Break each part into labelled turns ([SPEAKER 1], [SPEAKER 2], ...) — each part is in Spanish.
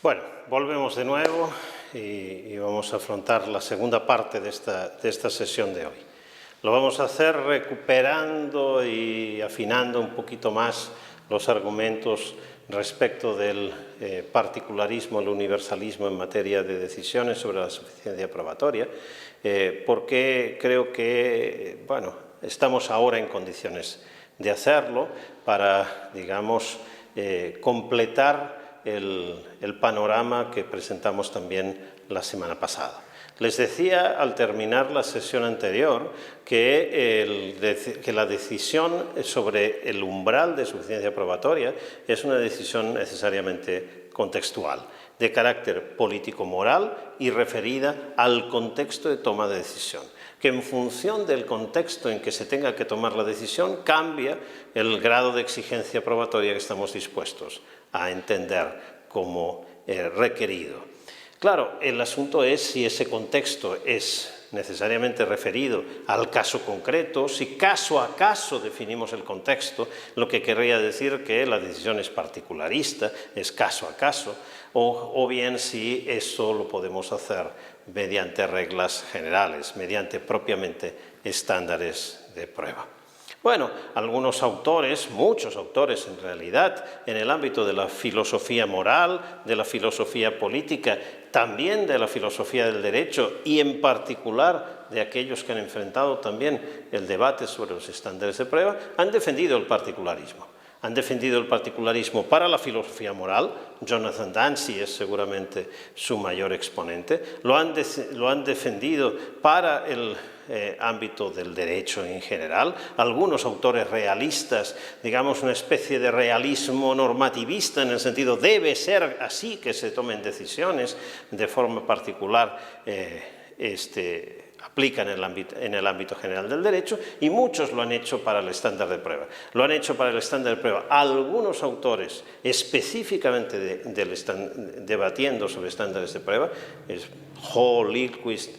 [SPEAKER 1] Bueno, volvemos de nuevo y vamos a afrontar la segunda parte de esta sesión de hoy. Lo vamos a hacer recuperando y afinando un poquito más los argumentos respecto del particularismo, el universalismo en materia de decisiones sobre la suficiencia probatoria, porque creo que, bueno, estamos ahora en condiciones de hacerlo para, digamos, completar el panorama que presentamos también la semana pasada. Les decía al terminar la sesión anterior que la decisión sobre el umbral de suficiencia probatoria es una decisión necesariamente contextual, de carácter político-moral y referida al contexto de toma de decisión, que en función del contexto en que se tenga que tomar la decisión cambia el grado de exigencia probatoria que estamos dispuestos a entender como requerido. Claro, el asunto es si ese contexto es necesariamente referido al caso concreto, si caso a caso definimos el contexto, lo que querría decir que la decisión es particularista, es caso a caso, o bien si eso lo podemos hacer mediante reglas generales, mediante propiamente estándares de prueba. Bueno, algunos autores, muchos autores en realidad, en el ámbito de la filosofía moral, de la filosofía política, también de la filosofía del derecho y en particular de aquellos que han enfrentado también el debate sobre los estándares de prueba, han defendido el particularismo. Han defendido el particularismo para la filosofía moral, Jonathan Dancy es seguramente su mayor exponente, lo han defendido para el ámbito del derecho en general, algunos autores realistas, digamos una especie de realismo normativista en el sentido debe ser así que se tomen decisiones de forma particular, aplican en el ámbito general del derecho y muchos lo han hecho para el estándar de prueba. Lo han hecho para el estándar de prueba algunos autores específicamente debatiendo sobre estándares de prueba, Hall, Lilquist,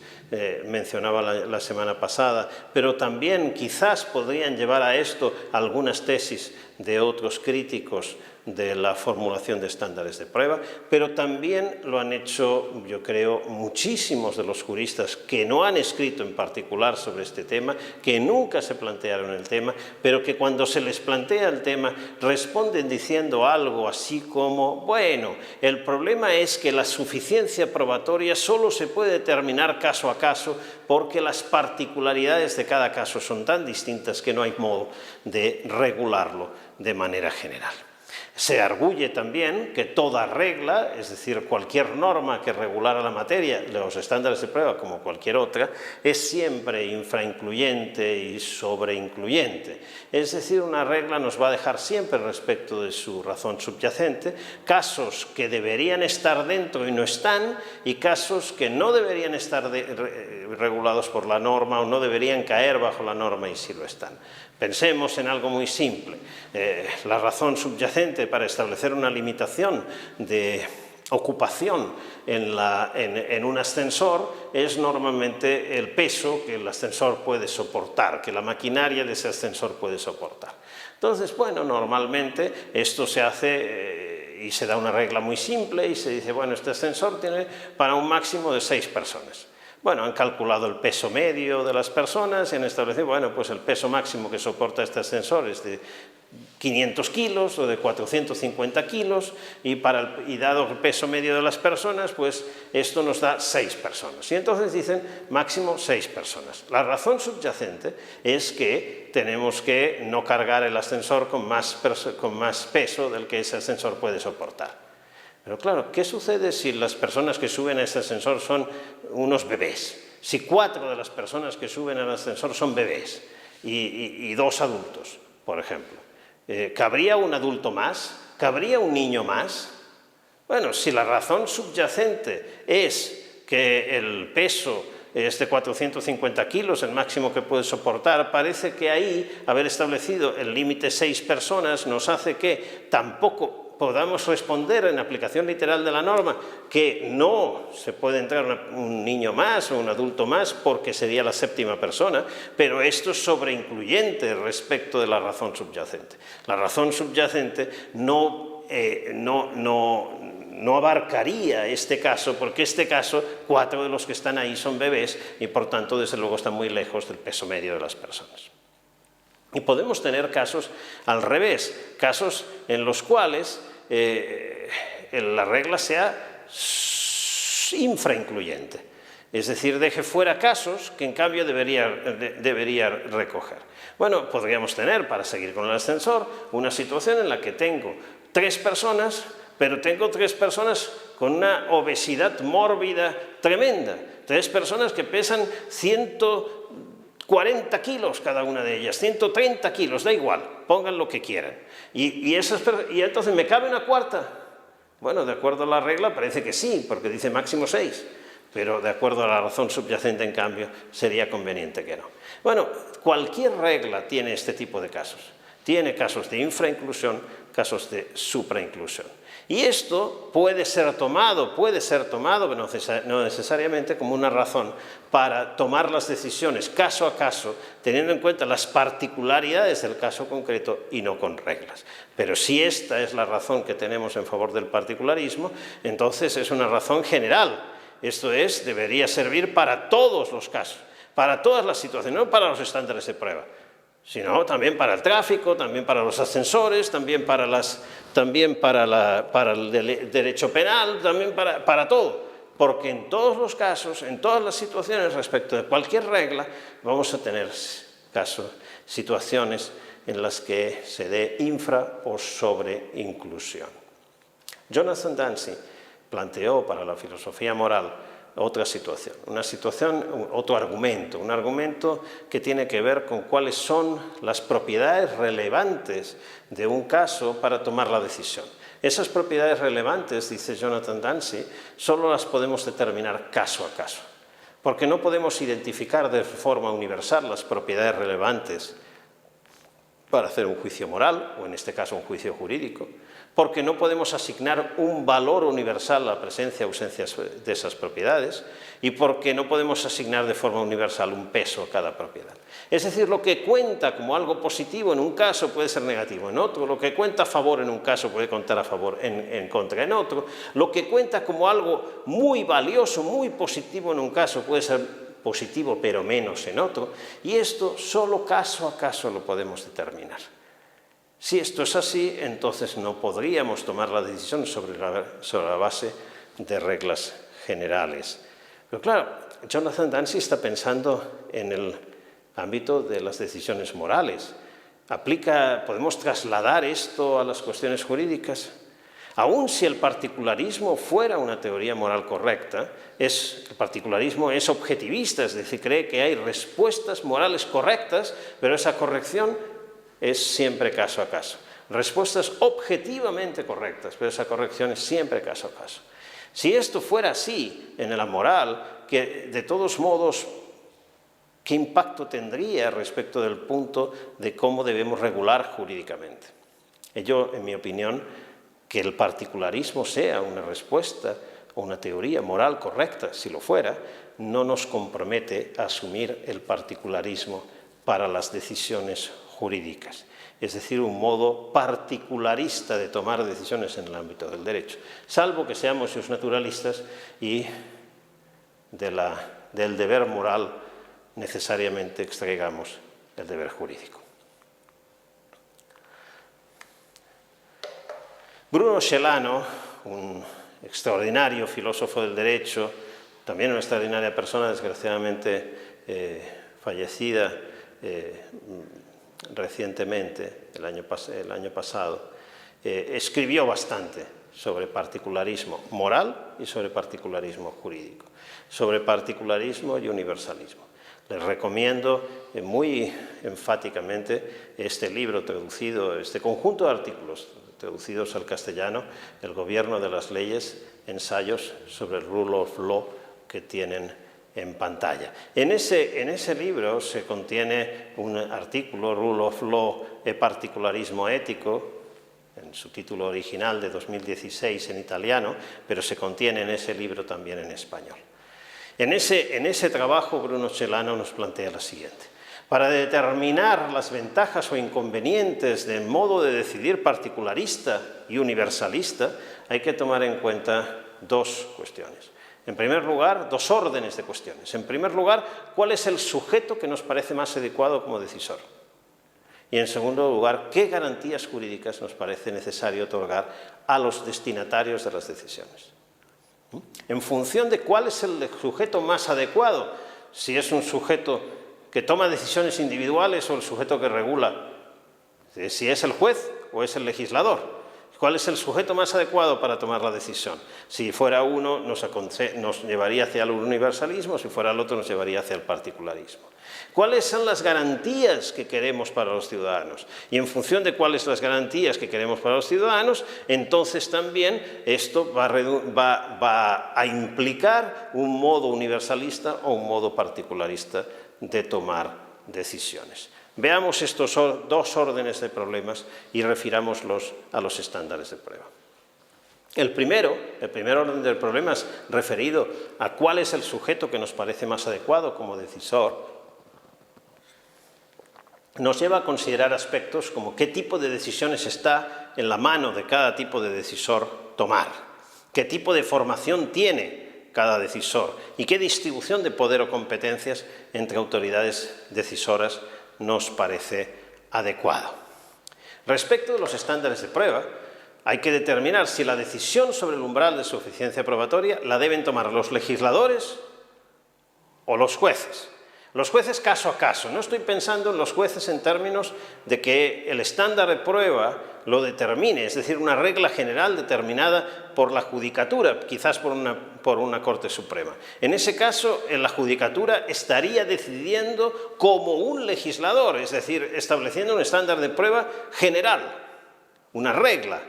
[SPEAKER 1] mencionaba la semana pasada, pero también quizás podrían llevar a esto algunas tesis de otros críticos de la formulación de estándares de prueba, pero también lo han hecho, yo creo, muchísimos de los juristas que no han escrito en particular sobre este tema, que nunca se plantearon el tema, pero que cuando se les plantea el tema responden diciendo algo así como, bueno, el problema es que la suficiencia probatoria solo se puede determinar caso a caso porque las particularidades de cada caso son tan distintas que no hay modo de regularlo de manera general. Se arguye también que toda regla, es decir, cualquier norma que regulara la materia, los estándares de prueba como cualquier otra, es siempre infraincluyente y sobreincluyente. Es decir, una regla nos va a dejar siempre respecto de su razón subyacente casos que deberían estar dentro y no están, y casos que no deberían estar regulados por la norma o no deberían caer bajo la norma y sí lo están. Pensemos en algo muy simple. La razón subyacente para establecer una limitación de ocupación en un ascensor es normalmente el peso que el ascensor puede soportar, que la maquinaria de ese ascensor puede soportar. Entonces, bueno, normalmente esto se hace y se da una regla muy simple y se dice, bueno, este ascensor tiene para un máximo de 6 personas. Bueno, han calculado el peso medio de las personas y han establecido, bueno, pues el peso máximo que soporta este ascensor es de 500 kilos o de 450 kilos y dado el peso medio de las personas, pues esto nos da 6 personas. Y entonces dicen máximo 6 personas. La razón subyacente es que tenemos que no cargar el ascensor con más peso del que ese ascensor puede soportar. Pero claro, ¿qué sucede si las personas que suben a ese ascensor son unos bebés? Si 4 de las personas que suben al ascensor son bebés y 2 adultos, por ejemplo. ¿Cabría un adulto más? ¿Cabría un niño más? Bueno, si la razón subyacente es que el peso es de 450 kilos, el máximo que puede soportar, parece que ahí haber establecido el límite 6 personas nos hace que tampoco podamos responder en aplicación literal de la norma que no se puede entrar un niño más o un adulto más porque sería la 7ª persona, pero esto es sobreincluyente respecto de la razón subyacente. La razón subyacente no no abarcaría este caso, porque este caso, 4 de los que están ahí son bebés y por tanto, desde luego, están muy lejos del peso medio de las personas. Y podemos tener casos al revés, casos en los cuales la regla sea infraincluyente, es decir, deje fuera casos que en cambio debería recoger. Bueno, podríamos tener, para seguir con el ascensor, una situación en la que tengo 3 personas, pero tengo 3 personas con una obesidad mórbida tremenda, 3 personas que pesan 140 kilos cada una de ellas, 130 kilos, da igual, pongan lo que quieran. Y entonces, ¿me cabe una cuarta? Bueno, de acuerdo a la regla parece que sí, porque dice máximo 6, pero de acuerdo a la razón subyacente, en cambio, sería conveniente que no. Bueno, cualquier regla tiene este tipo de casos. Tiene casos de infrainclusión, casos de suprainclusión. Y esto puede ser tomado, pero no necesariamente como una razón para tomar las decisiones caso a caso, teniendo en cuenta las particularidades del caso concreto y no con reglas. Pero si esta es la razón que tenemos en favor del particularismo, entonces es una razón general. Esto es, debería servir para todos los casos, para todas las situaciones, no para los estándares de prueba, sino también para el tráfico, también para los ascensores, también para el derecho penal, también para todo. Porque en todos los casos, en todas las situaciones respecto de cualquier regla, vamos a tener situaciones en las que se dé infra o sobreinclusión. Jonathan Dancy planteó para la filosofía moral otra situación, otro argumento, un argumento que tiene que ver con cuáles son las propiedades relevantes de un caso para tomar la decisión. Esas propiedades relevantes, dice Jonathan Dancy, solo las podemos determinar caso a caso, porque no podemos identificar de forma universal las propiedades relevantes para hacer un juicio moral, o en este caso un juicio jurídico, porque no podemos asignar un valor universal a la presencia o ausencia de esas propiedades y porque no podemos asignar de forma universal un peso a cada propiedad. Es decir, lo que cuenta como algo positivo en un caso puede ser negativo en otro, lo que cuenta a favor en un caso puede contar a favor en contra en otro, lo que cuenta como algo muy valioso, muy positivo en un caso puede ser positivo pero menos en otro, y esto solo caso a caso lo podemos determinar. Si esto es así, entonces no podríamos tomar la decisión sobre la base de reglas generales. Pero claro, Jonathan Dancy está pensando en el ámbito de las decisiones morales. ¿Podemos trasladar esto a las cuestiones jurídicas? Aun si el particularismo fuera una teoría moral correcta, el particularismo es objetivista, es decir, cree que hay respuestas morales correctas, pero esa corrección es siempre caso a caso. Respuestas objetivamente correctas, pero esa corrección es siempre caso a caso. Si esto fuera así en la moral, que de todos modos, ¿qué impacto tendría respecto del punto de cómo debemos regular jurídicamente? Ello, en mi opinión, que el particularismo sea una respuesta o una teoría moral correcta, si lo fuera, no nos compromete a asumir el particularismo para las decisiones jurídicas, es decir, un modo particularista de tomar decisiones en el ámbito del derecho, salvo que seamos naturalistas y del deber moral necesariamente extraigamos el deber jurídico. Bruno Celano, un extraordinario filósofo del derecho, también una extraordinaria persona, desgraciadamente fallecida recientemente, el año pasado, escribió bastante sobre particularismo moral y sobre particularismo jurídico, sobre particularismo y universalismo. Les recomiendo muy enfáticamente este libro traducido, este conjunto de artículos traducidos al castellano, El gobierno de las leyes, ensayos sobre el rule of law, que tienen en pantalla. En ese libro se contiene un artículo, Rule of Law e particularismo ético, en su título original de 2016 en italiano, pero se contiene en ese libro también en español. En ese trabajo Bruno Celano nos plantea lo siguiente: Para determinar las ventajas o inconvenientes del modo de decidir particularista y universalista, hay que tomar en cuenta dos cuestiones. En primer lugar, dos órdenes de cuestiones. En primer lugar, ¿cuál es el sujeto que nos parece más adecuado como decisor? Y en segundo lugar, ¿qué garantías jurídicas nos parece necesario otorgar a los destinatarios de las decisiones? En función de cuál es el sujeto más adecuado, si es un sujeto que toma decisiones individuales o el sujeto que regula, si es el juez o es el legislador. ¿Cuál es el sujeto más adecuado para tomar la decisión? Si fuera uno, nos llevaría hacia el universalismo, si fuera el otro, nos llevaría hacia el particularismo. ¿Cuáles son las garantías que queremos para los ciudadanos? Y en función de cuáles son las garantías que queremos para los ciudadanos, entonces también esto va a implicar un modo universalista o un modo particularista de tomar decisiones. Veamos estos dos órdenes de problemas y refirámoslos a los estándares de prueba. El primer orden de problemas referido a cuál es el sujeto que nos parece más adecuado como decisor, nos lleva a considerar aspectos como qué tipo de decisiones está en la mano de cada tipo de decisor tomar, qué tipo de formación tiene cada decisor y qué distribución de poder o competencias entre autoridades decisoras nos parece adecuado. Respecto de los estándares de prueba, hay que determinar si la decisión sobre el umbral de suficiencia probatoria la deben tomar los legisladores o los jueces. Los jueces caso a caso. No estoy pensando en los jueces en términos de que el estándar de prueba lo determine, es decir, una regla general determinada por la judicatura, quizás por una Corte Suprema. En ese caso, la judicatura estaría decidiendo como un legislador, es decir, estableciendo un estándar de prueba general, una regla.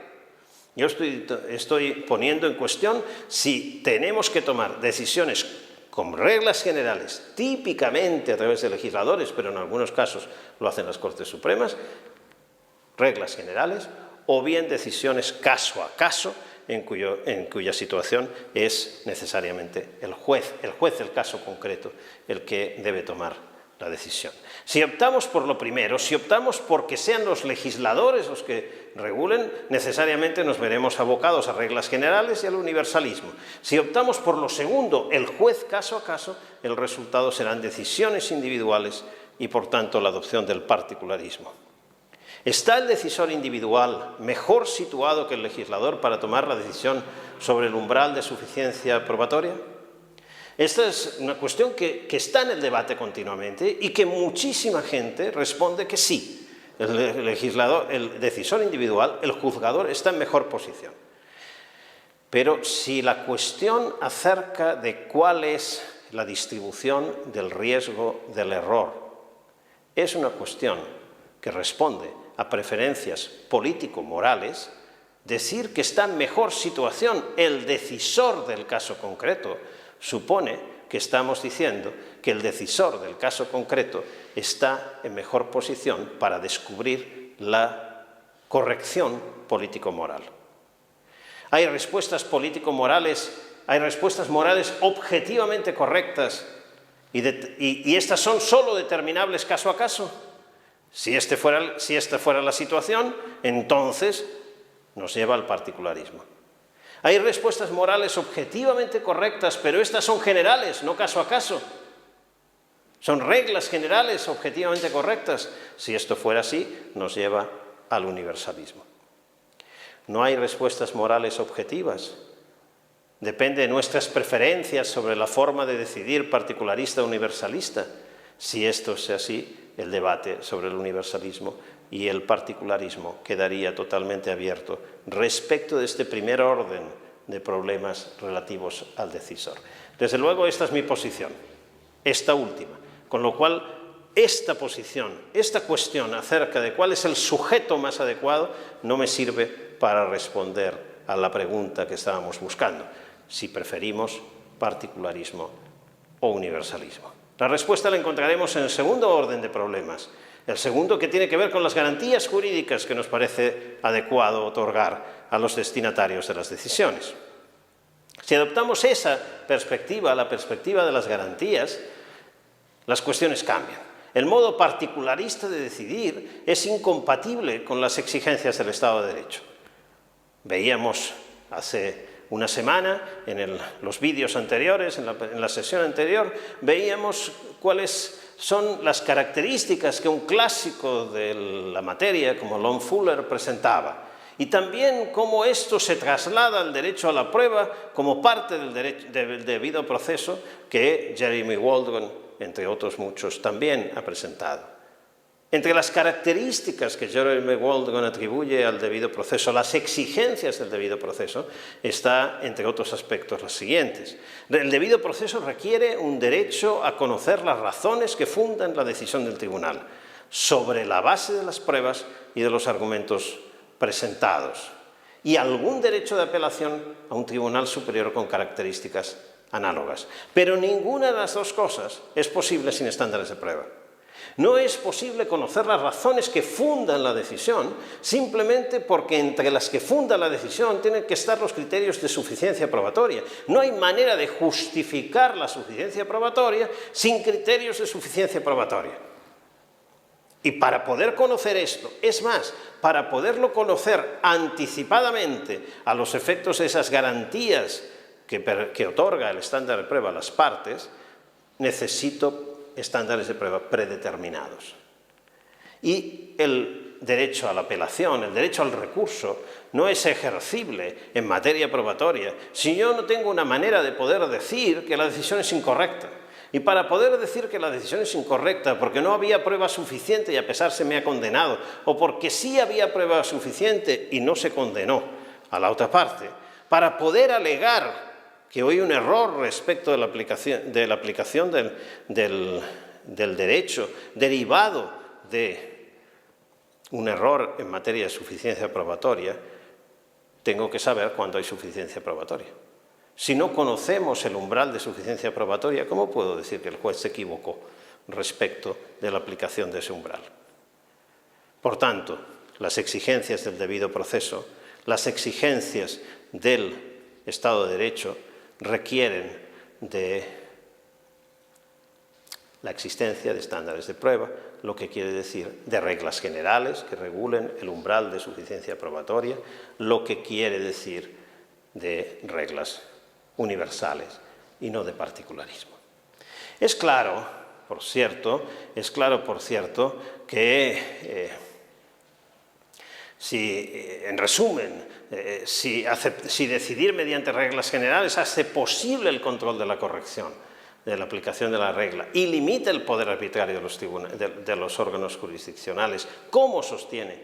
[SPEAKER 1] Yo estoy poniendo en cuestión si tenemos que tomar decisiones con reglas generales, típicamente a través de legisladores, pero en algunos casos lo hacen las Cortes Supremas, reglas generales, o bien decisiones caso a caso, en cuya situación es necesariamente el juez del caso concreto el que debe tomar la decisión. Si optamos por lo primero, si optamos por que sean los legisladores los que regulen, necesariamente nos veremos abocados a reglas generales y al universalismo. Si optamos por lo segundo, el juez caso a caso, el resultado serán decisiones individuales y, por tanto, la adopción del particularismo. ¿Está el decisor individual mejor situado que el legislador para tomar la decisión sobre el umbral de suficiencia probatoria? Esta es una cuestión que está en el debate continuamente y que muchísima gente responde que sí. El decisor individual, el juzgador, está en mejor posición. Pero si la cuestión acerca de cuál es la distribución del riesgo del error es una cuestión que responde a preferencias político-morales, decir que está en mejor situación el decisor del caso concreto supone que estamos diciendo que el decisor del caso concreto está en mejor posición para descubrir la corrección político-moral. Hay respuestas político-morales, hay respuestas morales objetivamente correctas y estas son solo determinables caso a caso. Si esta fuera la situación, entonces nos lleva al particularismo. Hay respuestas morales objetivamente correctas, pero estas son generales, no caso a caso. Son reglas generales objetivamente correctas. Si esto fuera así, nos lleva al universalismo. No hay respuestas morales objetivas. Depende de nuestras preferencias sobre la forma de decidir particularista o universalista. Si esto es así, el debate sobre el universalismo y el particularismo quedaría totalmente abierto respecto de este primer orden de problemas relativos al decisor. Desde luego, esta es mi posición, esta última, con lo cual esta posición, esta cuestión acerca de cuál es el sujeto más adecuado no me sirve para responder a la pregunta que estábamos buscando, si preferimos particularismo o universalismo. La respuesta la encontraremos en el segundo orden de problemas, el segundo que tiene que ver con las garantías jurídicas que nos parece adecuado otorgar a los destinatarios de las decisiones. Si adoptamos esa perspectiva, la perspectiva de las garantías, las cuestiones cambian. el modo particularista de decidir es incompatible con las exigencias del Estado de Derecho. Veíamos hace una semana, en los vídeos anteriores, en la sesión anterior, veíamos cuáles son las características que un clásico de la materia, como Lon Fuller, presentaba. Y también cómo esto se traslada al derecho a la prueba como parte del debido proceso que Jeremy Waldron, entre otros muchos, también ha presentado. Entre las características que Jeremy Waldron atribuye al debido proceso, las exigencias del debido proceso, está, entre otros aspectos, las siguientes. El debido proceso requiere un derecho a conocer las razones que fundan la decisión del tribunal, sobre la base de las pruebas y de los argumentos presentados, y algún derecho de apelación a un tribunal superior con características análogas. Pero ninguna de las dos cosas es posible sin estándares de prueba. No es posible conocer las razones que fundan la decisión simplemente porque entre las que fundan la decisión tienen que estar los criterios de suficiencia probatoria. No hay manera de justificar la suficiencia probatoria sin criterios de suficiencia probatoria. Y para poder conocer esto, es más, para poderlo conocer anticipadamente a los efectos de esas garantías que otorga el estándar de prueba a las partes, necesito estándares de prueba predeterminados. Y el derecho a la apelación, el derecho al recurso, no es ejercible en materia probatoria si yo no tengo una manera de poder decir que la decisión es incorrecta. Y para poder decir que la decisión es incorrecta porque no había prueba suficiente y a pesar se me ha condenado, o porque sí había prueba suficiente y no se condenó a la otra parte, para poder alegar que hay un error respecto de la aplicación del derecho derivado de un error en materia de suficiencia probatoria, tengo que saber cuándo hay suficiencia probatoria. Si no conocemos el umbral de suficiencia probatoria, ¿cómo puedo decir que el juez se equivocó respecto de la aplicación de ese umbral? Por tanto, las exigencias del debido proceso, las exigencias del Estado de Derecho requieren de la existencia de estándares de prueba, lo que quiere decir de reglas generales que regulen el umbral de suficiencia probatoria, lo que quiere decir de reglas universales y no de particularismo. Es claro, por cierto, que en resumen, si decidir mediante reglas generales hace posible el control de la corrección, de la aplicación de la regla y limita el poder arbitrario de los órganos jurisdiccionales, como sostiene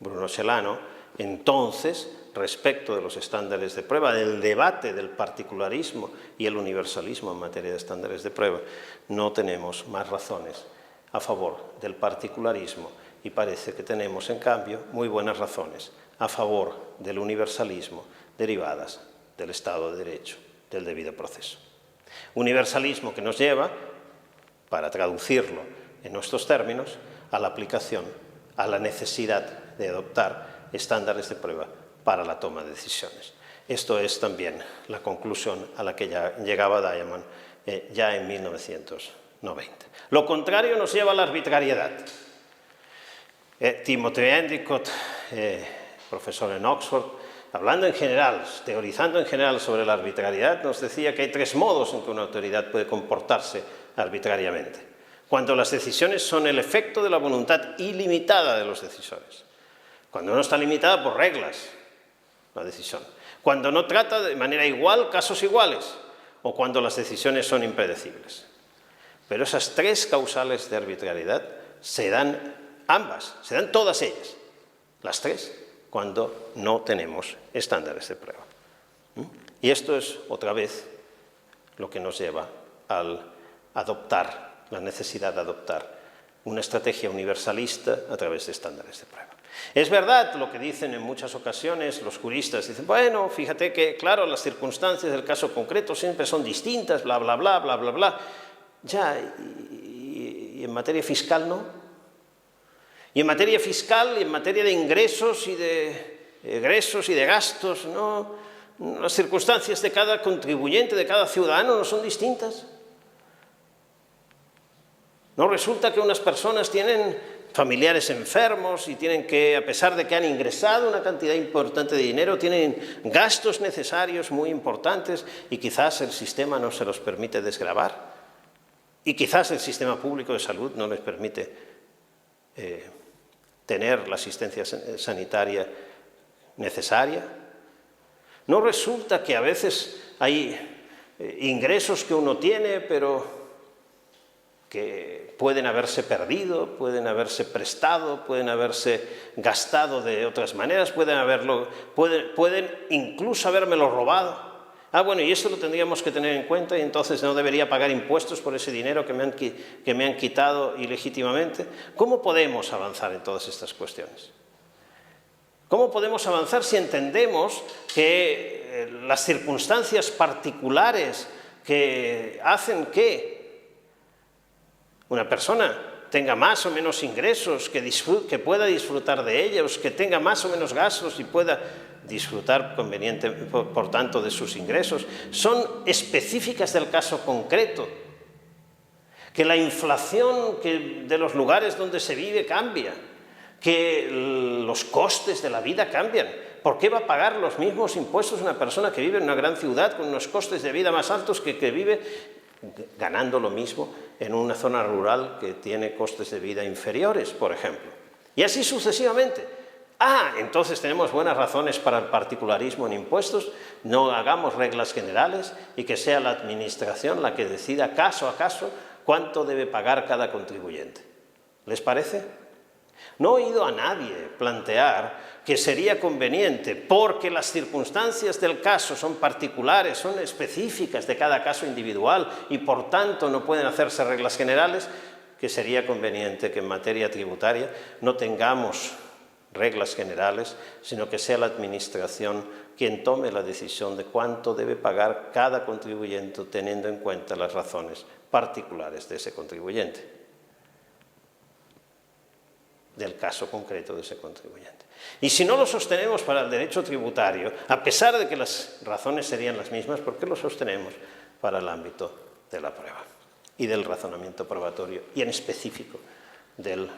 [SPEAKER 1] Bruno Celano, entonces, respecto de los estándares de prueba, del debate del particularismo y el universalismo en materia de estándares de prueba, no tenemos más razones a favor del particularismo y parece que tenemos, en cambio, muy buenas razones a favor del universalismo derivadas del Estado de Derecho, del debido proceso. Universalismo que nos lleva, para traducirlo en nuestros términos, a la aplicación, a la necesidad de adoptar estándares de prueba para la toma de decisiones. Esto es también la conclusión a la que ya llegaba Diamond ya en 1990. Lo contrario nos lleva a la arbitrariedad. Timothy Endicott, profesor en Oxford, hablando en general, teorizando en general sobre la arbitrariedad, nos decía que hay tres modos en que una autoridad puede comportarse arbitrariamente. Cuando las decisiones son el efecto de la voluntad ilimitada de los decisores. Cuando no está limitada por reglas la decisión. Cuando no trata de manera igual casos iguales. O cuando las decisiones son impredecibles. Pero esas tres causales de arbitrariedad se dan ambas, se dan todas ellas. Las tres, cuando no tenemos estándares de prueba. Y esto es, otra vez, lo que nos lleva al adoptar, la necesidad de adoptar una estrategia universalista a través de estándares de prueba. Es verdad lo que dicen en muchas ocasiones los juristas, dicen, bueno, fíjate que, claro, las circunstancias del caso concreto siempre son distintas, bla, bla, bla, bla, bla, bla. Ya, y en materia fiscal no. Y en materia fiscal y en materia de ingresos y de gastos, ¿no? Las circunstancias de cada contribuyente, de cada ciudadano, no son distintas. No resulta que unas personas tienen familiares enfermos y tienen que, a pesar de que han ingresado una cantidad importante de dinero, tienen gastos necesarios muy importantes y quizás el sistema no se los permite desgravar y quizás el sistema público de salud no les permite tener la asistencia sanitaria necesaria. ¿No resulta que a veces hay ingresos que uno tiene, pero que pueden haberse perdido, pueden haberse prestado, pueden haberse gastado de otras maneras, pueden incluso habérmelo robado? Ah, bueno, y esto lo tendríamos que tener en cuenta y entonces no debería pagar impuestos por ese dinero que me han quitado ilegítimamente. ¿Cómo podemos avanzar en todas estas cuestiones? ¿Cómo podemos avanzar si entendemos que las circunstancias particulares que hacen que una persona tenga más o menos ingresos, que pueda disfrutar de ellos, que tenga más o menos gastos y pueda disfrutar por tanto de sus ingresos, son específicas del caso concreto? Que la inflación de los lugares donde se vive cambia, que los costes de la vida cambian. ¿Por qué va a pagar los mismos impuestos una persona que vive en una gran ciudad con unos costes de vida más altos que vive ganando lo mismo en una zona rural que tiene costes de vida inferiores, por ejemplo? Y así sucesivamente. Entonces tenemos buenas razones para el particularismo en impuestos. No hagamos reglas generales y que sea la administración la que decida caso a caso cuánto debe pagar cada contribuyente. ¿Les parece? No he oído a nadie plantear que sería conveniente, porque las circunstancias del caso son particulares, son específicas de cada caso individual y por tanto no pueden hacerse reglas generales, que sería conveniente que en materia tributaria no tengamos reglas generales, sino que sea la administración quien tome la decisión de cuánto debe pagar cada contribuyente, teniendo en cuenta las razones particulares de ese contribuyente, del caso concreto de ese contribuyente. Y si no lo sostenemos para el derecho tributario, a pesar de que las razones serían las mismas, ¿por qué lo sostenemos para el ámbito de la prueba y del razonamiento probatorio y en específico del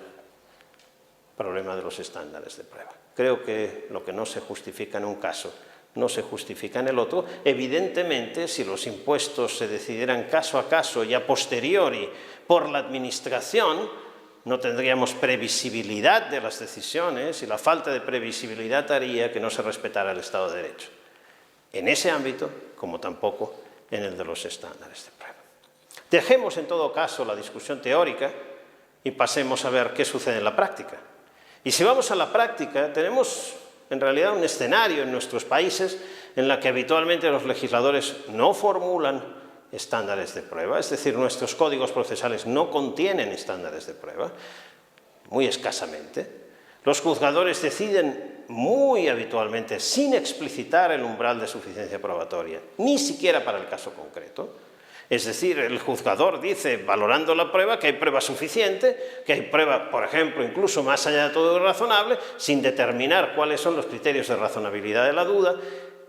[SPEAKER 1] problema de los estándares de prueba? Creo que lo que no se justifica en un caso no se justifica en el otro. Evidentemente, si los impuestos se decidieran caso a caso y a posteriori por la administración, no tendríamos previsibilidad de las decisiones y la falta de previsibilidad haría que no se respetara el Estado de Derecho. En ese ámbito, como tampoco en el de los estándares de prueba. Dejemos en todo caso la discusión teórica y pasemos a ver qué sucede en la práctica. Y si vamos a la práctica, tenemos en realidad un escenario en nuestros países en la que habitualmente los legisladores no formulan estándares de prueba, es decir, nuestros códigos procesales no contienen estándares de prueba, muy escasamente. Los juzgadores deciden muy habitualmente sin explicitar el umbral de suficiencia probatoria, ni siquiera para el caso concreto. Es decir, el juzgador dice, valorando la prueba, que hay prueba suficiente, que hay prueba, por ejemplo, incluso más allá de todo lo razonable, sin determinar cuáles son los criterios de razonabilidad de la duda,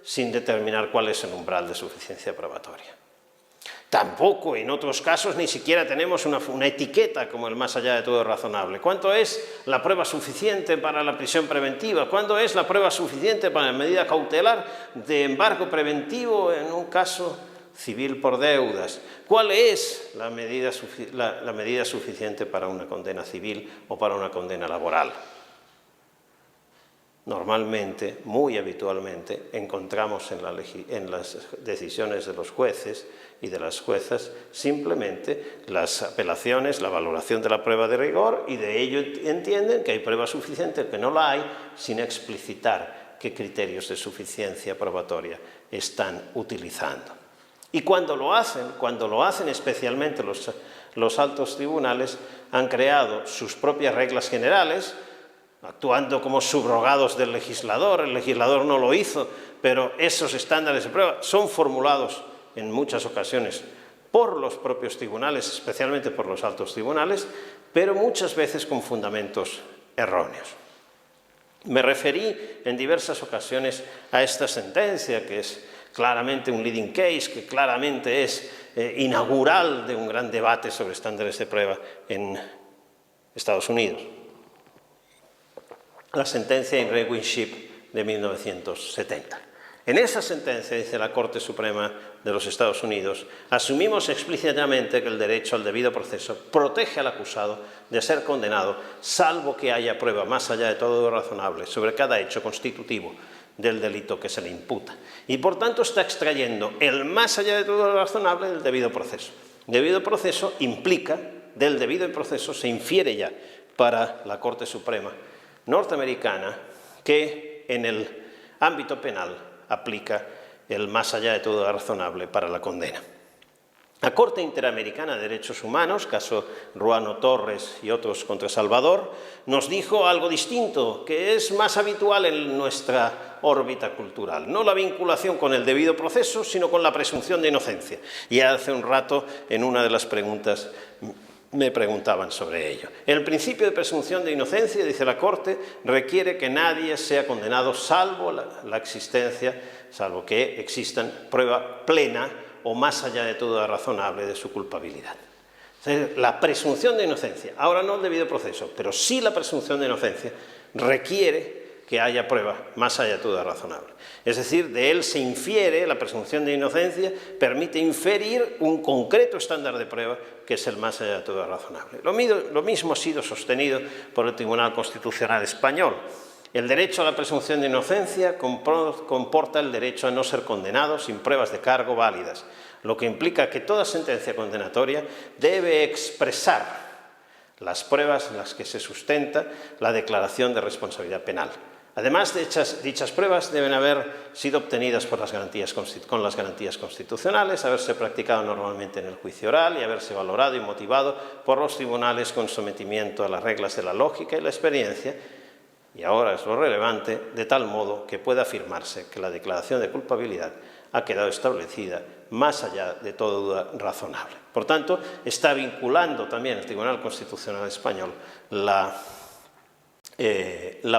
[SPEAKER 1] sin determinar cuál es el umbral de suficiencia probatoria. Tampoco, en otros casos, ni siquiera tenemos una etiqueta como el más allá de todo razonable. ¿Cuánto es la prueba suficiente para la prisión preventiva? ¿Cuánto es la prueba suficiente para la medida cautelar de embargo preventivo en un caso civil por deudas? ¿Cuál es la medida suficiente para una condena civil o para una condena laboral? Normalmente, muy habitualmente, encontramos en las decisiones de los jueces y de las juezas simplemente las apelaciones, la valoración de la prueba de rigor, y de ello entienden que hay prueba suficiente, que no la hay, sin explicitar qué criterios de suficiencia probatoria están utilizando. Y cuando lo hacen especialmente los altos tribunales, han creado sus propias reglas generales, actuando como subrogados del legislador. El legislador no lo hizo, pero esos estándares de prueba son formulados en muchas ocasiones por los propios tribunales, especialmente por los altos tribunales, pero muchas veces con fundamentos erróneos. Me referí en diversas ocasiones a esta sentencia, que es claramente un leading case, que claramente es inaugural de un gran debate sobre estándares de prueba en Estados Unidos. La sentencia in re Winship de 1970. En esa sentencia, dice la Corte Suprema de los Estados Unidos, asumimos explícitamente que el derecho al debido proceso protege al acusado de ser condenado, salvo que haya prueba más allá de todo lo razonable sobre cada hecho constitutivo del delito que se le imputa. Y por tanto está extrayendo el más allá de todo lo razonable del debido proceso. Debido proceso implica, del debido proceso se infiere ya para la Corte Suprema norteamericana que en el ámbito penal aplica el más allá de todo lo razonable para la condena. La Corte Interamericana de Derechos Humanos, caso Ruano Torres y otros contra Salvador, nos dijo algo distinto, que es más habitual en nuestra órbita cultural. No la vinculación con el debido proceso, sino con la presunción de inocencia. Y hace un rato, en una de las preguntas, me preguntaban sobre ello. El principio de presunción de inocencia, dice la Corte, requiere que nadie sea condenado salvo salvo que existan prueba plena o más allá de todo razonable de su culpabilidad. La presunción de inocencia, ahora no el debido proceso, pero sí la presunción de inocencia, requiere que haya prueba más allá de todo razonable. Es decir, de él se infiere, la presunción de inocencia permite inferir un concreto estándar de prueba que es el más allá de todo razonable. Lo mismo ha sido sostenido por el Tribunal Constitucional Español. El derecho a la presunción de inocencia comporta el derecho a no ser condenado sin pruebas de cargo válidas, lo que implica que toda sentencia condenatoria debe expresar las pruebas en las que se sustenta la declaración de responsabilidad penal. Además, dichas pruebas deben haber sido obtenidas con las garantías constitucionales, haberse practicado normalmente en el juicio oral y haberse valorado y motivado por los tribunales con sometimiento a las reglas de la lógica y la experiencia, y ahora es lo relevante, de tal modo que pueda afirmarse que la declaración de culpabilidad ha quedado establecida más allá de toda duda razonable. Por tanto, está vinculando también el Tribunal Constitucional Español la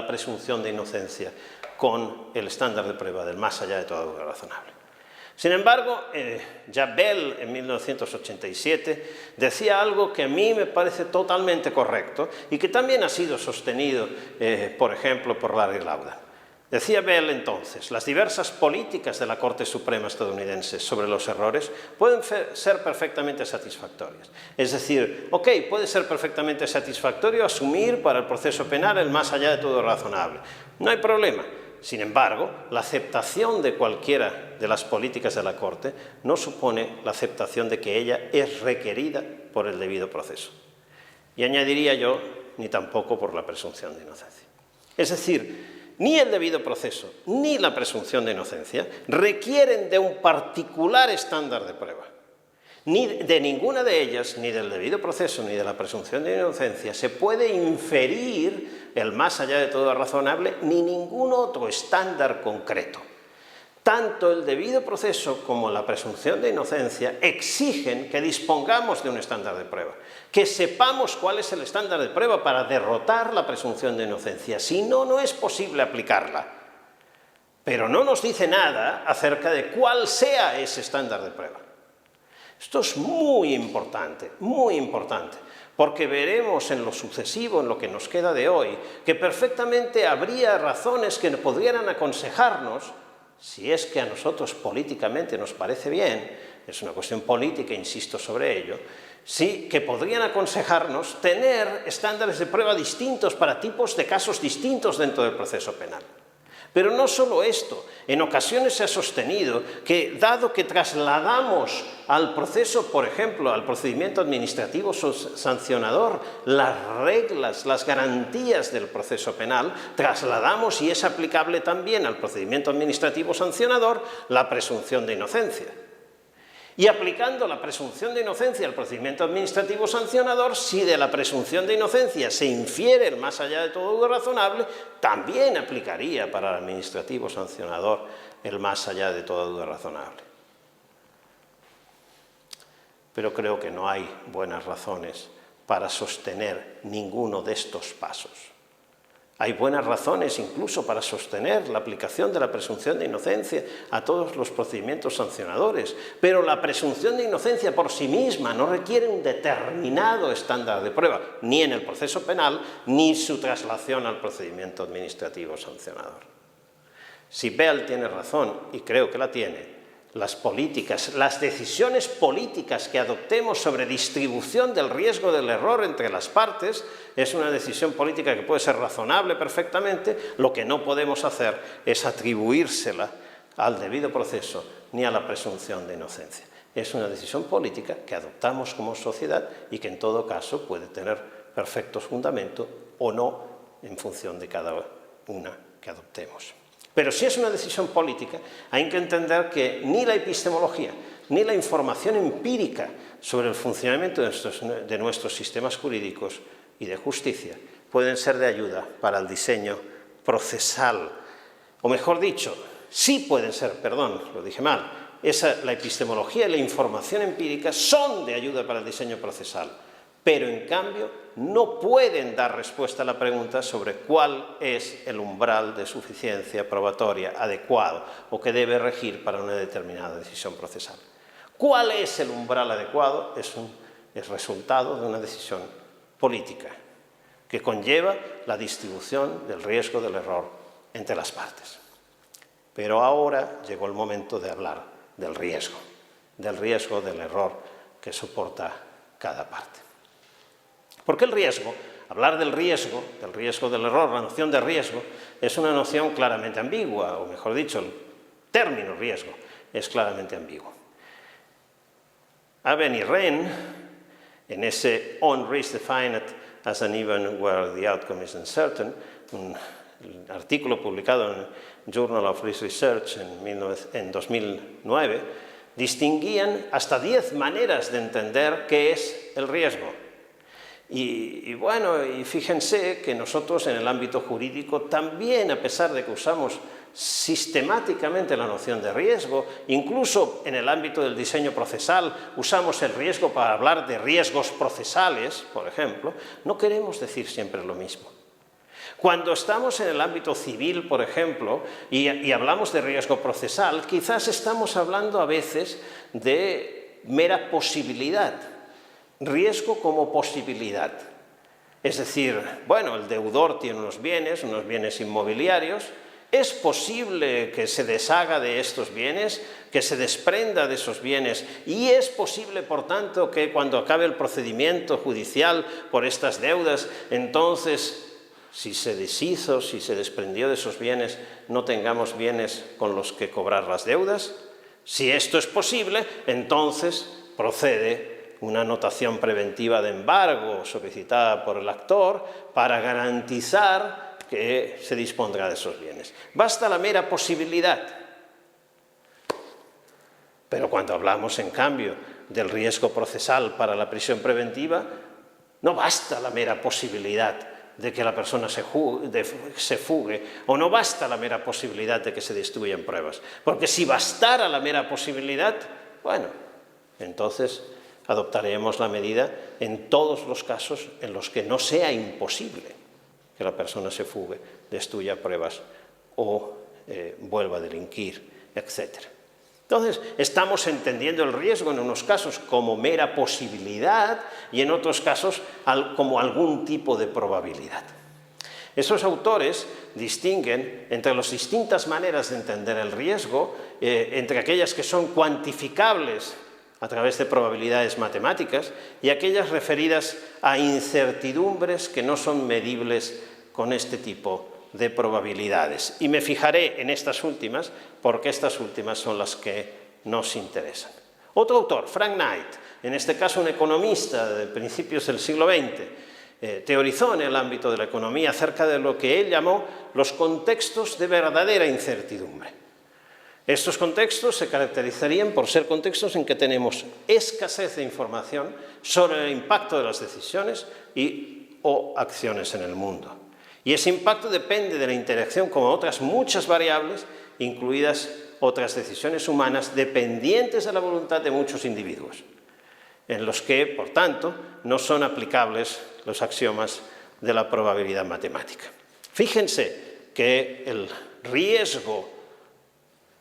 [SPEAKER 1] presunción de inocencia con el estándar de prueba del más allá de toda duda razonable. Sin embargo, ya Bell en 1987 decía algo que a mí me parece totalmente correcto y que también ha sido sostenido, por ejemplo, por Larry Laudan. Decía Bell entonces, las diversas políticas de la Corte Suprema estadounidense sobre los errores pueden ser perfectamente satisfactorias. Es decir, puede ser perfectamente satisfactorio asumir para el proceso penal el más allá de todo razonable. No hay problema. Sin embargo, la aceptación de cualquiera de las políticas de la Corte no supone la aceptación de que ella es requerida por el debido proceso. Y añadiría yo, ni tampoco por la presunción de inocencia. Es decir, ni el debido proceso ni la presunción de inocencia requieren de un particular estándar de prueba. Ni de ninguna de ellas, ni del debido proceso ni de la presunción de inocencia, se puede inferir el más allá de todo razonable ni ningún otro estándar concreto. Tanto el debido proceso como la presunción de inocencia exigen que dispongamos de un estándar de prueba, que sepamos cuál es el estándar de prueba para derrotar la presunción de inocencia. Si no, no es posible aplicarla. Pero no nos dice nada acerca de cuál sea ese estándar de prueba. Esto es muy importante, porque veremos en lo sucesivo, en lo que nos queda de hoy, que perfectamente habría razones que pudieran aconsejarnos, si es que a nosotros políticamente nos parece bien, es una cuestión política, insisto sobre ello, sí, que podrían aconsejarnos tener estándares de prueba distintos para tipos de casos distintos dentro del proceso penal. Pero no solo esto, en ocasiones se ha sostenido que, dado que trasladamos al proceso, por ejemplo, al procedimiento administrativo sancionador, las reglas, las garantías del proceso penal, trasladamos, y es aplicable también al procedimiento administrativo sancionador, la presunción de inocencia. Y aplicando la presunción de inocencia al procedimiento administrativo sancionador, si de la presunción de inocencia se infiere el más allá de todo duda razonable, también aplicaría para el administrativo sancionador el más allá de toda duda razonable. Pero creo que no hay buenas razones para sostener ninguno de estos pasos. Hay buenas razones incluso para sostener la aplicación de la presunción de inocencia a todos los procedimientos sancionadores, pero la presunción de inocencia por sí misma no requiere un determinado estándar de prueba, ni en el proceso penal, ni su traslación al procedimiento administrativo sancionador. Si Bell tiene razón, y creo que la tiene, las políticas, las decisiones políticas que adoptemos sobre distribución del riesgo del error entre las partes es una decisión política que puede ser razonable perfectamente. Lo que no podemos hacer es atribuírsela al debido proceso ni a la presunción de inocencia. Es una decisión política que adoptamos como sociedad y que en todo caso puede tener perfectos fundamentos o no en función de cada una que adoptemos. Pero si es una decisión política, hay que entender que ni la epistemología ni la información empírica sobre el funcionamiento de nuestros sistemas jurídicos y de justicia pueden ser de ayuda para el diseño procesal. O mejor dicho, sí pueden ser, perdón, lo dije mal, la epistemología y la información empírica son de ayuda para el diseño procesal, pero en cambio no pueden dar respuesta a la pregunta sobre cuál es el umbral de suficiencia probatoria adecuado o que debe regir para una determinada decisión procesal. ¿Cuál es el umbral adecuado? Es resultado de una decisión política que conlleva la distribución del riesgo del error entre las partes. Pero ahora llegó el momento de hablar del riesgo del error que soporta cada parte. Porque el riesgo, hablar del riesgo del error, la noción de riesgo, es una noción claramente ambigua, o mejor dicho, el término riesgo es claramente ambiguo. Aben y Wren, en ese On Risk Defined as an Event Where the Outcome is Uncertain, un artículo publicado en Journal of Risk Research en 2009, distinguían hasta 10 maneras de entender qué es el riesgo. Y fíjense que nosotros en el ámbito jurídico también, a pesar de que usamos sistemáticamente la noción de riesgo, incluso en el ámbito del diseño procesal usamos el riesgo para hablar de riesgos procesales, por ejemplo, no queremos decir siempre lo mismo. Cuando estamos en el ámbito civil, por ejemplo, y hablamos de riesgo procesal, quizás estamos hablando a veces de mera posibilidad. Riesgo como posibilidad. Es decir, bueno, el deudor tiene unos bienes inmobiliarios, es posible que se deshaga de estos bienes, que se desprenda de esos bienes, y es posible, por tanto, que cuando acabe el procedimiento judicial por estas deudas, entonces, si se deshizo, si se desprendió de esos bienes, no tengamos bienes con los que cobrar las deudas. Si esto es posible, entonces procede una anotación preventiva de embargo solicitada por el actor para garantizar que se dispondrá de esos bienes. Basta la mera posibilidad. Pero cuando hablamos, en cambio, del riesgo procesal para la prisión preventiva, no basta la mera posibilidad de que la persona se fugue, o no basta la mera posibilidad de que se destruyan pruebas. Porque si bastara la mera posibilidad, bueno, entonces adoptaremos la medida en todos los casos en los que no sea imposible que la persona se fugue, destruya pruebas o vuelva a delinquir, etc. Entonces, estamos entendiendo el riesgo en unos casos como mera posibilidad y en otros casos como algún tipo de probabilidad. Esos autores distinguen entre las distintas maneras de entender el riesgo, entre aquellas que son cuantificables a través de probabilidades matemáticas y aquellas referidas a incertidumbres que no son medibles con este tipo de probabilidades. Y me fijaré en estas últimas porque estas últimas son las que nos interesan. Otro autor, Frank Knight, en este caso un economista de principios del siglo XX, teorizó en el ámbito de la economía acerca de lo que él llamó los contextos de verdadera incertidumbre. Estos contextos se caracterizarían por ser contextos en que tenemos escasez de información sobre el impacto de las decisiones o acciones en el mundo. Y ese impacto depende de la interacción con otras muchas variables, incluidas otras decisiones humanas dependientes de la voluntad de muchos individuos, en los que, por tanto, no son aplicables los axiomas de la probabilidad matemática. Fíjense que el riesgo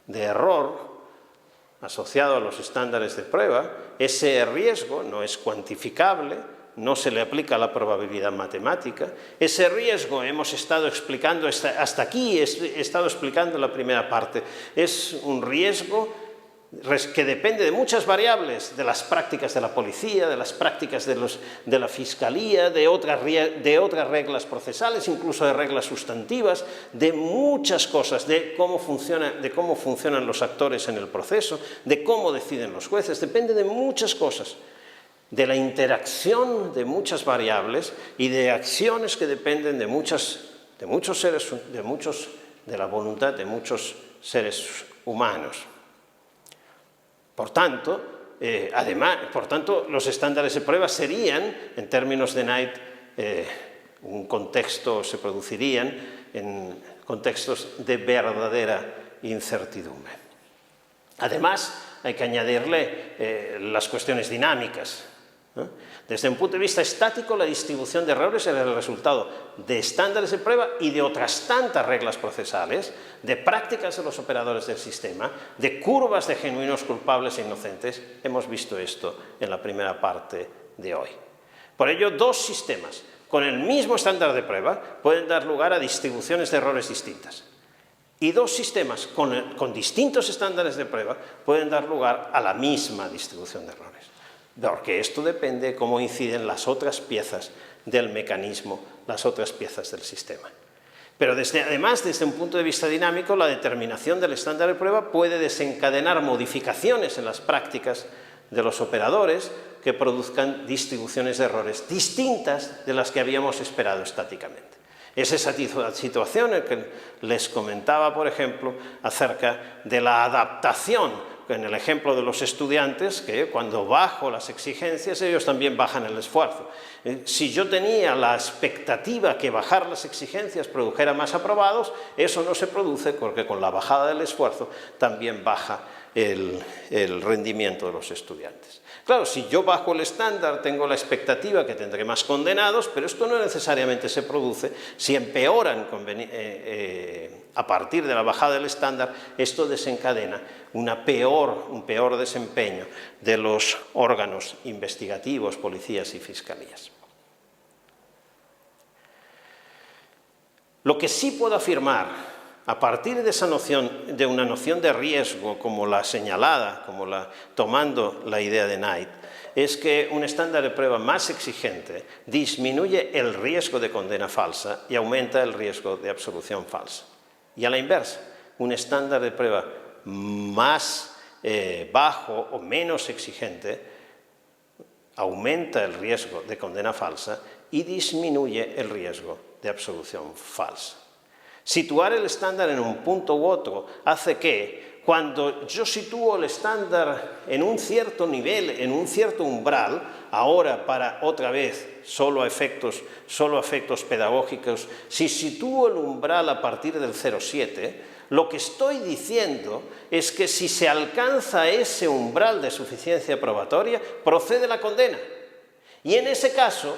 [SPEAKER 1] de error asociado a los estándares de prueba, ese riesgo no es cuantificable, no se le aplica la probabilidad matemática. Ese riesgo hemos estado explicando, hasta aquí he estado explicando la primera parte, es un riesgo que depende de muchas variables, de las prácticas de la policía, de las prácticas de la fiscalía, de otras reglas procesales, incluso de reglas sustantivas, de muchas cosas, de cómo funcionan los actores en el proceso, de cómo deciden los jueces, depende de muchas cosas, de la interacción de muchas variables y de acciones que dependen de la voluntad de muchos seres humanos. Por tanto, los estándares de prueba serían, en términos de Knight, se producirían en contextos de verdadera incertidumbre. Además, hay que añadirle las cuestiones dinámicas, ¿no? Desde un punto de vista estático, la distribución de errores es el resultado de estándares de prueba y de otras tantas reglas procesales, de prácticas de los operadores del sistema, de curvas de genuinos culpables e inocentes. Hemos visto esto en la primera parte de hoy. Por ello, dos sistemas con el mismo estándar de prueba pueden dar lugar a distribuciones de errores distintas. Y dos sistemas con distintos estándares de prueba pueden dar lugar a la misma distribución de errores. Porque esto depende de cómo inciden las otras piezas del mecanismo, las otras piezas del sistema. Pero además, desde un punto de vista dinámico, la determinación del estándar de prueba puede desencadenar modificaciones en las prácticas de los operadores que produzcan distribuciones de errores distintas de las que habíamos esperado estáticamente. Es esa situación en que les comentaba, por ejemplo, acerca de la adaptación, en el ejemplo de los estudiantes, que cuando bajo las exigencias, ellos también bajan el esfuerzo. Si yo tenía la expectativa que bajar las exigencias produjera más aprobados, eso no se produce porque con la bajada del esfuerzo también baja el rendimiento de los estudiantes. Claro, si yo bajo el estándar, tengo la expectativa que tendré más condenados, pero esto no necesariamente se produce. Si empeoran a partir de la bajada del estándar, esto desencadena un peor desempeño de los órganos investigativos, policías y fiscalías. Lo que sí puedo afirmar, a partir de esa noción, de una noción de riesgo como la señalada, tomando la idea de Knight, es que un estándar de prueba más exigente disminuye el riesgo de condena falsa y aumenta el riesgo de absolución falsa. Y a la inversa, un estándar de prueba más bajo o menos exigente aumenta el riesgo de condena falsa y disminuye el riesgo de absolución falsa. Situar el estándar en un punto u otro hace que, cuando yo sitúo el estándar en un cierto nivel, en un cierto umbral, ahora para otra vez solo efectos pedagógicos, si sitúo el umbral a partir del 0,7, lo que estoy diciendo es que si se alcanza ese umbral de suficiencia probatoria, procede la condena. Y en ese caso,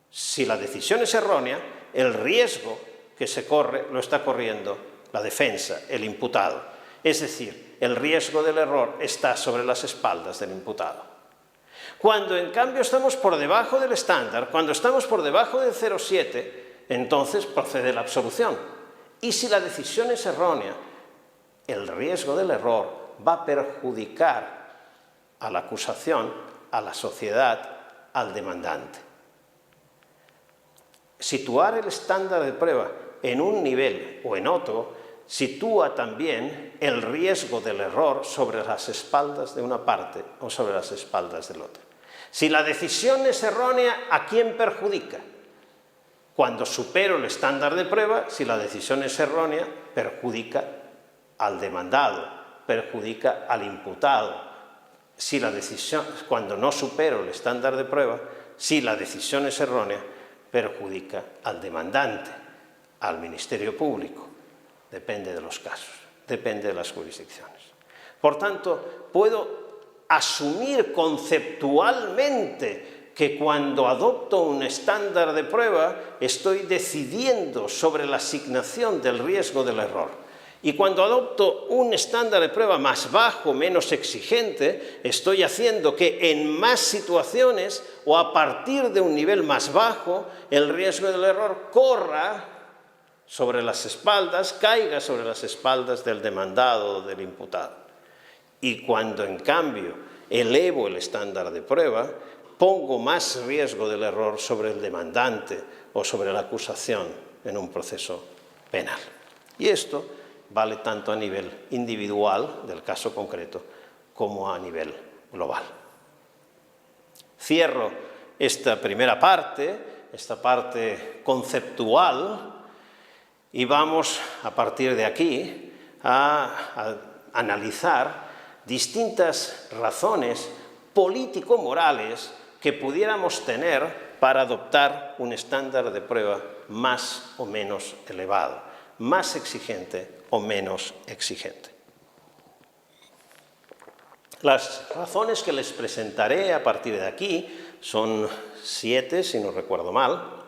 [SPEAKER 1] si la decisión es errónea, el riesgo que se corre lo está corriendo la defensa, el imputado. Es decir, el riesgo del error está sobre las espaldas del imputado. Cuando en cambio estamos por debajo del estándar, cuando estamos por debajo del 0,7, entonces procede la absolución. Y si la decisión es errónea, el riesgo del error va a perjudicar a la acusación, a la sociedad, al demandante. Situar el estándar de prueba en un nivel o en otro sitúa también el riesgo del error sobre las espaldas de una parte o sobre las espaldas del otro. Si la decisión es errónea, ¿a quién perjudica? Cuando supero el estándar de prueba, si la decisión es errónea, perjudica al demandado, perjudica al imputado. Cuando no supero el estándar de prueba, si la decisión es errónea, perjudica al demandante, al Ministerio Público. Depende de los casos, depende de las jurisdicciones. Por tanto, puedo asumir conceptualmente que cuando adopto un estándar de prueba estoy decidiendo sobre la asignación del riesgo del error. Y cuando adopto un estándar de prueba más bajo, menos exigente, estoy haciendo que en más situaciones o a partir de un nivel más bajo, el riesgo del error corra sobre las espaldas, caiga sobre las espaldas del demandado o del imputado. Y cuando en cambio elevo el estándar de prueba, pongo más riesgo del error sobre el demandante o sobre la acusación en un proceso penal. Y esto vale tanto a nivel individual del caso concreto como a nivel global. Cierro esta primera parte, esta parte conceptual, y vamos a partir de aquí a analizar distintas razones político-morales que pudiéramos tener para adoptar un estándar de prueba más o menos elevado, más exigente o menos exigente. Las razones que les presentaré a partir de aquí son 7, si no recuerdo mal.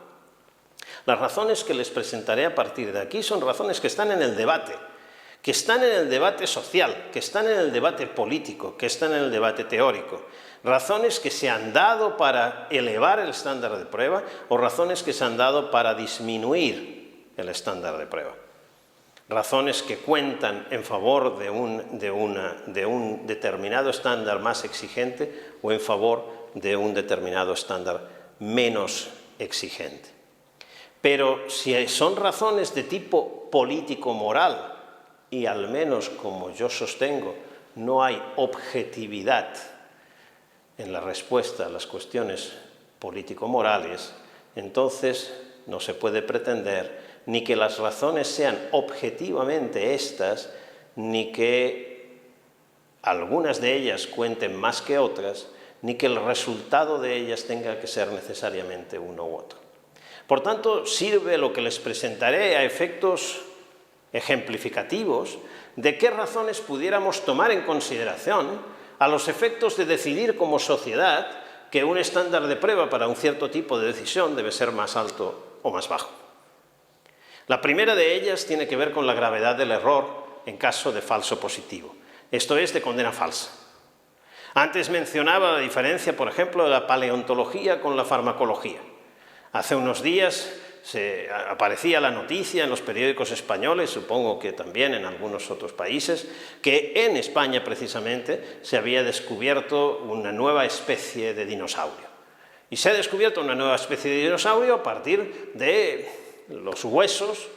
[SPEAKER 1] Las razones que les presentaré a partir de aquí son razones que están en el debate, que están en el debate social, que están en el debate político, que están en el debate teórico. Razones que se han dado para elevar el estándar de prueba o razones que se han dado para disminuir el estándar de prueba. Razones que cuentan en favor de un determinado estándar más exigente o en favor de un determinado estándar menos exigente. Pero si son razones de tipo político-moral, y al menos como yo sostengo, no hay objetividad en la respuesta a las cuestiones político-morales, entonces no se puede pretender ni que las razones sean objetivamente estas, ni que algunas de ellas cuenten más que otras, ni que el resultado de ellas tenga que ser necesariamente uno u otro. Por tanto, sirve lo que les presentaré a efectos ejemplificativos de qué razones pudiéramos tomar en consideración a los efectos de decidir como sociedad que un estándar de prueba para un cierto tipo de decisión debe ser más alto o más bajo. La primera de ellas tiene que ver con la gravedad del error en caso de falso positivo, esto es, de condena falsa. Antes mencionaba la diferencia, por ejemplo, de la paleontología con la farmacología. Hace unos días aparecía la noticia en los periódicos españoles, supongo que también en algunos otros países, que en España precisamente se había descubierto una nueva especie de dinosaurio. Y se ha descubierto una nueva especie de dinosaurio a partir de los huesos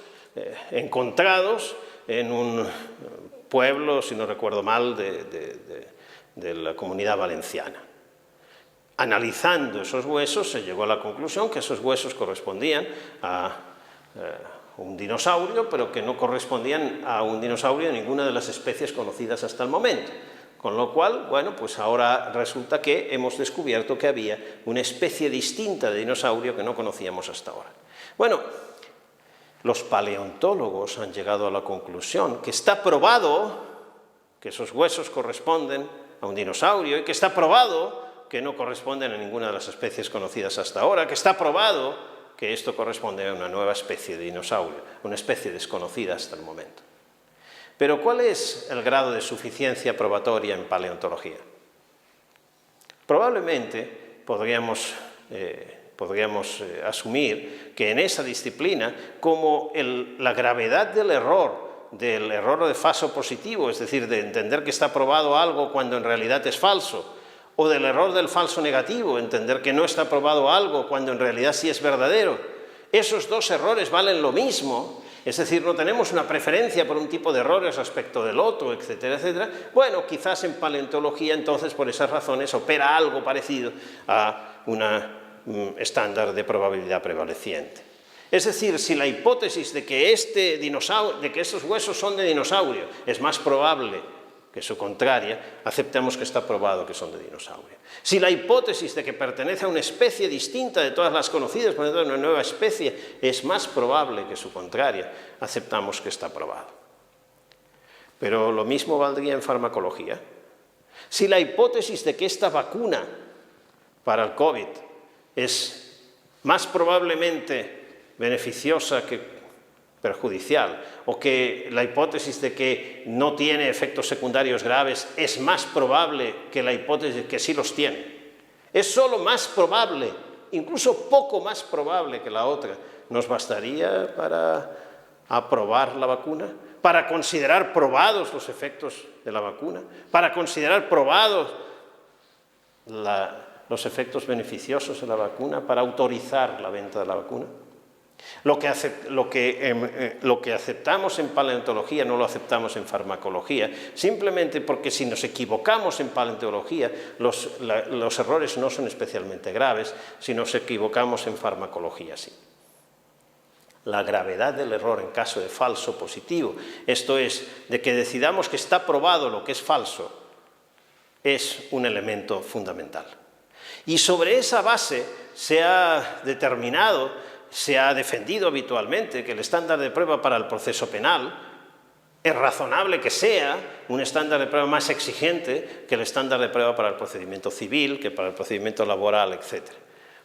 [SPEAKER 1] encontrados en un pueblo, si no recuerdo mal, de la Comunidad Valenciana. Analizando esos huesos se llegó a la conclusión que esos huesos correspondían a un dinosaurio, pero que no correspondían a un dinosaurio de ninguna de las especies conocidas hasta el momento. Con lo cual, bueno, pues ahora resulta que hemos descubierto que había una especie distinta de dinosaurio que no conocíamos hasta ahora. Bueno, los paleontólogos han llegado a la conclusión que está probado que esos huesos corresponden a un dinosaurio y que está probado que no corresponden a ninguna de las especies conocidas hasta ahora, que está probado que esto corresponde a una nueva especie de dinosaurio, una especie desconocida hasta el momento. Pero ¿cuál es el grado de suficiencia probatoria en paleontología? Probablemente podríamos asumir que en esa disciplina, como la gravedad del error de falso positivo, es decir, de entender que está probado algo cuando en realidad es falso, o del error del falso negativo, entender que no está probado algo cuando en realidad sí es verdadero, esos dos errores valen lo mismo, es decir, no tenemos una preferencia por un tipo de errores respecto del otro, etcétera, etcétera. Bueno, quizás en paleontología entonces por esas razones opera algo parecido a un estándar de probabilidad prevaleciente. Es decir, si la hipótesis de que estos huesos son de dinosaurio es más probable que su contraria, aceptamos que está probado que son de dinosaurio. Si la hipótesis de que pertenece a una especie distinta de todas las conocidas, por ejemplo, una nueva especie, es más probable que su contraria, aceptamos que está probado. Pero lo mismo valdría en farmacología. Si la hipótesis de que esta vacuna para el COVID es más probablemente beneficiosa que perjudicial, o que la hipótesis de que no tiene efectos secundarios graves es más probable que la hipótesis de que sí los tiene. Es solo más probable, incluso poco más probable que la otra. ¿Nos bastaría para aprobar la vacuna? ¿Para considerar probados los efectos de la vacuna? ¿Para considerar probados los efectos beneficiosos de la vacuna? ¿Para autorizar la venta de la vacuna? Lo que aceptamos en paleontología no lo aceptamos en farmacología, simplemente porque si nos equivocamos en paleontología, los errores no son especialmente graves, si nos equivocamos en farmacología sí. La gravedad del error en caso de falso positivo, esto es, de que decidamos que está probado lo que es falso, es un elemento fundamental. Y sobre esa base se ha determinado, se ha defendido habitualmente que el estándar de prueba para el proceso penal es razonable que sea un estándar de prueba más exigente que el estándar de prueba para el procedimiento civil, que para el procedimiento laboral, etc.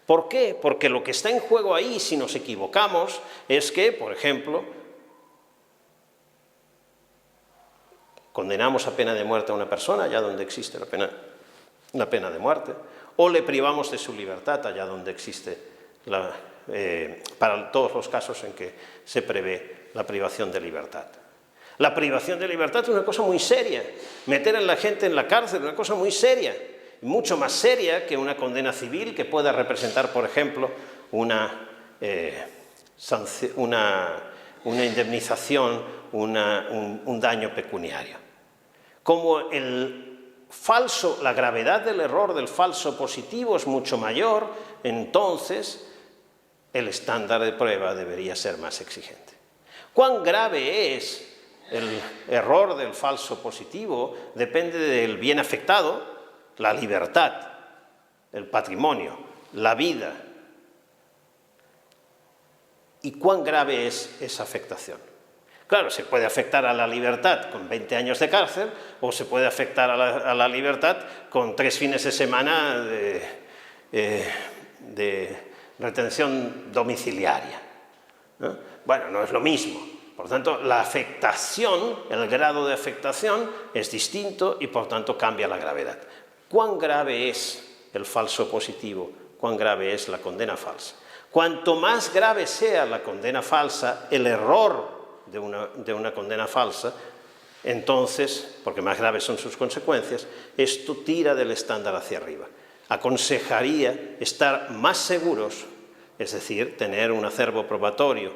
[SPEAKER 1] ¿Por qué? Porque lo que está en juego ahí, si nos equivocamos, es que, por ejemplo, condenamos a pena de muerte a una persona allá donde existe la pena de muerte, o le privamos de su libertad allá donde existe para todos los casos en que se prevé la privación de libertad. La privación de libertad es una cosa muy seria. Meter a la gente en la cárcel es una cosa muy seria, mucho más seria que una condena civil que pueda representar, por ejemplo, una indemnización, un daño pecuniario. Como la gravedad del error del falso positivo es mucho mayor, entonces el estándar de prueba debería ser más exigente. ¿Cuán grave es el error del falso positivo? Depende del bien afectado, la libertad, el patrimonio, la vida. ¿Y cuán grave es esa afectación? Claro, se puede afectar a la libertad con 20 años de cárcel o se puede afectar a la libertad con 3 fines de semana de retención domiciliaria, ¿no? Bueno, no es lo mismo. Por tanto, la afectación, el grado de afectación es distinto y por tanto cambia la gravedad. ¿Cuán grave es el falso positivo? ¿Cuán grave es la condena falsa? Cuanto más grave sea la condena falsa, el error de una condena falsa, entonces, porque más graves son sus consecuencias, esto tira del estándar hacia arriba. Aconsejaría estar más seguros, es decir, tener un acervo probatorio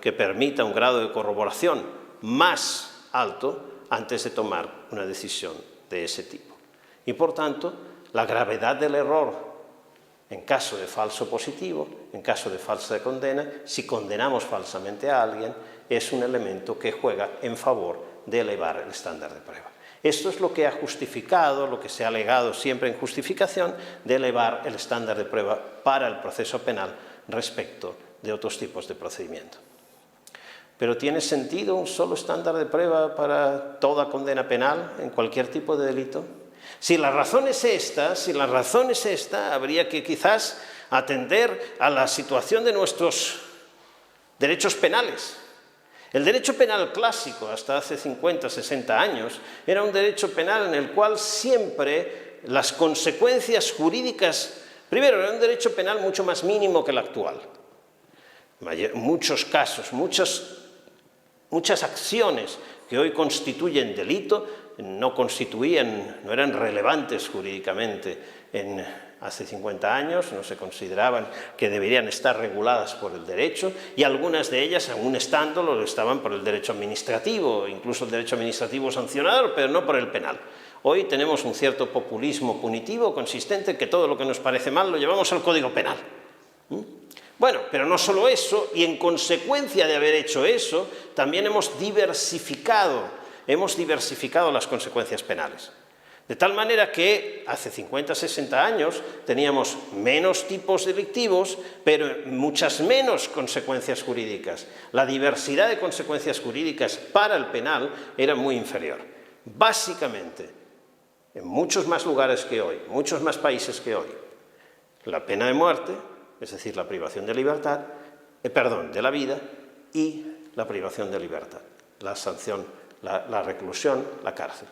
[SPEAKER 1] que permita un grado de corroboración más alto antes de tomar una decisión de ese tipo. Y por tanto, la gravedad del error en caso de falso positivo, en caso de falsa condena, si condenamos falsamente a alguien, es un elemento que juega en favor de elevar el estándar de prueba. Esto es lo que ha justificado, lo que se ha alegado siempre en justificación de elevar el estándar de prueba para el proceso penal respecto de otros tipos de procedimiento. ¿Pero tiene sentido un solo estándar de prueba para toda condena penal en cualquier tipo de delito? Si la razón es esta, habría que quizás atender a la situación de nuestros derechos penales. El derecho penal clásico, hasta hace 50, 60 años, era un derecho penal en el cual siempre las consecuencias jurídicas, primero, era un derecho penal mucho más mínimo que el actual. En muchos casos, muchas acciones que hoy constituyen delito no eran relevantes jurídicamente hace 50 años, no se consideraban que deberían estar reguladas por el derecho y algunas de ellas, aún estándolo, lo estaban por el derecho administrativo, incluso el derecho administrativo sancionador, pero no por el penal. Hoy tenemos un cierto populismo punitivo consistente en que todo lo que nos parece mal lo llevamos al Código Penal. Bueno, pero no solo eso, y en consecuencia de haber hecho eso, también hemos diversificado las consecuencias penales. De tal manera que hace 50, 60 años teníamos menos tipos delictivos, pero muchas menos consecuencias jurídicas. La diversidad de consecuencias jurídicas para el penal era muy inferior. Básicamente, en muchos más lugares que hoy, muchos más países que hoy, la pena de muerte, es decir, la privación de libertad, de la vida, y la privación de libertad, la sanción, la reclusión, la cárcel.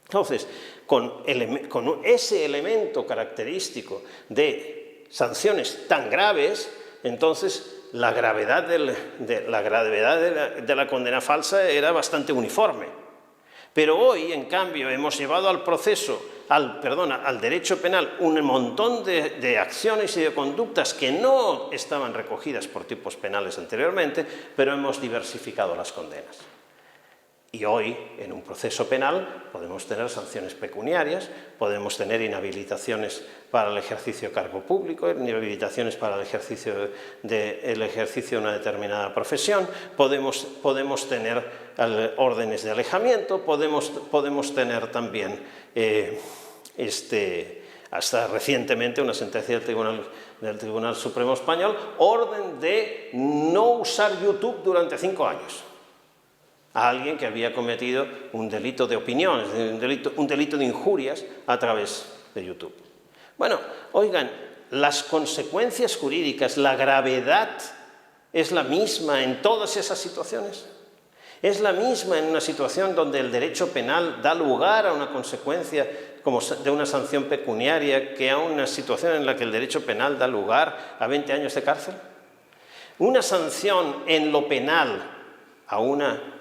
[SPEAKER 1] Entonces, con ese elemento característico de sanciones tan graves, entonces la gravedad de la condena falsa era bastante uniforme. Pero hoy, en cambio, hemos llevado al al derecho penal un montón de acciones y de conductas que no estaban recogidas por tipos penales anteriormente, pero hemos diversificado las condenas. Y hoy, en un proceso penal, podemos tener sanciones pecuniarias, podemos tener inhabilitaciones para el ejercicio de cargo público, inhabilitaciones para el ejercicio de una determinada profesión, podemos tener órdenes de alejamiento, podemos tener también, hasta recientemente, una sentencia del Tribunal Supremo Español, orden de no usar YouTube durante 5 años. A alguien que había cometido un delito de opinión, es decir, un delito de injurias a través de YouTube. Bueno, oigan, las consecuencias jurídicas, la gravedad es la misma en todas esas situaciones. Es la misma en una situación donde el derecho penal da lugar a una consecuencia como de una sanción pecuniaria que a una situación en la que el derecho penal da lugar a 20 años de cárcel. Una sanción en lo penal a una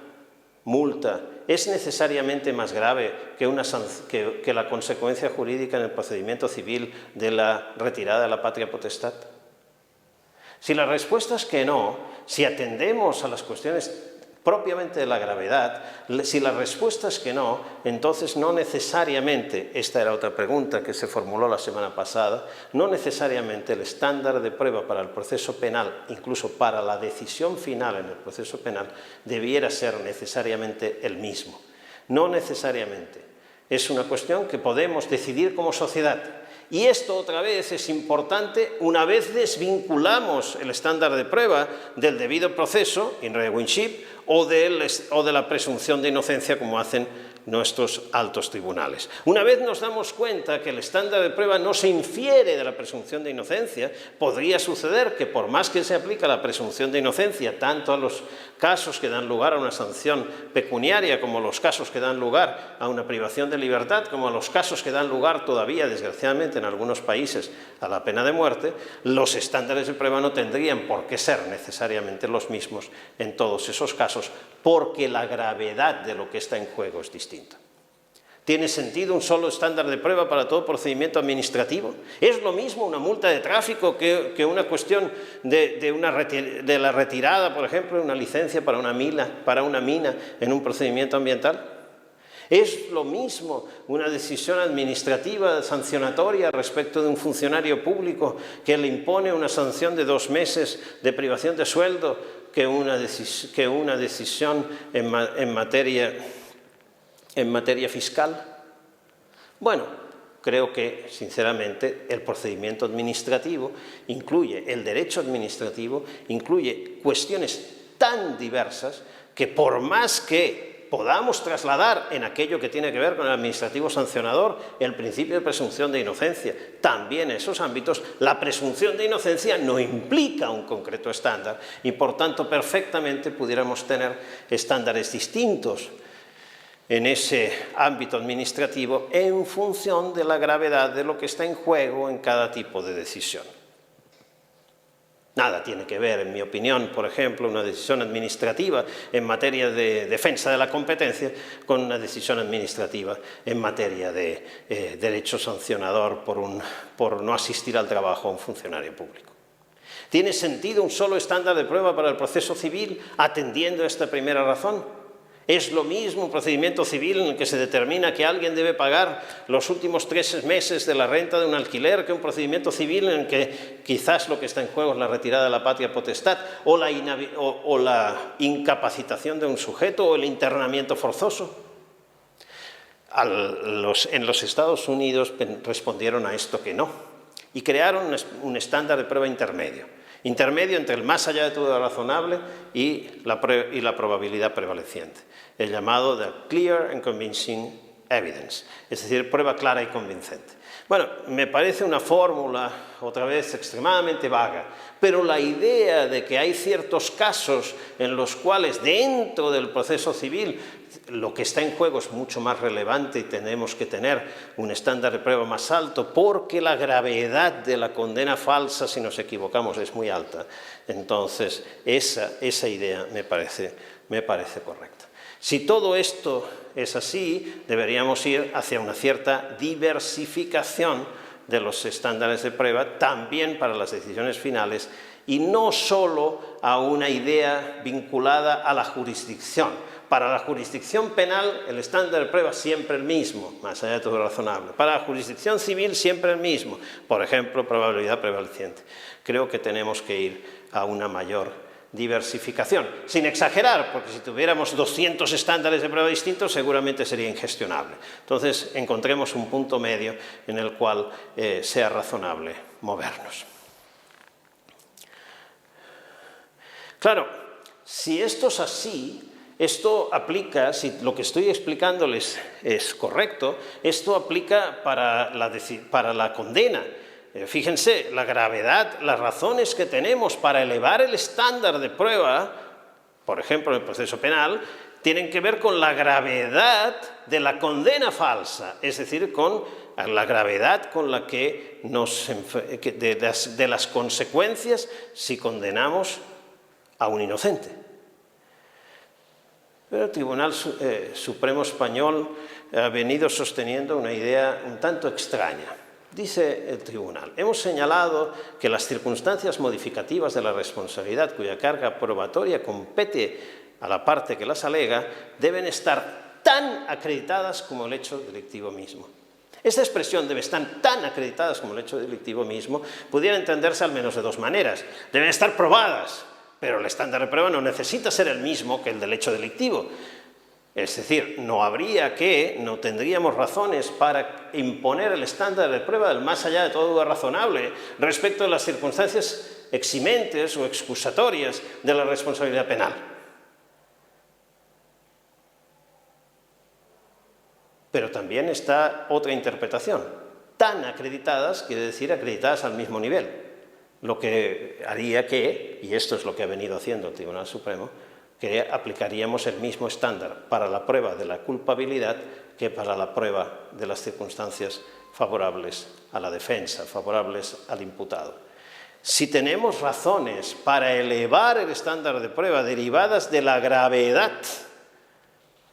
[SPEAKER 1] multa es necesariamente más grave que la consecuencia jurídica en el procedimiento civil de la retirada de la patria potestad. Si la respuesta es que no, si atendemos a las cuestiones propiamente de la gravedad, si la respuesta es que no, entonces no necesariamente, esta era otra pregunta que se formuló la semana pasada, no necesariamente el estándar de prueba para el proceso penal, incluso para la decisión final en el proceso penal, debiera ser necesariamente el mismo. No necesariamente. Es una cuestión que podemos decidir como sociedad. Y esto otra vez es importante una vez desvinculamos el estándar de prueba del debido proceso, in re winship, o de la presunción de inocencia como hacen nuestros altos tribunales. Una vez nos damos cuenta que el estándar de prueba no se infiere de la presunción de inocencia, podría suceder que por más que se aplica la presunción de inocencia tanto a los casos que dan lugar a una sanción pecuniaria como a los casos que dan lugar a una privación de libertad, como a los casos que dan lugar todavía, desgraciadamente, en algunos países a la pena de muerte, los estándares de prueba no tendrían por qué ser necesariamente los mismos en todos esos casos, porque la gravedad de lo que está en juego es distinta. ¿Tiene sentido un solo estándar de prueba para todo procedimiento administrativo? ¿Es lo mismo una multa de tráfico que una cuestión de la retirada, por ejemplo, de una licencia para una mina en un procedimiento ambiental? ¿Es lo mismo una decisión administrativa sancionatoria respecto de un funcionario público que le impone una sanción de 2 meses de privación de sueldo que una decisión en materia fiscal? Bueno, creo que, sinceramente, el procedimiento administrativo incluye, el derecho administrativo incluye cuestiones tan diversas que por más que podamos trasladar en aquello que tiene que ver con el administrativo sancionador el principio de presunción de inocencia, también en esos ámbitos la presunción de inocencia no implica un concreto estándar y por tanto perfectamente pudiéramos tener estándares distintos en ese ámbito administrativo en función de la gravedad de lo que está en juego en cada tipo de decisión. Nada tiene que ver, en mi opinión, por ejemplo, una decisión administrativa en materia de defensa de la competencia con una decisión administrativa en materia de derecho sancionador por no asistir al trabajo a un funcionario público. ¿Tiene sentido un solo estándar de prueba para el proceso civil atendiendo a esta primera razón? ¿Es lo mismo un procedimiento civil en el que se determina que alguien debe pagar los últimos 3 meses de la renta de un alquiler que un procedimiento civil en el que quizás lo que está en juego es la retirada de la patria potestad o la incapacitación de un sujeto o el internamiento forzoso? En los Estados Unidos respondieron a esto que no y crearon un estándar de prueba intermedio entre el más allá de todo lo razonable y la probabilidad prevaleciente, el llamado the Clear and Convincing evidence, es decir, prueba clara y convincente. Bueno, me parece una fórmula, otra vez, extremadamente vaga, pero la idea de que hay ciertos casos en los cuales dentro del proceso civil lo que está en juego es mucho más relevante y tenemos que tener un estándar de prueba más alto porque la gravedad de la condena falsa, si nos equivocamos, es muy alta. Entonces, esa idea me parece correcta. Si todo esto es así, deberíamos ir hacia una cierta diversificación de los estándares de prueba, también para las decisiones finales, y no solo a una idea vinculada a la jurisdicción. Para la jurisdicción penal, el estándar de prueba siempre el mismo, más allá de todo razonable. Para la jurisdicción civil, siempre el mismo. Por ejemplo, probabilidad prevaleciente. Creo que tenemos que ir a una mayor diversificación, sin exagerar, porque si tuviéramos 200 estándares de prueba distintos seguramente sería ingestionable. Entonces encontremos un punto medio en el cual sea razonable movernos. Claro, si esto es así, esto aplica, si lo que estoy explicándoles es correcto, esto aplica para la condena. Fíjense, la gravedad, las razones que tenemos para elevar el estándar de prueba, por ejemplo en el proceso penal, tienen que ver con la gravedad de la condena falsa, es decir, con la gravedad con la que de las consecuencias si condenamos a un inocente. Pero el Tribunal Supremo Español ha venido sosteniendo una idea un tanto extraña. Dice el tribunal, hemos señalado que las circunstancias modificativas de la responsabilidad cuya carga probatoria compete a la parte que las alega deben estar tan acreditadas como el hecho delictivo mismo. Esta expresión debe estar tan acreditadas como el hecho delictivo mismo pudiera entenderse al menos de dos maneras. Deben estar probadas, pero el estándar de prueba no necesita ser el mismo que el del hecho delictivo. Es decir, no tendríamos razones para imponer el estándar de prueba del más allá de todo duda razonable respecto de las circunstancias eximentes o excusatorias de la responsabilidad penal. Pero también está otra interpretación. Tan acreditadas quiere decir acreditadas al mismo nivel, lo que haría que, y esto es lo que ha venido haciendo el Tribunal Supremo, que aplicaríamos el mismo estándar para la prueba de la culpabilidad que para la prueba de las circunstancias favorables a la defensa, favorables al imputado. Si tenemos razones para elevar el estándar de prueba derivadas de la gravedad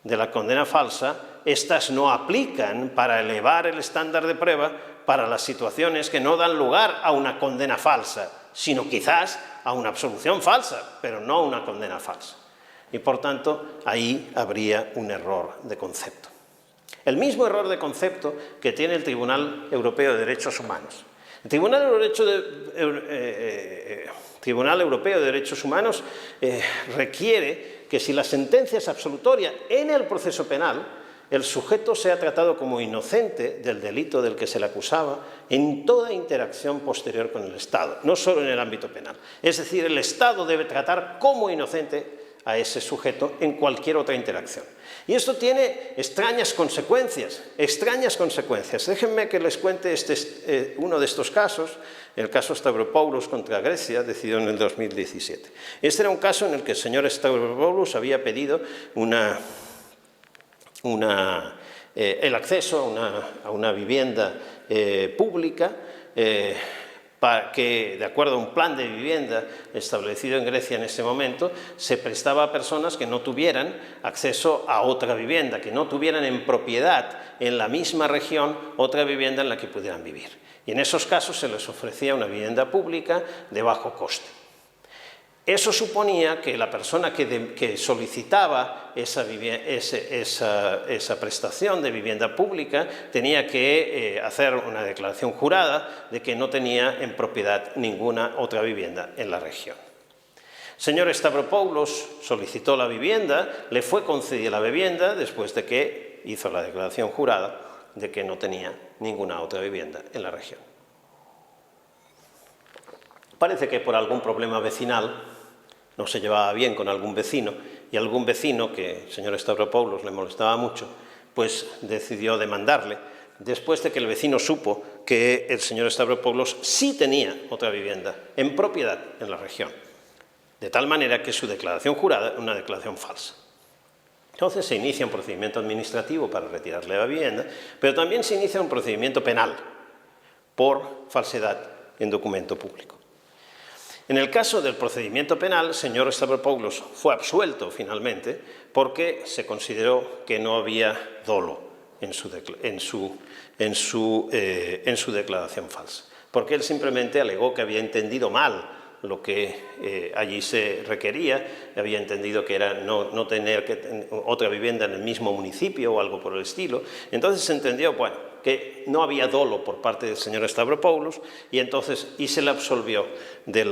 [SPEAKER 1] de la condena falsa, estas no aplican para elevar el estándar de prueba para las situaciones que no dan lugar a una condena falsa, sino quizás a una absolución falsa, pero no a una condena falsa. Y por tanto, ahí habría un error de concepto. El mismo error de concepto que tiene el Tribunal Europeo de Derechos Humanos. El Tribunal Europeo de Derechos Humanos requiere que si la sentencia es absolutoria en el proceso penal, el sujeto sea tratado como inocente del delito del que se le acusaba en toda interacción posterior con el Estado, no solo en el ámbito penal. Es decir, el Estado debe tratar como inocente a ese sujeto en cualquier otra interacción. Y esto tiene extrañas consecuencias. Déjenme que les cuente uno de estos casos, el caso Stavropoulos contra Grecia, decidido en el 2017. Este era un caso en el que el señor Stavropoulos había pedido el acceso a una vivienda pública que, de acuerdo a un plan de vivienda establecido en Grecia en ese momento, se prestaba a personas que no tuvieran acceso a otra vivienda, que no tuvieran en propiedad en la misma región otra vivienda en la que pudieran vivir. Y en esos casos se les ofrecía una vivienda pública de bajo coste. Eso suponía que la persona que solicitaba esa prestación de vivienda pública tenía que hacer una declaración jurada de que no tenía en propiedad ninguna otra vivienda en la región. El señor Stavropoulos solicitó la vivienda, le fue concedida la vivienda después de que hizo la declaración jurada de que no tenía ninguna otra vivienda en la región. Parece que por algún problema vecinal no se llevaba bien con algún vecino, y algún vecino que el señor Stavropoulos le molestaba mucho, pues decidió demandarle, después de que el vecino supo que el señor Stavropoulos sí tenía otra vivienda en propiedad en la región, de tal manera que su declaración jurada era una declaración falsa. Entonces se inicia un procedimiento administrativo para retirarle la vivienda, pero también se inicia un procedimiento penal por falsedad en documento público. En el caso del procedimiento penal, el señor Stavropoulos fue absuelto finalmente porque se consideró que no había dolo en su declaración falsa, porque él simplemente alegó que había entendido mal lo que allí se requería, había entendido que era no tener otra vivienda en el mismo municipio o algo por el estilo. Entonces se entendió, bueno, que no había dolo por parte del señor Stavropoulos y se le absolvió del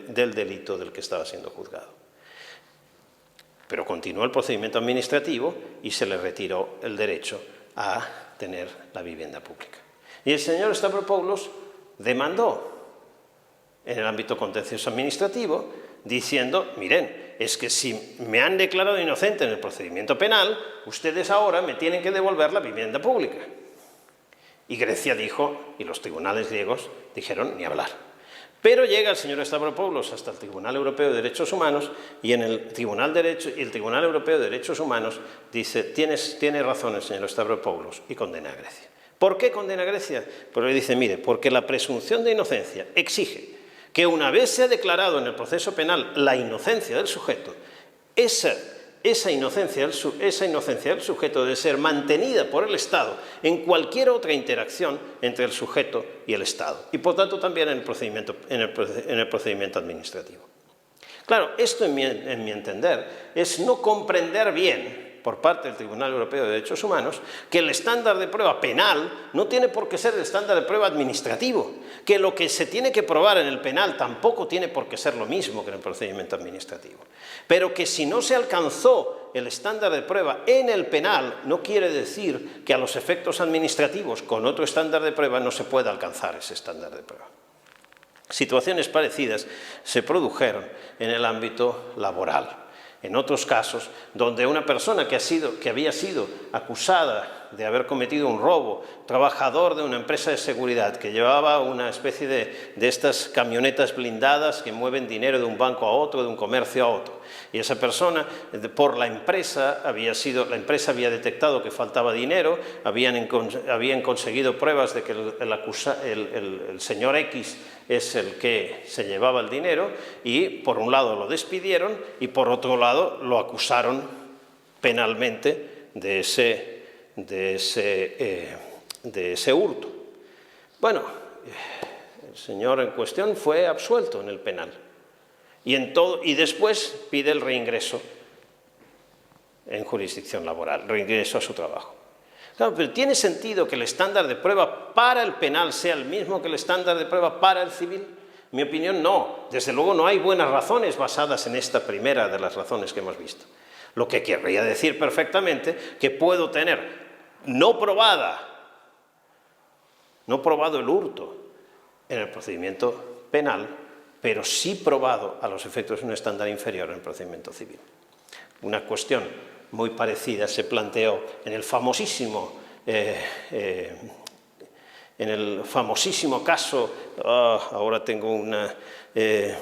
[SPEAKER 1] delito del que estaba siendo juzgado. Pero continuó el procedimiento administrativo y se le retiró el derecho a tener la vivienda pública. Y el señor Stavropoulos demandó en el ámbito contencioso administrativo, diciendo, miren, es que si me han declarado inocente en el procedimiento penal, ustedes ahora me tienen que devolver la vivienda pública. Y Grecia dijo, y los tribunales griegos dijeron, ni hablar. Pero llega el señor Stavropoulos hasta el Tribunal Europeo de Derechos Humanos y el Tribunal Europeo de Derechos Humanos dice, tiene razón el señor Stavropoulos, y condena a Grecia. ¿Por qué condena a Grecia? Porque dice, mire, porque la presunción de inocencia exige que una vez se ha declarado en el proceso penal la inocencia del sujeto, esa inocencia del sujeto debe ser mantenida por el Estado en cualquier otra interacción entre el sujeto y el Estado, y por tanto también en el procedimiento administrativo. Claro, esto en mi entender es no comprender bien por parte del Tribunal Europeo de Derechos Humanos que el estándar de prueba penal no tiene por qué ser el estándar de prueba administrativo, que lo que se tiene que probar en el penal tampoco tiene por qué ser lo mismo que en el procedimiento administrativo, pero que si no se alcanzó el estándar de prueba en el penal no quiere decir que a los efectos administrativos con otro estándar de prueba no se pueda alcanzar ese estándar de prueba. Situaciones parecidas se produjeron en el ámbito laboral. En otros casos, donde una persona que había sido acusada de haber cometido un robo, trabajador de una empresa de seguridad que llevaba una especie de estas camionetas blindadas que mueven dinero de un banco a otro, de un comercio a otro, y esa persona, por la empresa había detectado que faltaba dinero, habían conseguido pruebas de que el señor X es el que se llevaba el dinero, y por un lado lo despidieron y por otro lado lo acusaron penalmente de ese hurto. Bueno, el señor en cuestión fue absuelto en el penal y después pide el reingreso en jurisdicción laboral, reingreso a su trabajo. Claro, pero ¿tiene sentido que el estándar de prueba para el penal sea el mismo que el estándar de prueba para el civil? En mi opinión, no. Desde luego no hay buenas razones basadas en esta primera de las razones que hemos visto. Lo que querría decir perfectamente que puedo tener no probado el hurto en el procedimiento penal, pero sí probado a los efectos de un estándar inferior en el procedimiento civil. Una cuestión muy parecida se planteó en el famosísimo caso, ahora tengo una, de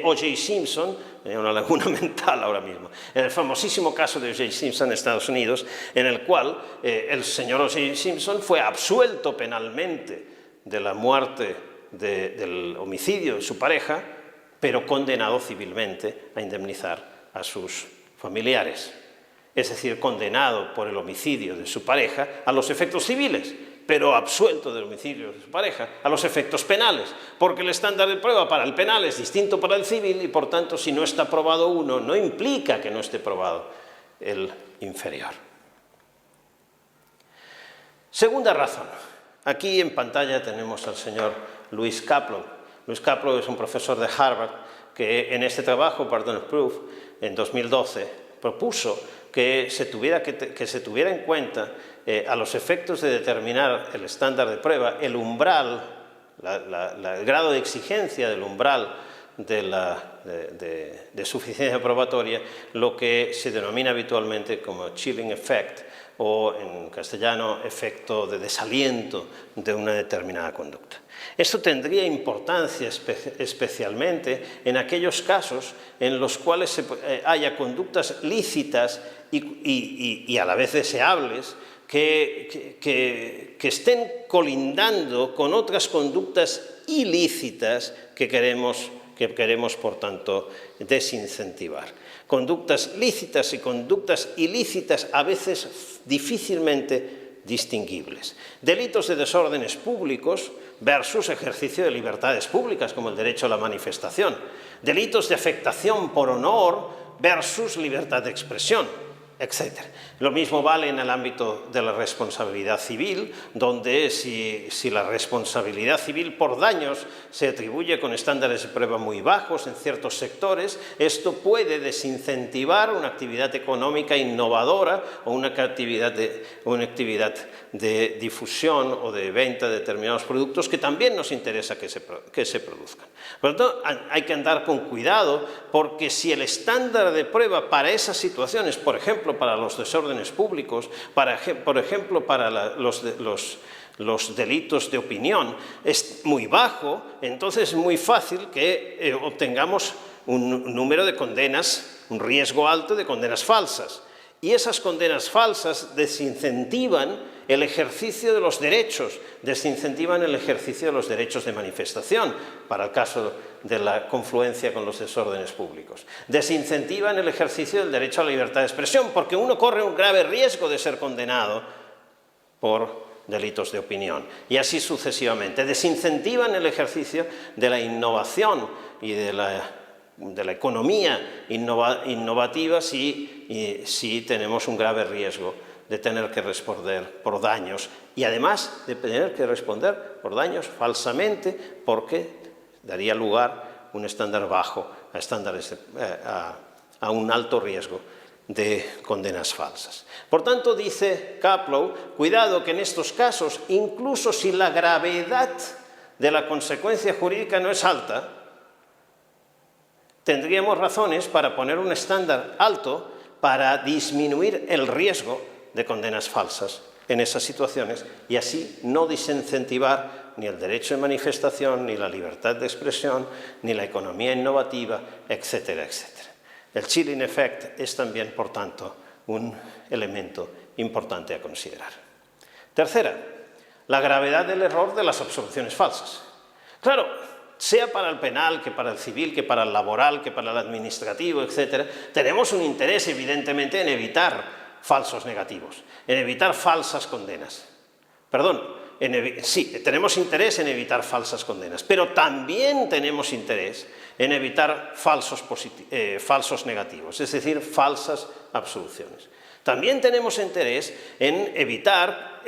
[SPEAKER 1] O.J. Simpson, una laguna mental ahora mismo, en el famosísimo caso de O.J. Simpson en Estados Unidos, en el cual el señor O.J. Simpson fue absuelto penalmente de la muerte, del homicidio de su pareja, pero condenado civilmente a indemnizar a sus familiares. Es decir, condenado por el homicidio de su pareja a los efectos civiles, pero absuelto del homicidio de su pareja a los efectos penales, porque el estándar de prueba para el penal es distinto para el civil y, por tanto, si no está probado uno, no implica que no esté probado el inferior. Segunda razón. Aquí en pantalla tenemos al señor Lewis Kaplow. Lewis Kaplow es un profesor de Harvard que en este trabajo, Burden of Proof, en 2012, propuso que se tuviera en cuenta a los efectos de determinar el estándar de prueba, el umbral, el grado de exigencia del umbral de suficiencia probatoria, lo que se denomina habitualmente como chilling effect, o en castellano, efecto de desaliento de una determinada conducta. Esto tendría importancia especialmente en aquellos casos en los cuales haya conductas lícitas y a la vez deseables que estén colindando con otras conductas ilícitas que queremos, por tanto, desincentivar. Conductas lícitas y conductas ilícitas a veces difícilmente distinguibles. Delitos de desórdenes públicos versus ejercicio de libertades públicas, como el derecho a la manifestación. Delitos de afectación por honor versus libertad de expresión, etc. Lo mismo vale en el ámbito de la responsabilidad civil, donde si la responsabilidad civil por daños se atribuye con estándares de prueba muy bajos en ciertos sectores, esto puede desincentivar una actividad económica innovadora o una actividad de difusión o de venta de determinados productos que también nos interesa que se produzcan. Por lo tanto, hay que andar con cuidado, porque si el estándar de prueba para esas situaciones, por ejemplo, para los desórdenes públicos, por ejemplo, para los delitos de opinión, es muy bajo, entonces es muy fácil que obtengamos un número de condenas, un riesgo alto de condenas falsas. Y esas condenas falsas desincentivan el ejercicio de los derechos, desincentivan el ejercicio de los derechos de manifestación, para el caso de la confluencia con los desórdenes públicos. Desincentivan el ejercicio del derecho a la libertad de expresión, porque uno corre un grave riesgo de ser condenado por delitos de opinión, y así sucesivamente. Desincentivan el ejercicio de la innovación y de la economía innovativa si tenemos un grave riesgo de tener que responder por daños, y además de tener que responder por daños falsamente, porque daría lugar un estándar bajo a un alto riesgo de condenas falsas. Por tanto, dice Kaplow, cuidado que en estos casos, incluso si la gravedad de la consecuencia jurídica no es alta, tendríamos razones para poner un estándar alto para disminuir el riesgo de condenas falsas en esas situaciones, y así no desincentivar ni el derecho de manifestación, ni la libertad de expresión, ni la economía innovativa, etcétera, etcétera. El chilling effect es también, por tanto, un elemento importante a considerar. Tercera, la gravedad del error de las absoluciones falsas. Claro, sea para el penal, que para el civil, que para el laboral, que para el administrativo, etcétera, tenemos un interés, evidentemente, en evitar falsos negativos, en evitar falsas condenas. Sí, tenemos interés en evitar falsas condenas, pero también tenemos interés en evitar falsos negativos, es decir, falsas absoluciones. También tenemos interés en evitar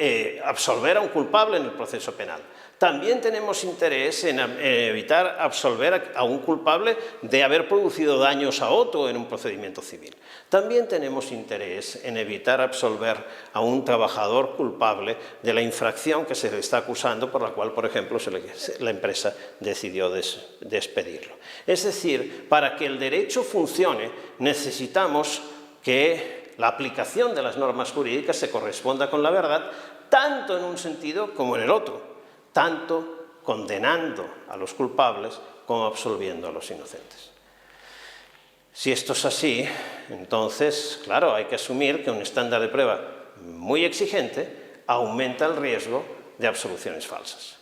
[SPEAKER 1] absolver a un culpable en el proceso penal. También tenemos interés en evitar absolver a un culpable de haber producido daños a otro en un procedimiento civil. También tenemos interés en evitar absolver a un trabajador culpable de la infracción que se le está acusando, por la cual, por ejemplo, la empresa decidió despedirlo. Es decir, para que el derecho funcione, necesitamos que la aplicación de las normas jurídicas se corresponda con la verdad, tanto en un sentido como en el otro, tanto condenando a los culpables como absolviendo a los inocentes. Si esto es así, entonces, claro, hay que asumir que un estándar de prueba muy exigente aumenta el riesgo de absoluciones falsas.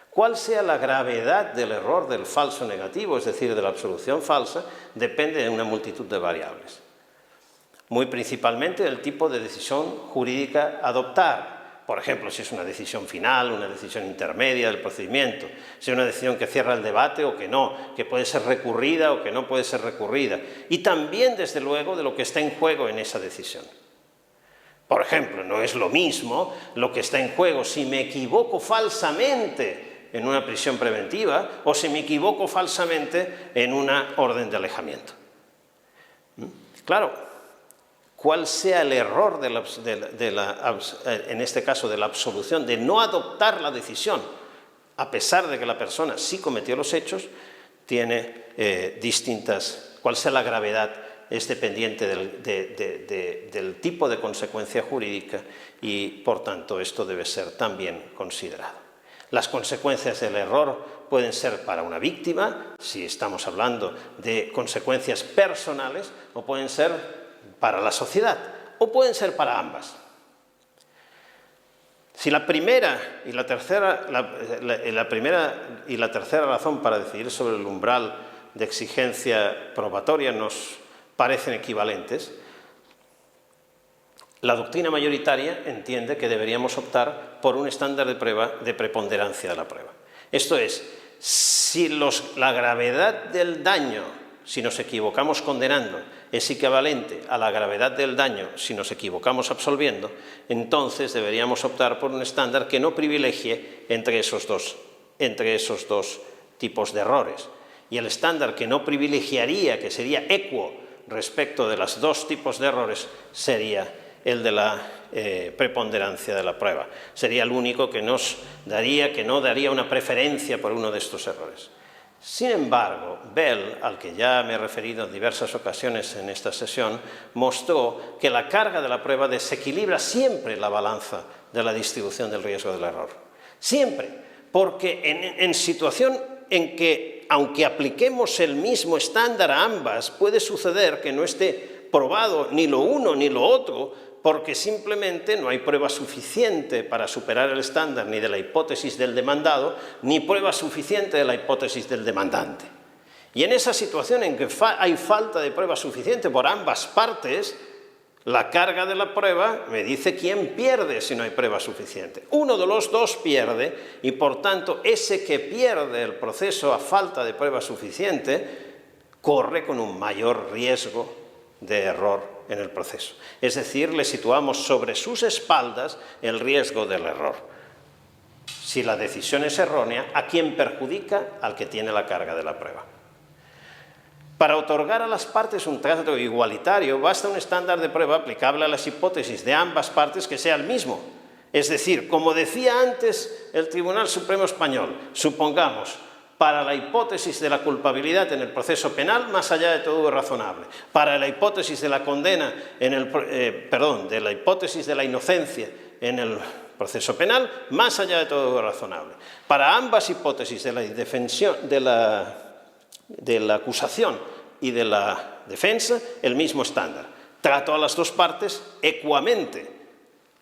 [SPEAKER 1] Cuál sea la gravedad del error del falso negativo, es decir, de la absolución falsa, depende de una multitud de variables. Muy principalmente del tipo de decisión jurídica a adoptar. Por ejemplo, si es una decisión final, una decisión intermedia del procedimiento, si es una decisión que cierra el debate o que no, que puede ser recurrida o que no puede ser recurrida. Y también, desde luego, de lo que está en juego en esa decisión. Por ejemplo, no es lo mismo lo que está en juego si me equivoco falsamente en una prisión preventiva o si me equivoco falsamente en una orden de alejamiento. Claro, cuál sea el error en este caso de la absolución, de no adoptar la decisión, a pesar de que la persona sí cometió los hechos, tiene cuál sea la gravedad, es dependiente del tipo de consecuencia jurídica y, por tanto, esto debe ser también considerado. Las consecuencias del error pueden ser para una víctima, si estamos hablando de consecuencias personales, o pueden ser para la sociedad, o pueden ser para ambas. Si la primera y la tercera razón para decidir sobre el umbral de exigencia probatoria nos parecen equivalentes, la doctrina mayoritaria entiende que deberíamos optar por un estándar de prueba de preponderancia de la prueba. Esto es, si la gravedad del daño, si nos equivocamos condenando, es equivalente a la gravedad del daño si nos equivocamos absolviendo, entonces deberíamos optar por un estándar que no privilegie entre esos dos tipos de errores. Y el estándar que no privilegiaría, que sería equo respecto de los dos tipos de errores, sería el de la preponderancia de la prueba. Sería el único que no daría una preferencia por uno de estos errores. Sin embargo, Bell, al que ya me he referido en diversas ocasiones en esta sesión, mostró que la carga de la prueba desequilibra siempre la balanza de la distribución del riesgo del error. Siempre, porque en situación en que, aunque apliquemos el mismo estándar a ambas, puede suceder que no esté probado ni lo uno ni lo otro, porque simplemente no hay prueba suficiente para superar el estándar ni de la hipótesis del demandado, ni prueba suficiente de la hipótesis del demandante. Y en esa situación en que hay falta de prueba suficiente por ambas partes, la carga de la prueba me dice quién pierde si no hay prueba suficiente. Uno de los dos pierde y, por tanto, ese que pierde el proceso a falta de prueba suficiente corre con un mayor riesgo de error en el proceso. Es decir, le situamos sobre sus espaldas el riesgo del error. Si la decisión es errónea, ¿a quién perjudica? Al que tiene la carga de la prueba. Para otorgar a las partes un trato igualitario, basta un estándar de prueba aplicable a las hipótesis de ambas partes que sea el mismo. Es decir, como decía antes el Tribunal Supremo Español, supongamos, para la hipótesis de la culpabilidad en el proceso penal, más allá de todo razonable. Para la hipótesis de la condena, de la hipótesis de la inocencia en el proceso penal, más allá de todo razonable. Para ambas hipótesis de la acusación y de la defensa, el mismo estándar. Trato a las dos partes ecuamente,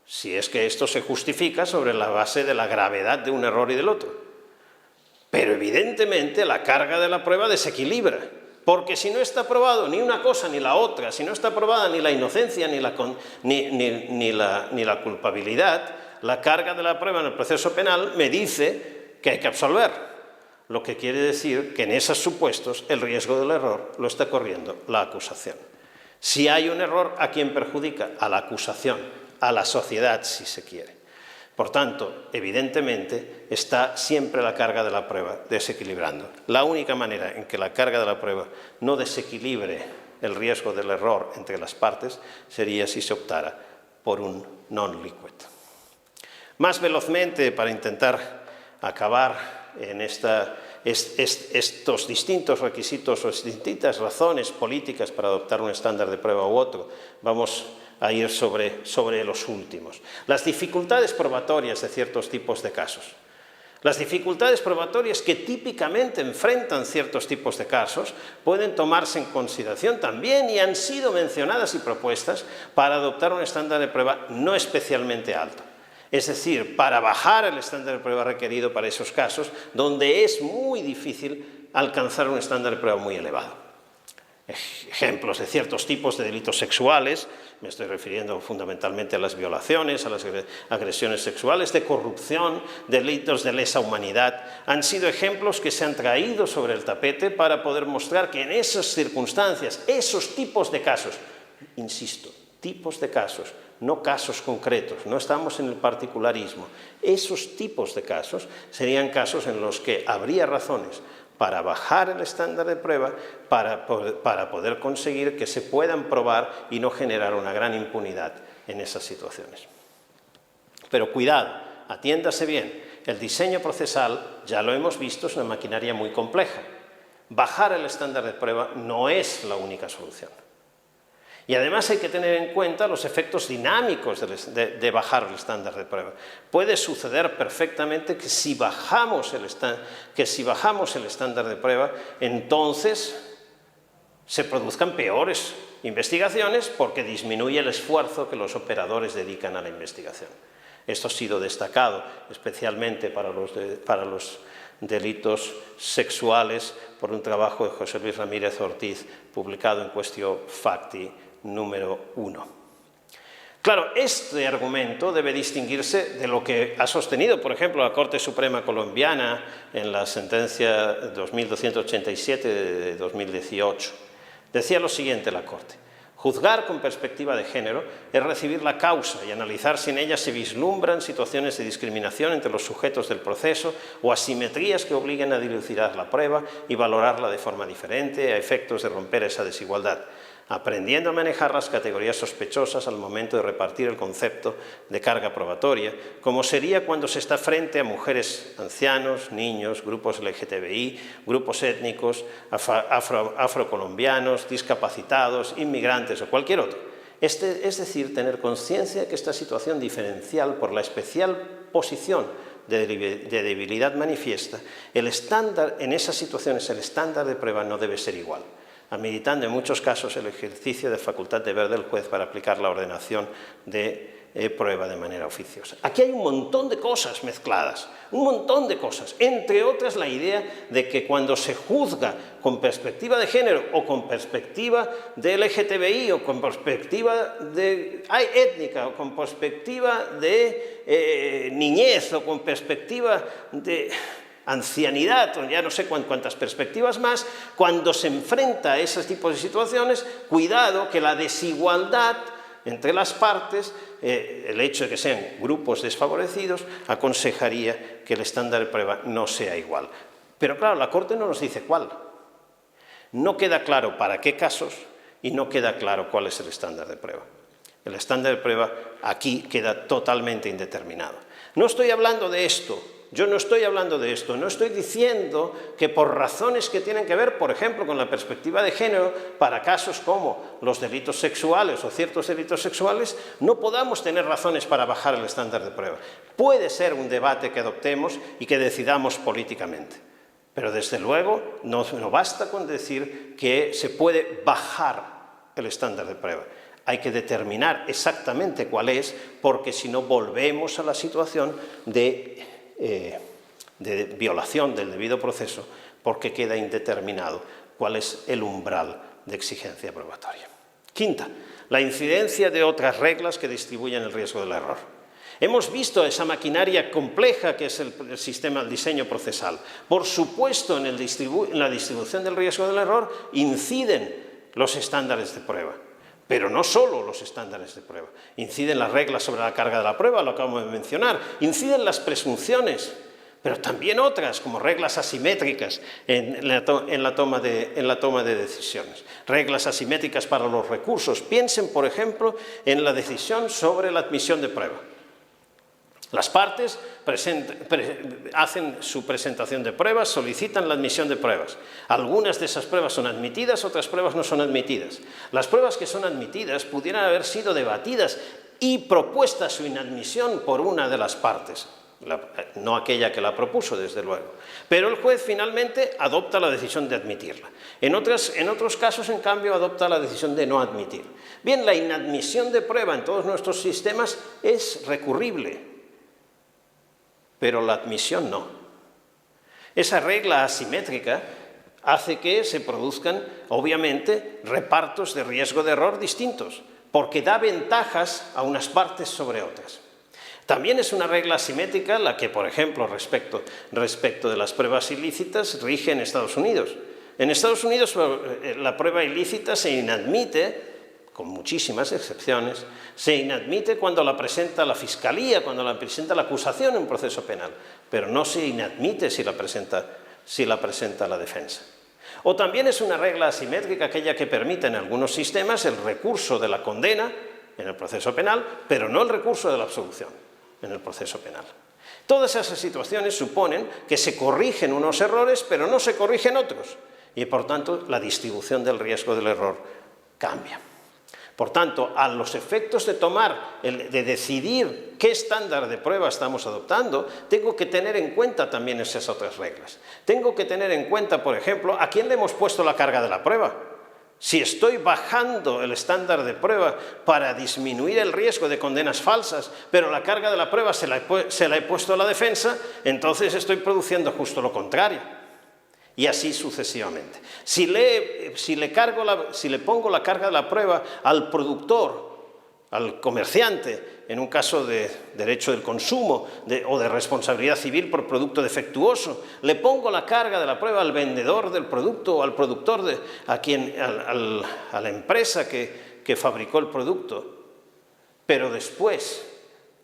[SPEAKER 1] si es que esto se justifica sobre la base de la gravedad de un error y del otro. Pero evidentemente la carga de la prueba desequilibra, porque si no está probado ni una cosa ni la otra, si no está probada ni la inocencia ni la culpabilidad, la carga de la prueba en el proceso penal me dice que hay que absolver, lo que quiere decir que en esos supuestos el riesgo del error lo está corriendo la acusación. Si hay un error, ¿a quién perjudica? A la acusación, a la sociedad, si se quiere. Por tanto, evidentemente, está siempre la carga de la prueba desequilibrando. La única manera en que la carga de la prueba no desequilibre el riesgo del error entre las partes sería si se optara por un non-liquid. Más velozmente, para intentar acabar en estos distintos requisitos o distintas razones políticas para adoptar un estándar de prueba u otro, vamos a ir sobre los últimos. Las dificultades probatorias de ciertos tipos de casos. Las dificultades probatorias que típicamente enfrentan ciertos tipos de casos pueden tomarse en consideración también y han sido mencionadas y propuestas para adoptar un estándar de prueba no especialmente alto. Es decir, para bajar el estándar de prueba requerido para esos casos donde es muy difícil alcanzar un estándar de prueba muy elevado. Ejemplos de ciertos tipos de delitos sexuales, me estoy refiriendo fundamentalmente a las violaciones, a las agresiones sexuales, de corrupción, delitos de lesa humanidad, han sido ejemplos que se han traído sobre el tapete para poder mostrar que en esas circunstancias, esos tipos de casos, insisto, tipos de casos, no casos concretos, no estamos en el particularismo, esos tipos de casos serían casos en los que habría razones para bajar el estándar de prueba, para poder conseguir que se puedan probar y no generar una gran impunidad en esas situaciones. Pero cuidado, atiéndase bien, el diseño procesal, ya lo hemos visto, es una maquinaria muy compleja. Bajar el estándar de prueba no es la única solución. Y además hay que tener en cuenta los efectos dinámicos de bajar el estándar de prueba. Puede suceder perfectamente que si bajamos el estándar de prueba, entonces se produzcan peores investigaciones porque disminuye el esfuerzo que los operadores dedican a la investigación. Esto ha sido destacado especialmente para los delitos sexuales por un trabajo de José Luis Ramírez Ortiz publicado en Quaestio Facti número 1. Claro, este argumento debe distinguirse de lo que ha sostenido, por ejemplo, la Corte Suprema colombiana en la sentencia 2287 de 2018. Decía lo siguiente la Corte: juzgar con perspectiva de género es recibir la causa y analizar si en ella se vislumbran situaciones de discriminación entre los sujetos del proceso o asimetrías que obliguen a dilucidar la prueba y valorarla de forma diferente a efectos de romper esa desigualdad, aprendiendo a manejar las categorías sospechosas al momento de repartir el concepto de carga probatoria, como sería cuando se está frente a mujeres, ancianos, niños, grupos LGTBI, grupos étnicos, afrocolombianos, discapacitados, inmigrantes o cualquier otro. Es decir, tener conciencia de que esta situación diferencial, por la especial posición de debilidad manifiesta, el estándar, en esas situaciones el estándar de prueba no debe ser igual, ameritando en muchos casos el ejercicio de facultad de deber del juez para aplicar la ordenación de prueba de manera oficiosa. Aquí hay un montón de cosas mezcladas, un montón de cosas, entre otras la idea de que cuando se juzga con perspectiva de género o con perspectiva de LGTBI o con perspectiva étnica o con perspectiva de niñez o con perspectiva de ancianidad, o ya no sé cuántas perspectivas más, cuando se enfrenta a esos tipos de situaciones, cuidado que la desigualdad entre las partes, el hecho de que sean grupos desfavorecidos, aconsejaría que el estándar de prueba no sea igual. Pero claro, la Corte no nos dice cuál. No queda claro para qué casos y no queda claro cuál es el estándar de prueba. El estándar de prueba aquí queda totalmente indeterminado. No estoy hablando de esto. Yo no estoy hablando de esto, no estoy diciendo que por razones que tienen que ver, por ejemplo, con la perspectiva de género, para casos como los delitos sexuales o ciertos delitos sexuales, no podamos tener razones para bajar el estándar de prueba. Puede ser un debate que adoptemos y que decidamos políticamente, pero desde luego no basta con decir que se puede bajar el estándar de prueba. Hay que determinar exactamente cuál es, porque si no volvemos a la situación de violación del debido proceso, porque queda indeterminado cuál es el umbral de exigencia probatoria. Quinta, la incidencia de otras reglas que distribuyen el riesgo del error. Hemos visto esa maquinaria compleja que es el sistema del diseño procesal. Por supuesto, en la distribución del riesgo del error inciden los estándares de prueba. Pero no solo los estándares de prueba, inciden las reglas sobre la carga de la prueba, lo acabamos de mencionar, inciden las presunciones, pero también otras, como reglas asimétricas en la toma de decisiones, reglas asimétricas para los recursos. Piensen, por ejemplo, en la decisión sobre la admisión de prueba. Las partes hacen su presentación de pruebas, solicitan la admisión de pruebas. Algunas de esas pruebas son admitidas, otras pruebas no son admitidas. Las pruebas que son admitidas pudieran haber sido debatidas y propuesta su inadmisión por una de las partes, no aquella que la propuso, desde luego. Pero el juez finalmente adopta la decisión de admitirla. En otros casos, en cambio, adopta la decisión de no admitir. Bien, la inadmisión de prueba en todos nuestros sistemas es recurrible, pero la admisión no. Esa regla asimétrica hace que se produzcan, obviamente, repartos de riesgo de error distintos, porque da ventajas a unas partes sobre otras. También es una regla asimétrica la que, por ejemplo, respecto de las pruebas ilícitas, rige en Estados Unidos. En Estados Unidos la prueba ilícita se inadmite, con muchísimas excepciones, se inadmite cuando la presenta la Fiscalía, cuando la presenta la acusación en un proceso penal, pero no se inadmite si la presenta la defensa. O también es una regla asimétrica aquella que permite en algunos sistemas el recurso de la condena en el proceso penal, pero no el recurso de la absolución en el proceso penal. Todas esas situaciones suponen que se corrigen unos errores, pero no se corrigen otros. y por tanto la distribución del riesgo del error cambia. Por tanto, a los efectos de decidir qué estándar de prueba estamos adoptando, tengo que tener en cuenta también esas otras reglas. Tengo que tener en cuenta, por ejemplo, a quién le hemos puesto la carga de la prueba. Si estoy bajando el estándar de prueba para disminuir el riesgo de condenas falsas, pero la carga de la prueba se la he puesto a la defensa, entonces estoy produciendo justo lo contrario. Y así sucesivamente. Si le pongo la carga de la prueba al productor, al comerciante, en un caso de derecho del consumo o de responsabilidad civil por producto defectuoso, le pongo la carga de la prueba al vendedor del producto o al productor, a la empresa que fabricó el producto, pero después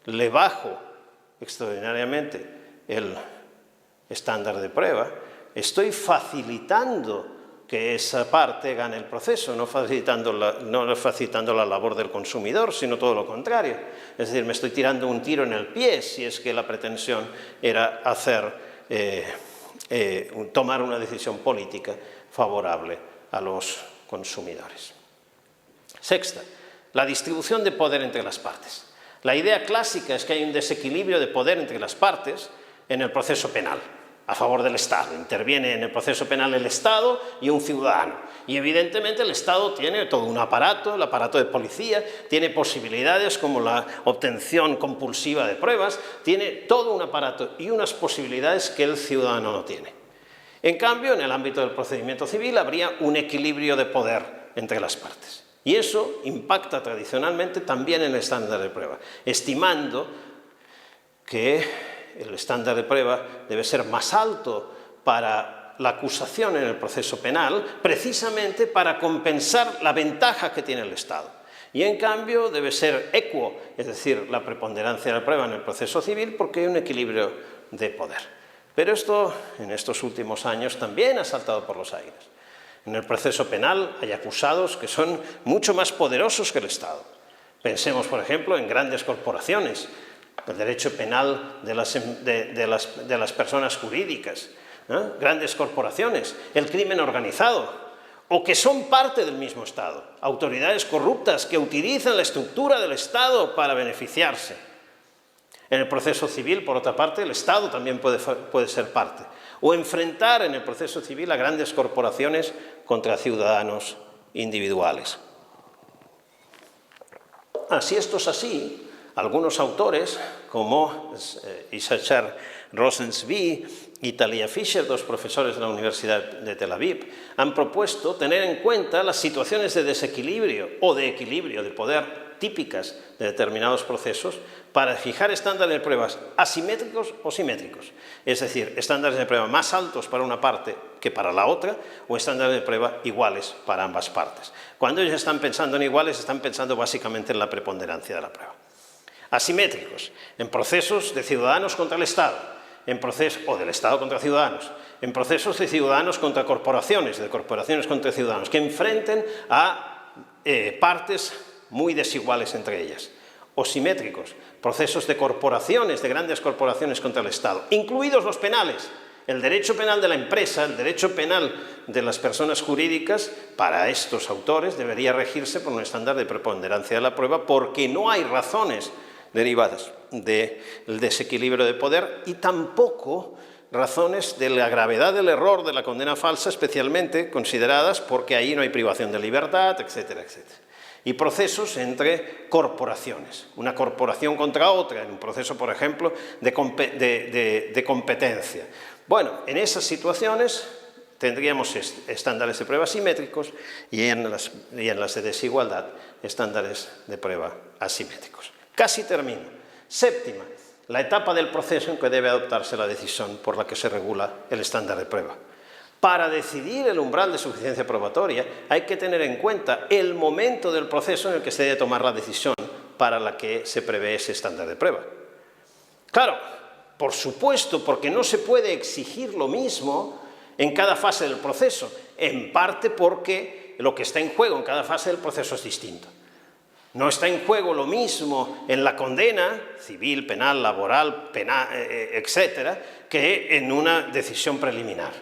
[SPEAKER 1] le bajo extraordinariamente el estándar de prueba, estoy facilitando que esa parte gane el proceso, no facilitando la labor del consumidor, sino todo lo contrario. Es decir, me estoy tirando un tiro en el pie si es que la pretensión era tomar una decisión política favorable a los consumidores. Sexta, la distribución de poder entre las partes. La idea clásica es que hay un desequilibrio de poder entre las partes en el proceso penal, a favor del Estado. Interviene en el proceso penal el Estado y un ciudadano. Y evidentemente el Estado tiene todo un aparato, el aparato de policía, tiene posibilidades como la obtención compulsiva de pruebas, tiene todo un aparato y unas posibilidades que el ciudadano no tiene. En cambio, en el ámbito del procedimiento civil habría un equilibrio de poder entre las partes. Y eso impacta tradicionalmente también en el estándar de prueba, estimando que el estándar de prueba debe ser más alto para la acusación en el proceso penal, precisamente para compensar la ventaja que tiene el Estado. Y en cambio debe ser equo, es decir, la preponderancia de la prueba en el proceso civil, porque hay un equilibrio de poder. Pero esto, en estos últimos años, también ha saltado por los aires. En el proceso penal hay acusados que son mucho más poderosos que el Estado. Pensemos, por ejemplo, en grandes corporaciones, el derecho penal de las personas jurídicas, ¿no? Grandes corporaciones, el crimen organizado, o que son parte del mismo Estado, autoridades corruptas que utilizan la estructura del Estado para beneficiarse. En el proceso civil, por otra parte, el Estado también puede ser parte, o enfrentar en el proceso civil a grandes corporaciones contra ciudadanos individuales. Si esto es así, algunos autores, como Issachar Rosenzweig y Talia Fischer, dos profesores de la Universidad de Tel Aviv, han propuesto tener en cuenta las situaciones de desequilibrio o de equilibrio de poder típicas de determinados procesos para fijar estándares de pruebas asimétricos o simétricos, es decir, estándares de prueba más altos para una parte que para la otra, o estándares de prueba iguales para ambas partes. Cuando ellos están pensando en iguales, están pensando básicamente en la preponderancia de la prueba. Asimétricos, en procesos de ciudadanos contra el Estado, o del Estado contra ciudadanos, en procesos de ciudadanos contra corporaciones, de corporaciones contra ciudadanos, que enfrenten a partes muy desiguales entre ellas. O simétricos, procesos de corporaciones, de grandes corporaciones contra el Estado, incluidos los penales. El derecho penal de la empresa, el derecho penal de las personas jurídicas, para estos autores debería regirse por un estándar de preponderancia de la prueba, porque no hay razones derivadas del desequilibrio de poder y tampoco razones de la gravedad del error de la condena falsa, especialmente consideradas porque ahí no hay privación de libertad, etcétera, etcétera. Y procesos entre corporaciones, una corporación contra otra, en un proceso, por ejemplo, de competencia. Bueno, en esas situaciones tendríamos estándares de prueba simétricos y en las de desigualdad estándares de prueba asimétricos. Casi termino. Séptima, la etapa del proceso en que debe adoptarse la decisión por la que se regula el estándar de prueba. Para decidir el umbral de suficiencia probatoria hay que tener en cuenta el momento del proceso en el que se debe tomar la decisión para la que se prevé ese estándar de prueba. Claro, por supuesto, porque no se puede exigir lo mismo en cada fase del proceso, en parte porque lo que está en juego en cada fase del proceso es distinto. No está en juego lo mismo en la condena, civil, penal, laboral, etcétera, que en una decisión preliminar.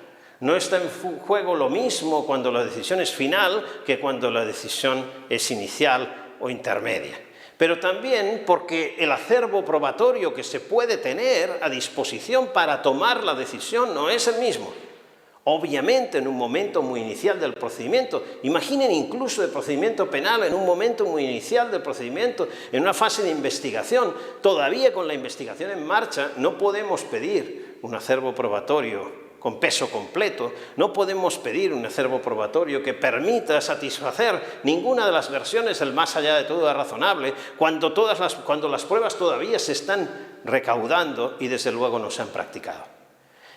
[SPEAKER 1] No está en juego lo mismo cuando la decisión es final que cuando la decisión es inicial o intermedia. Pero también porque el acervo probatorio que se puede tener a disposición para tomar la decisión no es el mismo. Obviamente, en un momento muy inicial del procedimiento, imaginen incluso el procedimiento penal en un momento muy inicial del procedimiento, en una fase de investigación, todavía con la investigación en marcha, no podemos pedir un acervo probatorio con peso completo, no podemos pedir un acervo probatorio que permita satisfacer ninguna de las versiones del más allá de todo razonable, cuando las pruebas todavía se están recaudando y desde luego no se han practicado.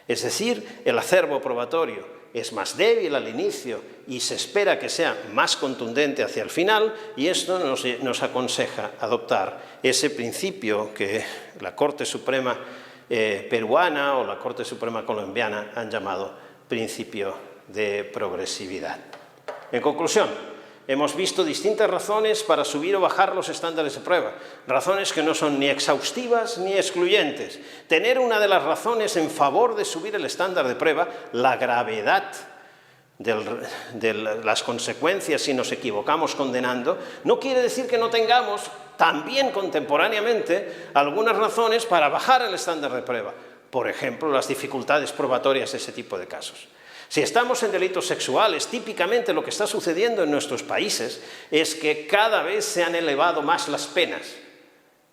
[SPEAKER 1] Es decir, el acervo probatorio es más débil al inicio y se espera que sea más contundente hacia el final, y esto nos aconseja adoptar ese principio que la Corte Suprema peruana o la Corte Suprema colombiana han llamado principio de progresividad. En conclusión, hemos visto distintas razones para subir o bajar los estándares de prueba, razones que no son ni exhaustivas ni excluyentes. Tener una de las razones en favor de subir el estándar de prueba, la gravedad de las consecuencias si nos equivocamos condenando, no quiere decir que no tengamos también contemporáneamente algunas razones para bajar el estándar de prueba. Por ejemplo, las dificultades probatorias de ese tipo de casos. Si estamos en delitos sexuales, típicamente lo que está sucediendo en nuestros países es que cada vez se han elevado más las penas,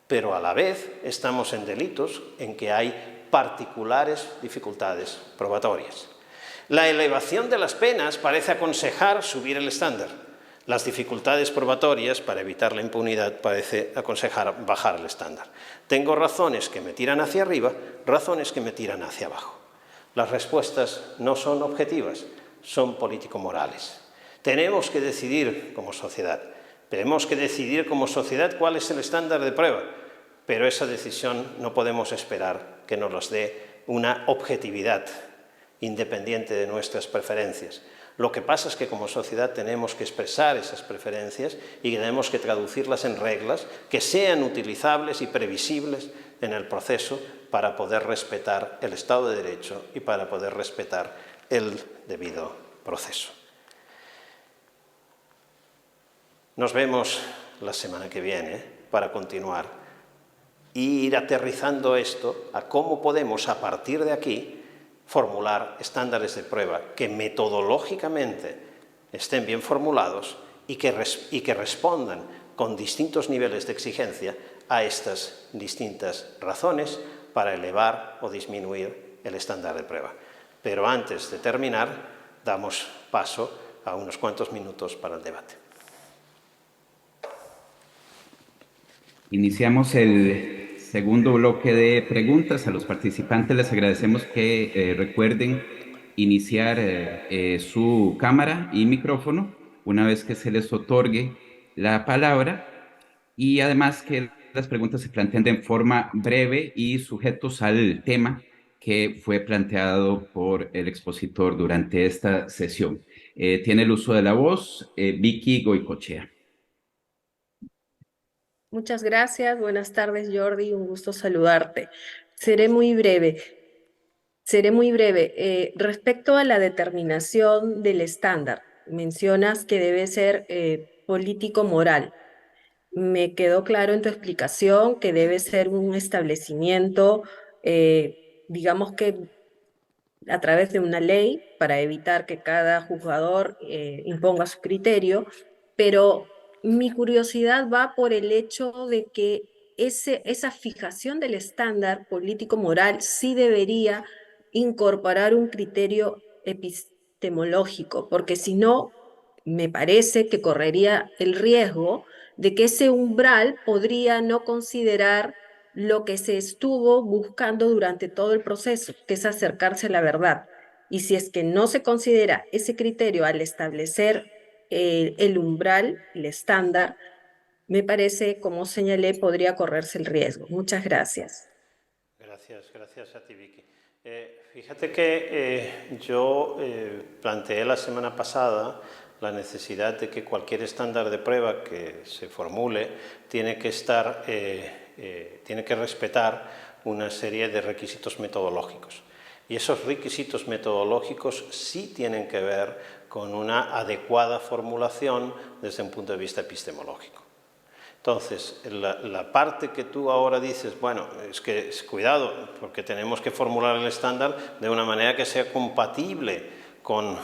[SPEAKER 1] pero a la vez estamos en delitos en que hay particulares dificultades probatorias. La elevación de las penas parece aconsejar subir el estándar. Las dificultades probatorias, para evitar la impunidad, parece aconsejar bajar el estándar. Tengo razones que me tiran hacia arriba, razones que me tiran hacia abajo. Las respuestas no son objetivas, son político-morales. Tenemos que decidir como sociedad. Tenemos que decidir como sociedad cuál es el estándar de prueba, pero esa decisión no podemos esperar que nos las dé una objetividad independiente de nuestras preferencias. Lo que pasa es que como sociedad tenemos que expresar esas preferencias y tenemos que traducirlas en reglas que sean utilizables y previsibles en el proceso para poder respetar el Estado de Derecho y para poder respetar el debido proceso. Nos vemos la semana que viene para continuar e ir aterrizando esto a cómo podemos a partir de aquí formular estándares de prueba que metodológicamente estén bien formulados y que respondan con distintos niveles de exigencia a estas distintas razones para elevar o disminuir el estándar de prueba. Pero antes de terminar, damos paso a unos cuantos minutos para el debate.
[SPEAKER 2] Iniciamos el segundo bloque de preguntas. A los participantes les agradecemos que recuerden iniciar su cámara y micrófono una vez que se les otorgue la palabra, y además que las preguntas se planteen de forma breve y sujetos al tema que fue planteado por el expositor durante esta sesión. Tiene el uso de la voz Vicky Goicoechea.
[SPEAKER 3] Muchas gracias. Buenas tardes, Jordi. Un gusto saludarte. Seré muy breve. Respecto a la determinación del estándar, mencionas que debe ser político-moral. Me quedó claro en tu explicación que debe ser un establecimiento, digamos que a través de una ley para evitar que cada juzgador imponga su criterio, pero mi curiosidad va por el hecho de que esa fijación del estándar político-moral sí debería incorporar un criterio epistemológico, porque si no, me parece que correría el riesgo de que ese umbral podría no considerar lo que se estuvo buscando durante todo el proceso, que es acercarse a la verdad. Y si es que no se considera ese criterio al establecer el umbral, el estándar, me parece, como señalé, podría correrse el riesgo. Muchas gracias.
[SPEAKER 1] Gracias a ti, Vicky. Fíjate que yo planteé la semana pasada la necesidad de que cualquier estándar de prueba que se formule tiene que respetar una serie de requisitos metodológicos. Y esos requisitos metodológicos sí tienen que ver con una adecuada formulación desde un punto de vista epistemológico. Entonces, la parte que tú ahora dices, bueno, es que cuidado, porque tenemos que formular el estándar de una manera que sea compatible con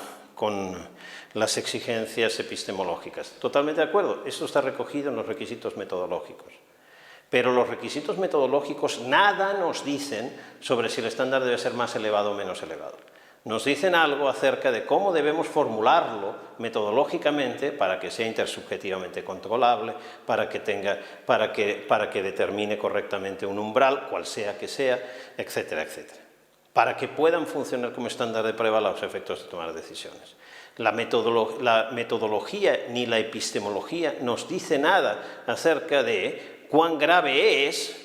[SPEAKER 1] las exigencias epistemológicas. Totalmente de acuerdo, eso está recogido en los requisitos metodológicos. Pero los requisitos metodológicos nada nos dicen sobre si el estándar debe ser más elevado o menos elevado. Nos dicen algo acerca de cómo debemos formularlo metodológicamente para que sea intersubjetivamente controlable, para que determine correctamente un umbral, cual sea que sea, etcétera, etcétera. Para que puedan funcionar como estándar de prueba a los efectos de tomar decisiones. La metodología ni la epistemología nos dice nada acerca de cuán grave es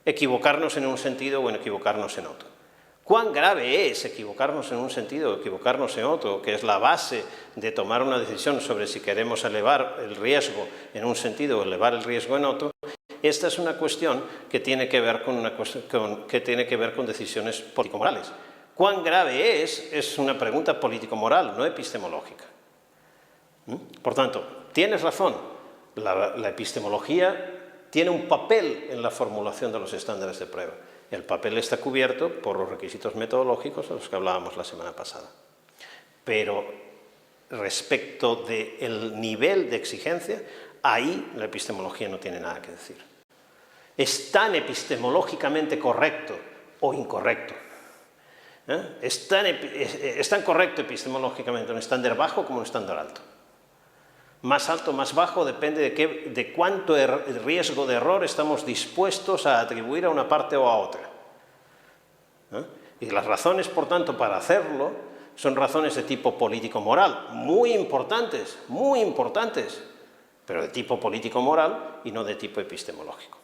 [SPEAKER 1] equivocarnos en un sentido o en equivocarnos en otro. Cuán grave es equivocarnos en un sentido o equivocarnos en otro, que es la base de tomar una decisión sobre si queremos elevar el riesgo en un sentido o elevar el riesgo en otro. Esta es una cuestión que tiene que ver con decisiones político-morales. ¿Cuán grave es una pregunta político-moral, no epistemológica? Por tanto, tienes razón. La epistemología tiene un papel en la formulación de los estándares de prueba. El papel está cubierto por los requisitos metodológicos de los que hablábamos la semana pasada. Pero respecto del nivel de exigencia, ahí la epistemología no tiene nada que decir. Es tan epistemológicamente correcto o incorrecto. Es tan correcto epistemológicamente un estándar bajo como un estándar alto. Más alto, más bajo, depende de cuánto riesgo de error estamos dispuestos a atribuir a una parte o a otra. Y las razones, por tanto, para hacerlo son razones de tipo político-moral, muy importantes, pero de tipo político-moral y no de tipo epistemológico.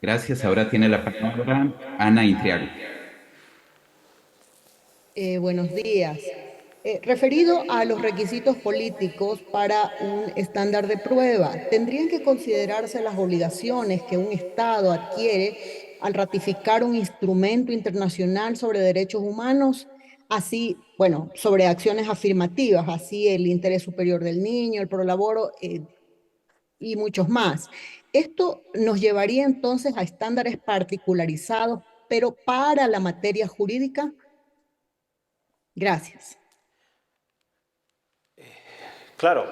[SPEAKER 2] Gracias. Ahora tiene la palabra Ana Intriago.
[SPEAKER 4] Buenos días. Referido a los requisitos políticos para un estándar de prueba, ¿tendrían que considerarse las obligaciones que un Estado adquiere al ratificar un instrumento internacional sobre derechos humanos? Así, bueno, sobre acciones afirmativas, así el interés superior del niño, el pro laboro y muchos más. Esto nos llevaría entonces a estándares particularizados, pero para la materia jurídica. Gracias.
[SPEAKER 1] Claro,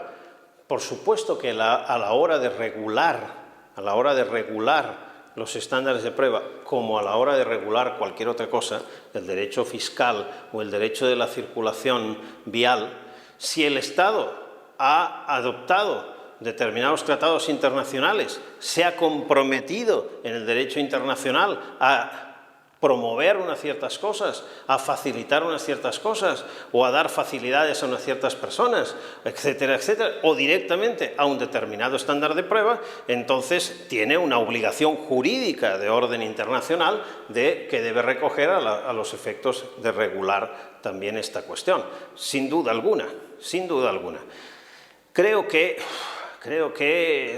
[SPEAKER 1] por supuesto que a la hora de regular los estándares de prueba, como a la hora de regular cualquier otra cosa, el derecho fiscal o el derecho de la circulación vial, si el Estado ha adoptado determinados tratados internacionales, se ha comprometido en el derecho internacional a promover unas ciertas cosas, a facilitar unas ciertas cosas o a dar facilidades a unas ciertas personas, etcétera, etcétera, o directamente a un determinado estándar de prueba, entonces tiene una obligación jurídica de orden internacional que debe recoger a los efectos de regular también esta cuestión, sin duda alguna, sin duda alguna. Creo que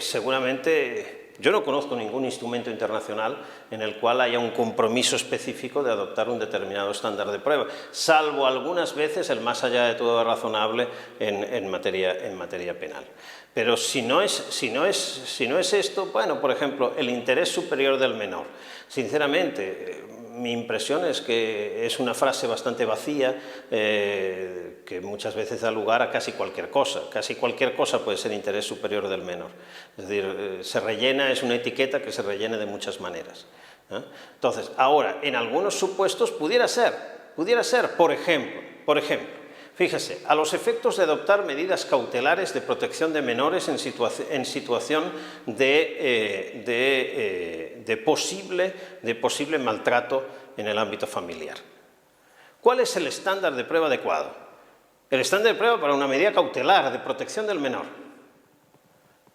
[SPEAKER 1] seguramente yo no conozco ningún instrumento internacional en el cual haya un compromiso específico de adoptar un determinado estándar de prueba, salvo algunas veces el más allá de todo razonable en materia penal. Pero si no es esto, bueno, por ejemplo, el interés superior del menor. Sinceramente, mi impresión es que es una frase bastante vacía que muchas veces da lugar a casi cualquier cosa. Casi cualquier cosa puede ser interés superior del menor. Es decir, es una etiqueta que se rellena de muchas maneras. Entonces, ahora, en algunos supuestos pudiera ser, por ejemplo, fíjese, a los efectos de adoptar medidas cautelares de protección de menores en situación de posible maltrato en el ámbito familiar. ¿Cuál es el estándar de prueba adecuado? El estándar de prueba para una medida cautelar de protección del menor.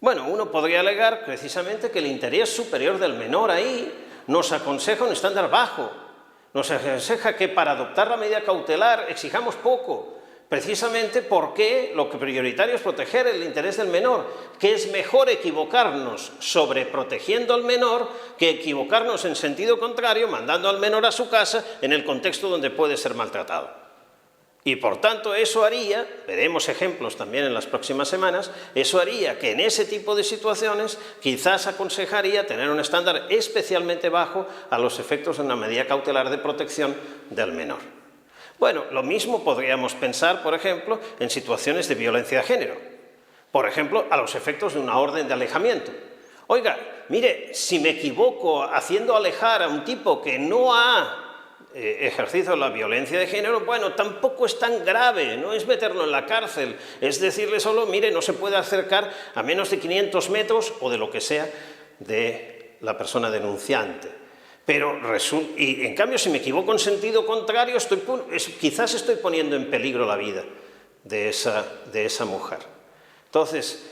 [SPEAKER 1] Bueno, uno podría alegar precisamente que el interés superior del menor ahí nos aconseja un estándar bajo. Nos aconseja que para adoptar la medida cautelar exijamos poco, Precisamente porque lo que prioritario es proteger el interés del menor, que es mejor equivocarnos sobre protegiendo al menor que equivocarnos en sentido contrario, mandando al menor a su casa en el contexto donde puede ser maltratado. Y por tanto eso haría, veremos ejemplos también en las próximas semanas, eso haría que en ese tipo de situaciones quizás aconsejaría tener un estándar especialmente bajo a los efectos de una medida cautelar de protección del menor. Bueno, lo mismo podríamos pensar, por ejemplo, en situaciones de violencia de género. Por ejemplo, a los efectos de una orden de alejamiento. Oiga, mire, si me equivoco haciendo alejar a un tipo que no ha ejercicio la violencia de género, bueno, tampoco es tan grave, no es meterlo en la cárcel, es decirle solo, mire, no se puede acercar a menos de 500 metros o de lo que sea de la persona denunciante. Pero y en cambio, si me equivoco en sentido contrario, quizás estoy poniendo en peligro la vida de esa mujer. Entonces,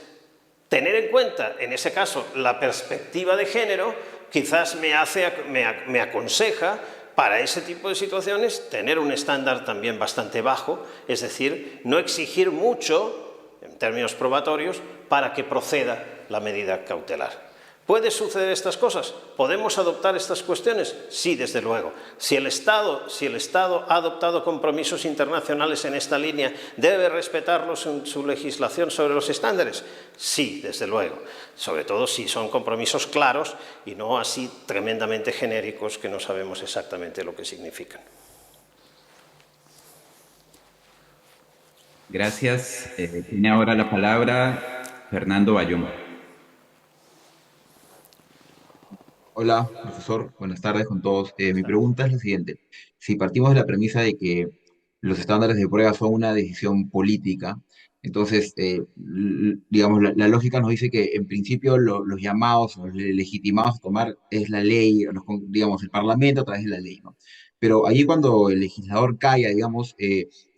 [SPEAKER 1] tener en cuenta, en ese caso, la perspectiva de género, quizás me aconseja para ese tipo de situaciones tener un estándar también bastante bajo, es decir, no exigir mucho, en términos probatorios, para que proceda la medida cautelar. ¿Puede suceder estas cosas? ¿Podemos adoptar estas cuestiones? Sí, desde luego. Si el Estado ha adoptado compromisos internacionales en esta línea, ¿debe respetarlos en su legislación sobre los estándares? Sí, desde luego. Sobre todo si son compromisos claros y no así tremendamente genéricos que no sabemos exactamente lo que significan.
[SPEAKER 2] Gracias. Tiene ahora la palabra Fernando Bayón.
[SPEAKER 5] Hola, profesor. Buenas tardes con todos. Mi pregunta es la siguiente. Si partimos de la premisa de que los estándares de prueba son una decisión política, entonces, digamos, la lógica nos dice que en principio los llamados o los legitimados a tomar es la ley, digamos, el Parlamento a través de la ley, ¿no? Pero allí cuando el legislador calla, digamos,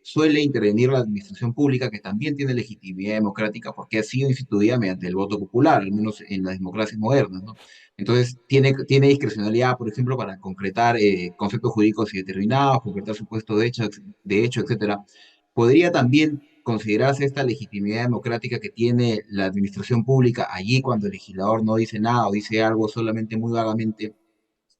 [SPEAKER 5] suele intervenir la administración pública, que también tiene legitimidad democrática porque ha sido instituida mediante el voto popular, al menos en las democracias modernas, ¿no? Entonces, tiene discrecionalidad, por ejemplo, para concretar conceptos jurídicos determinados, concretar supuestos de hecho, etcétera. ¿Podría también considerarse esta legitimidad democrática que tiene la administración pública allí cuando el legislador no dice nada o dice algo solamente muy vagamente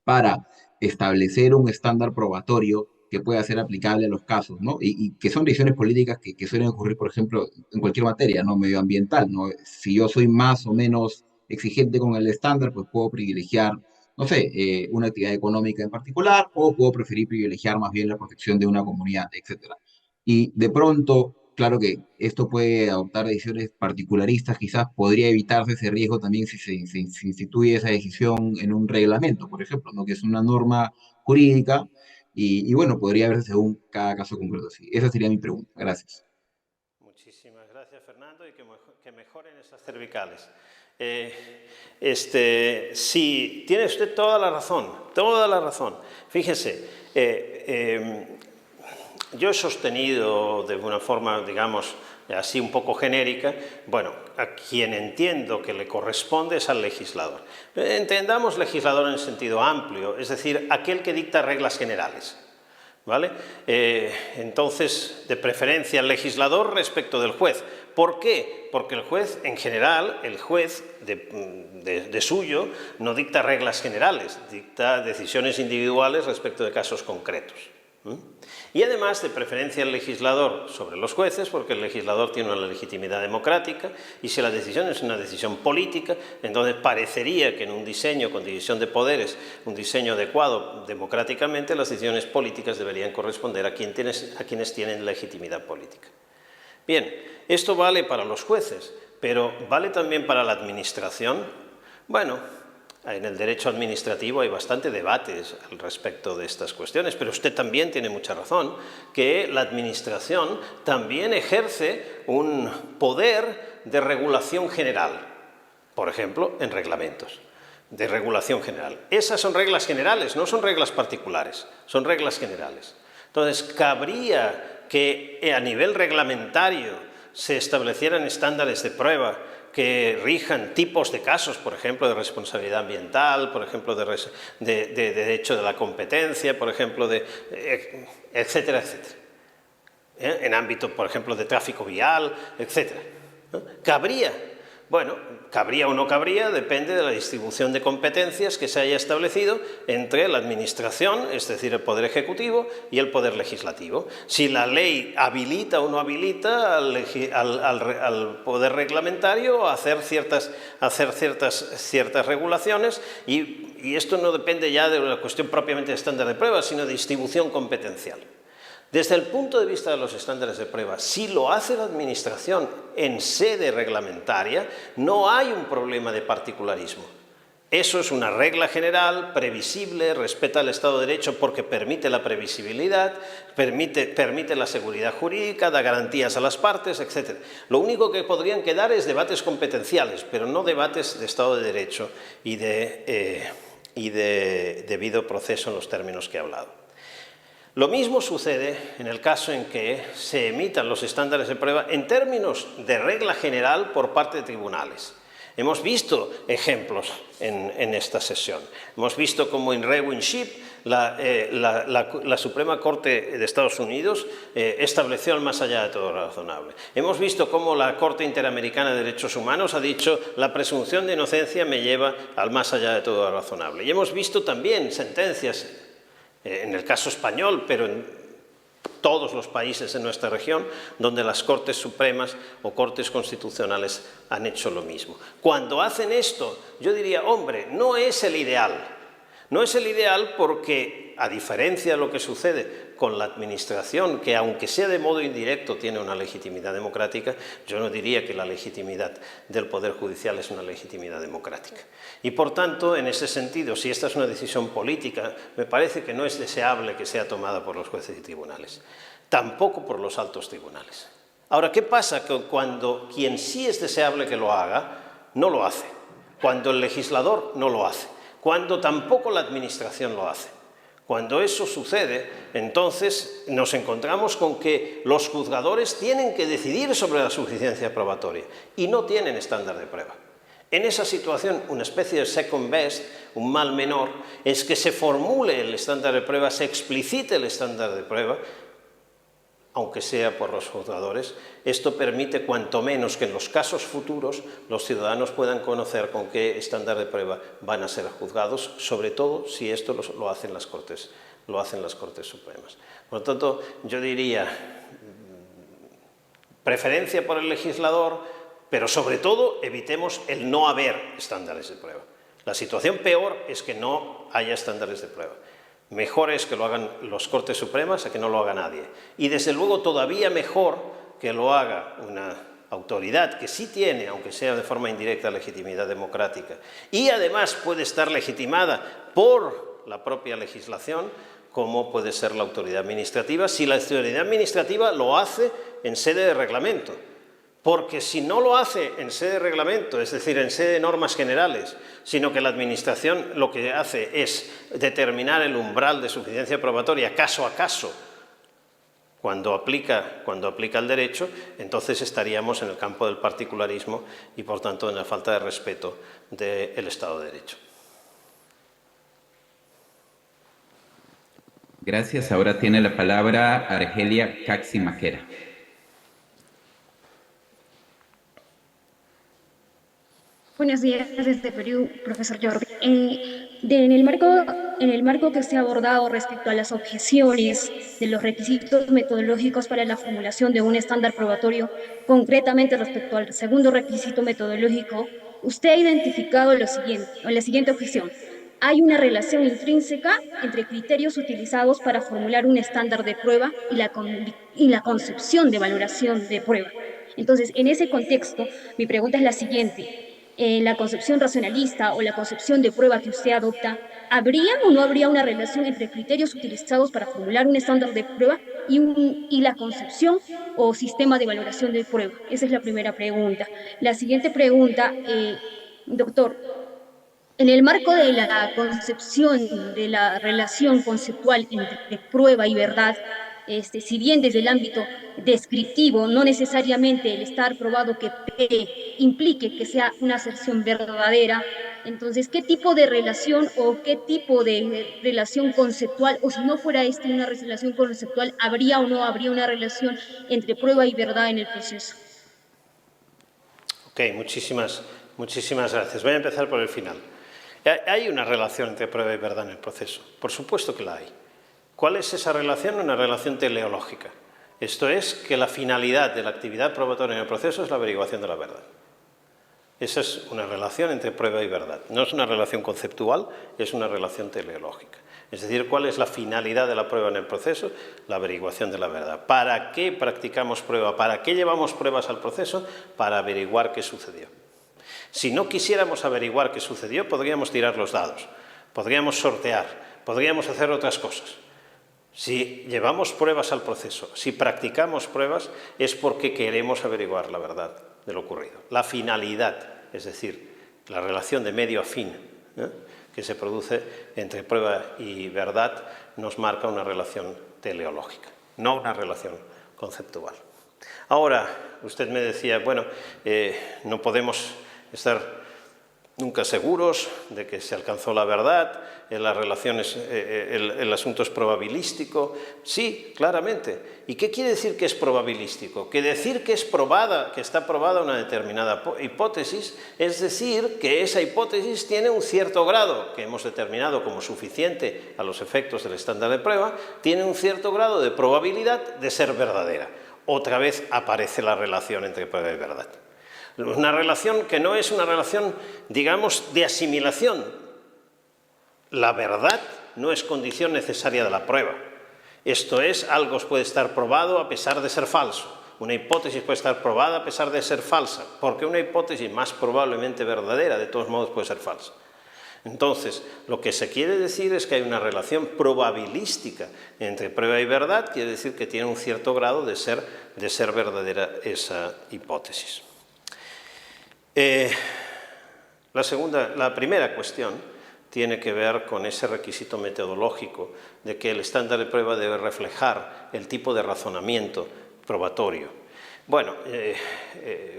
[SPEAKER 5] para establecer un estándar probatorio que pueda ser aplicable a los casos, ¿no? Y que son decisiones políticas que suelen ocurrir, por ejemplo, en cualquier materia, ¿no? Medioambiental, ¿no? Si yo soy más o menos exigente con el estándar, pues puedo privilegiar, no sé, una actividad económica en particular, o puedo preferir privilegiar más bien la protección de una comunidad, etcétera. Y de pronto, claro que esto puede adoptar decisiones particularistas, quizás podría evitarse ese riesgo también si se instituye esa decisión en un reglamento, por ejemplo, ¿no? Que es una norma jurídica y bueno, podría verse según cada caso concreto. Sí. Esa sería mi pregunta. Gracias.
[SPEAKER 1] Muchísimas gracias, Fernando, y que mejoren esas cervicales. Sí, tiene usted toda la razón, toda la razón. Fíjese, yo he sostenido de una forma, digamos, así un poco genérica, bueno, a quien entiendo que le corresponde es al legislador. Entendamos legislador en el sentido amplio, es decir, aquel que dicta reglas generales. ¿Vale? Entonces, de preferencia el legislador respecto del juez. ¿Por qué? Porque el juez, en general, el juez de suyo no dicta reglas generales, dicta decisiones individuales respecto de casos concretos. Y además, de preferencia el legislador sobre los jueces, porque el legislador tiene una legitimidad democrática y si la decisión es una decisión política, entonces parecería que en un diseño con división de poderes, un diseño adecuado democráticamente, las decisiones políticas deberían corresponder a quienes tienen legitimidad política. Bien, esto vale para los jueces, pero ¿vale también para la administración? Bueno, en el derecho administrativo hay bastante debate al respecto de estas cuestiones, pero usted también tiene mucha razón, que la administración también ejerce un poder de regulación general, por ejemplo, en reglamentos de regulación general. Esas son reglas generales, no son reglas particulares, son reglas generales. Entonces, cabría que a nivel reglamentario se establecieran estándares de prueba que rijan tipos de casos, por ejemplo, de responsabilidad ambiental, por ejemplo, de derecho de la competencia, por ejemplo, etcétera, etcétera. en ámbito, por ejemplo, de tráfico vial, etc. ¿No? ¿Cabría? Bueno, cabría o no cabría, depende de la distribución de competencias que se haya establecido entre la Administración, es decir, el Poder Ejecutivo, y el Poder Legislativo. Si la ley habilita o no habilita al Poder Reglamentario a hacer ciertas regulaciones, y esto no depende ya de la cuestión propiamente de estándar de prueba, sino de distribución competencial. Desde el punto de vista de los estándares de prueba, si lo hace la Administración en sede reglamentaria, no hay un problema de particularismo. Eso es una regla general, previsible, respeta el Estado de Derecho porque permite la previsibilidad, permite la seguridad jurídica, da garantías a las partes, etc. Lo único que podrían quedar es debates competenciales, pero no debates de Estado de Derecho y de debido proceso en los términos que he hablado. Lo mismo sucede en el caso en que se emitan los estándares de prueba en términos de regla general por parte de tribunales. Hemos visto ejemplos en esta sesión. Hemos visto cómo en re Winship la Suprema Corte de Estados Unidos estableció el más allá de todo lo razonable. Hemos visto cómo la Corte Interamericana de Derechos Humanos ha dicho la presunción de inocencia me lleva al más allá de todo lo razonable. Y hemos visto también sentencias en el caso español, pero en todos los países de nuestra región, donde las Cortes Supremas o Cortes Constitucionales han hecho lo mismo. Cuando hacen esto, yo diría, hombre, no es el ideal. No es el ideal porque, a diferencia de lo que sucede con la Administración, que aunque sea de modo indirecto tiene una legitimidad democrática, yo no diría que la legitimidad del Poder Judicial es una legitimidad democrática. Y por tanto, en ese sentido, si esta es una decisión política, me parece que no es deseable que sea tomada por los jueces y tribunales, tampoco por los altos tribunales. Ahora, ¿qué pasa cuando quien sí es deseable que lo haga, no lo hace? Cuando el legislador no lo hace, cuando tampoco la Administración lo hace. Cuando eso sucede, entonces nos encontramos con que los juzgadores tienen que decidir sobre la suficiencia probatoria y no tienen estándar de prueba. En esa situación, una especie de second best, un mal menor, es que se formule el estándar de prueba, se explicite el estándar de prueba, aunque sea por los juzgadores. Esto permite, cuanto menos, que en los casos futuros los ciudadanos puedan conocer con qué estándar de prueba van a ser juzgados, sobre todo si esto lo hacen las Cortes Supremas. Por lo tanto, yo diría preferencia por el legislador, pero sobre todo evitemos el no haber estándares de prueba. La situación peor es que no haya estándares de prueba. Mejor es que lo hagan las Cortes Supremas a que no lo haga nadie. Y desde luego todavía mejor que lo haga una autoridad que sí tiene, aunque sea de forma indirecta, legitimidad democrática. Y además puede estar legitimada por la propia legislación, como puede ser la autoridad administrativa, si la autoridad administrativa lo hace en sede de reglamento. Porque si no lo hace en sede de reglamento, es decir, en sede de normas generales, sino que la Administración lo que hace es determinar el umbral de suficiencia probatoria caso a caso, cuando aplica el derecho, entonces estaríamos en el campo del particularismo y, por tanto, en la falta de respeto del Estado de Derecho.
[SPEAKER 2] Gracias. Ahora tiene la palabra Argelia Caxi Maquera.
[SPEAKER 6] Buenos días desde Perú, profesor Jordi. En el marco que se ha abordado respecto a las objeciones de los requisitos metodológicos para la formulación de un estándar probatorio, concretamente respecto al segundo requisito metodológico, usted ha identificado la siguiente objeción. Hay una relación intrínseca entre criterios utilizados para formular un estándar de prueba y la concepción de valoración de prueba. Entonces, en ese contexto, mi pregunta es la siguiente. La concepción racionalista o la concepción de prueba que usted adopta, ¿habría o no habría una relación entre criterios utilizados para formular un estándar de prueba y la concepción o sistema de valoración de prueba? Esa es la primera pregunta. La siguiente pregunta, doctor, en el marco de la concepción de la relación conceptual entre prueba y verdad, si bien desde el ámbito descriptivo, no necesariamente el estar probado que P implique que sea una aserción verdadera, Entonces, ¿qué tipo de relación o qué tipo de relación conceptual, o si no fuera esta una relación conceptual, habría o no habría una relación entre prueba y verdad en el proceso?
[SPEAKER 1] Ok, muchísimas gracias. Voy a empezar por el final. ¿Hay una relación entre prueba y verdad en el proceso? Por supuesto que la hay. ¿Cuál es esa relación? Una relación teleológica. Esto es que la finalidad de la actividad probatoria en el proceso es la averiguación de la verdad. Esa es una relación entre prueba y verdad. No es una relación conceptual, es una relación teleológica. Es decir, ¿cuál es la finalidad de la prueba en el proceso? La averiguación de la verdad. ¿Para qué practicamos prueba? ¿Para qué llevamos pruebas al proceso? Para averiguar qué sucedió. Si no quisiéramos averiguar qué sucedió, podríamos tirar los dados, podríamos sortear, podríamos hacer otras cosas. Si llevamos pruebas al proceso, si practicamos pruebas, es porque queremos averiguar la verdad de lo ocurrido. La finalidad, es decir, la relación de medio a fin, que se produce entre prueba y verdad, nos marca una relación teleológica, no una relación conceptual. Ahora, usted me decía, bueno, no podemos estar nunca seguros de que se alcanzó la verdad, en las relaciones, el asunto es probabilístico. Sí, claramente. ¿Y qué quiere decir que es probabilístico? Que decir que es probada, que está probada una determinada hipótesis, es decir, que esa hipótesis tiene un cierto grado, que hemos determinado como suficiente a los efectos del estándar de prueba, tiene un cierto grado de probabilidad de ser verdadera. Otra vez aparece la relación entre prueba y verdad. Una relación que no es una relación, digamos, de asimilación. La verdad no es condición necesaria de la prueba. Esto es, algo puede estar probado a pesar de ser falso. Una hipótesis puede estar probada a pesar de ser falsa, porque una hipótesis más probablemente verdadera, de todos modos, puede ser falsa. Entonces, lo que se quiere decir es que hay una relación probabilística entre prueba y verdad, quiere decir que tiene un cierto grado de ser verdadera esa hipótesis. La primera cuestión tiene que ver con ese requisito metodológico de que el estándar de prueba debe reflejar el tipo de razonamiento probatorio. Bueno,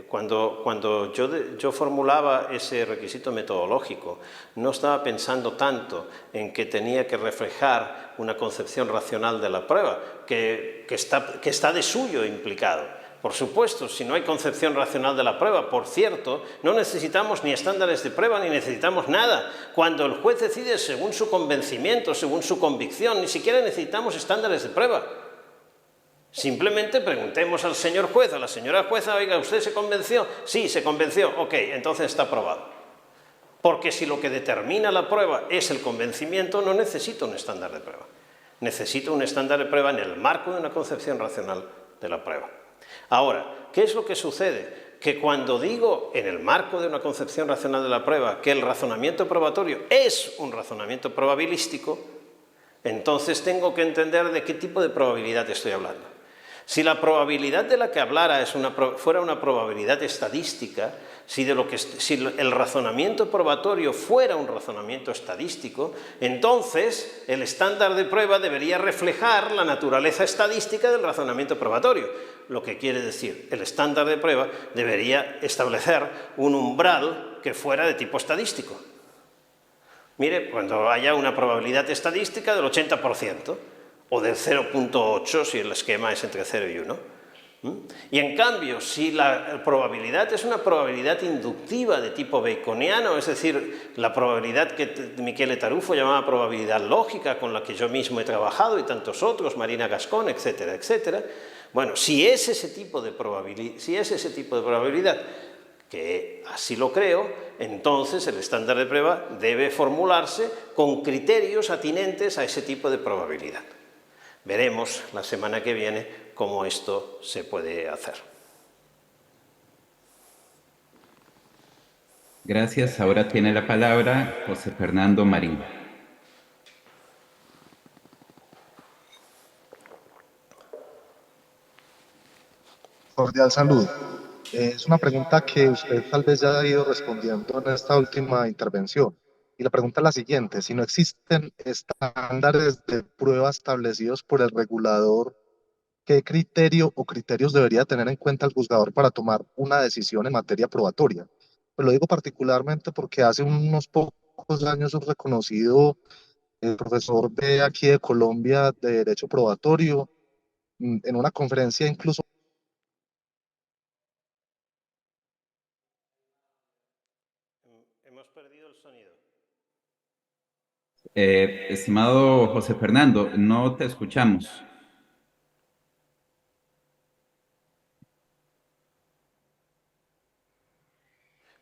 [SPEAKER 1] cuando yo formulaba ese requisito metodológico, no estaba pensando tanto en que tenía que reflejar una concepción racional de la prueba, que está de suyo implicado. Por supuesto, si no hay concepción racional de la prueba, por cierto, no necesitamos ni estándares de prueba ni necesitamos nada. Cuando el juez decide según su convencimiento, según su convicción, ni siquiera necesitamos estándares de prueba. Simplemente preguntemos al señor juez, a la señora jueza, oiga, ¿usted se convenció? Sí, se convenció, ok, entonces está aprobado. Porque si lo que determina la prueba es el convencimiento, no necesito un estándar de prueba. Necesito un estándar de prueba en el marco de una concepción racional de la prueba. Ahora, ¿qué es lo que sucede? Que cuando digo, en el marco de una concepción racional de la prueba, que el razonamiento probatorio es un razonamiento probabilístico, entonces tengo que entender de qué tipo de probabilidad estoy hablando. Si la probabilidad de la que hablara fuera una probabilidad estadística, si el razonamiento probatorio fuera un razonamiento estadístico, entonces el estándar de prueba debería reflejar la naturaleza estadística del razonamiento probatorio. Lo que quiere decir, el estándar de prueba debería establecer un umbral que fuera de tipo estadístico. Mire, cuando haya una probabilidad estadística del 80%, o del 0,8 si el esquema es entre 0 y 1. Y en cambio, si la probabilidad es una probabilidad inductiva de tipo baconiano, es decir, la probabilidad que Michele Tarufo llamaba probabilidad lógica, con la que yo mismo he trabajado y tantos otros, Marina Gascón, etcétera, etcétera, bueno, si es ese tipo de probabilidad, que así lo creo, entonces el estándar de prueba debe formularse con criterios atinentes a ese tipo de probabilidad. Veremos la semana que viene cómo esto se puede hacer.
[SPEAKER 2] Gracias. Ahora tiene la palabra José Fernando Marín.
[SPEAKER 7] Cordial saludo. Es una pregunta que usted tal vez ya ha ido respondiendo en esta última intervención. Y la pregunta es la siguiente: si no existen estándares de prueba establecidos por el regulador, ¿qué criterio o criterios debería tener en cuenta el juzgador para tomar una decisión en materia probatoria? Pues lo digo particularmente porque hace unos pocos años un reconocido profesor de aquí de Colombia de Derecho Probatorio, en una conferencia incluso.
[SPEAKER 1] Hemos perdido el sonido.
[SPEAKER 2] Estimado José Fernando, no te escuchamos.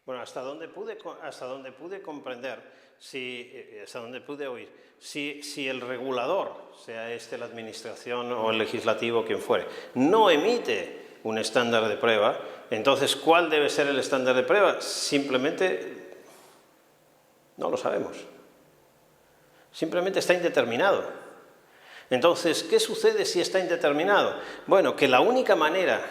[SPEAKER 1] Bueno, hasta donde pude comprender, hasta donde pude oír, si el regulador, sea este la administración o el legislativo, quien fuere, no emite un estándar de prueba, entonces, ¿cuál debe ser el estándar de prueba? Simplemente no lo sabemos. Simplemente está indeterminado. Entonces, ¿qué sucede si está indeterminado? Bueno, que la única manera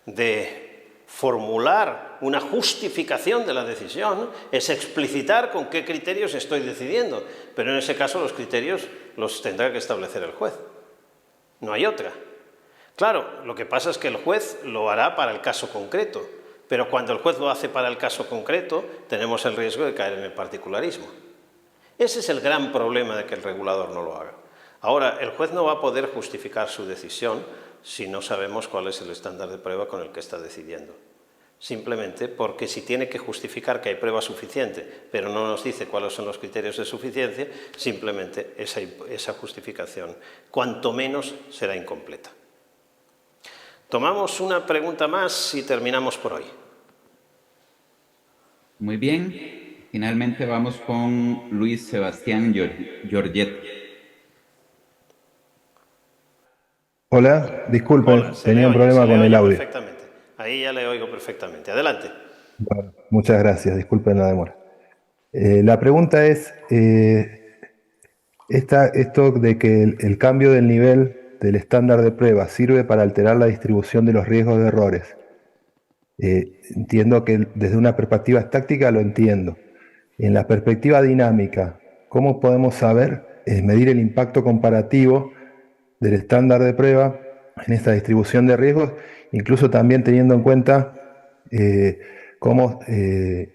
[SPEAKER 1] de formular una justificación de la decisión es explicitar con qué criterios estoy decidiendo, pero en ese caso los criterios los tendrá que establecer el juez. No hay otra. Claro, lo que pasa es que el juez lo hará para el caso concreto, pero cuando el juez lo hace para el caso concreto, tenemos el riesgo de caer en el particularismo. Ese es el gran problema de que el regulador no lo haga. Ahora, el juez no va a poder justificar su decisión si no sabemos cuál es el estándar de prueba con el que está decidiendo. Simplemente porque si tiene que justificar que hay prueba suficiente, pero no nos dice cuáles son los criterios de suficiencia, simplemente esa justificación, cuanto menos, será incompleta. Tomamos una pregunta más y terminamos por hoy.
[SPEAKER 2] Muy bien. Finalmente vamos con Luis Sebastián Giorget.
[SPEAKER 8] Hola, disculpen,
[SPEAKER 1] Hola,
[SPEAKER 8] tenía un problema con el audio.
[SPEAKER 1] perfectamente. Ahí ya le oigo perfectamente. Adelante.
[SPEAKER 8] Bueno, muchas gracias, disculpen la demora. La pregunta es, esto de que el cambio del nivel del estándar de prueba sirve para alterar la distribución de los riesgos de errores. Entiendo que desde una perspectiva táctica lo entiendo. En la perspectiva dinámica, ¿cómo podemos saber, medir el impacto comparativo del estándar de prueba en esta distribución de riesgos, incluso también teniendo en cuenta cómo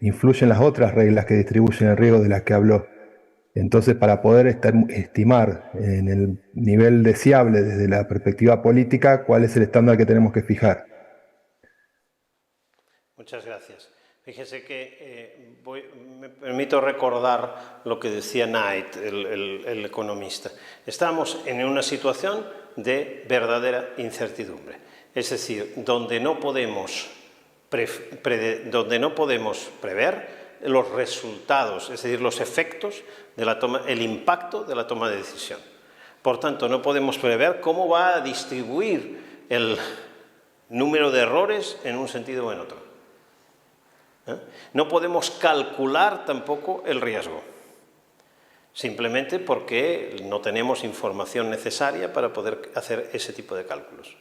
[SPEAKER 8] influyen las otras reglas que distribuyen el riesgo de las que habló? Entonces, para poder estimar en el nivel deseable desde la perspectiva política, cuál es el estándar que tenemos que fijar.
[SPEAKER 1] Muchas gracias. Fíjese que me permito recordar lo que decía Knight, el economista. Estamos en una situación de verdadera incertidumbre, es decir, donde no podemos prever los resultados, es decir, los efectos de la toma, el impacto de la toma de decisión. Por tanto, no podemos prever cómo va a distribuir el número de errores en un sentido o en otro. No podemos calcular tampoco el riesgo, simplemente porque no tenemos información necesaria para poder hacer ese tipo de cálculos.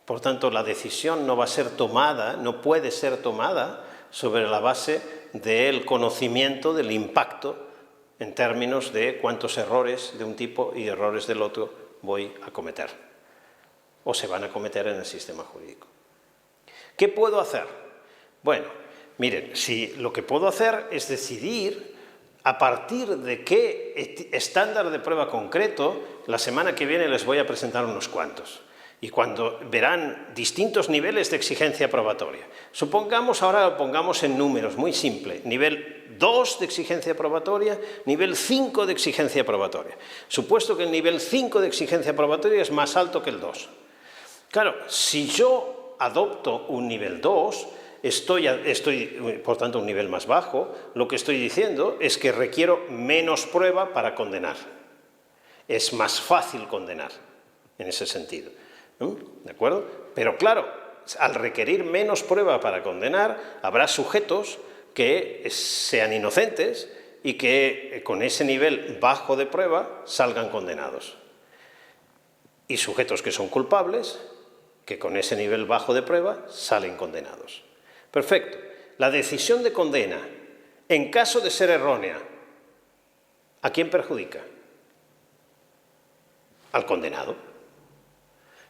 [SPEAKER 1] Por tanto, la decisión no va a ser tomada, no puede ser tomada sobre la base del conocimiento del impacto en términos de cuántos errores de un tipo y errores del otro voy a cometer o se van a cometer en el sistema jurídico. ¿Qué puedo hacer? Bueno, miren, si lo que puedo hacer es decidir a partir de qué estándar de prueba concreto, la semana que viene les voy a presentar unos cuantos. Y cuando verán distintos niveles de exigencia probatoria. Supongamos, ahora lo pongamos en números, muy simple, nivel 2 de exigencia probatoria, nivel 5 de exigencia probatoria. Supuesto que el nivel 5 de exigencia probatoria es más alto que el 2. Claro, si yo adopto un nivel 2, estoy, por tanto, un nivel más bajo, lo que estoy diciendo es que requiero menos prueba para condenar. Es más fácil condenar, en ese sentido. ¿De acuerdo? Pero claro, al requerir menos prueba para condenar, habrá sujetos que sean inocentes y que con ese nivel bajo de prueba salgan condenados. Y sujetos que son culpables, que con ese nivel bajo de prueba salen condenados. Perfecto. La decisión de condena, en caso de ser errónea, ¿a quién perjudica? Al condenado.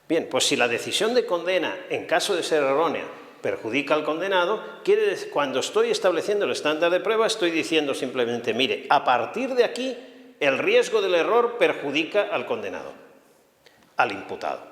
[SPEAKER 1] Bien, pues si la decisión de condena, en caso de ser errónea, perjudica al condenado, quiere decir, cuando estoy estableciendo el estándar de prueba, estoy diciendo simplemente, mire, a partir de aquí, el riesgo del error perjudica al condenado, al imputado.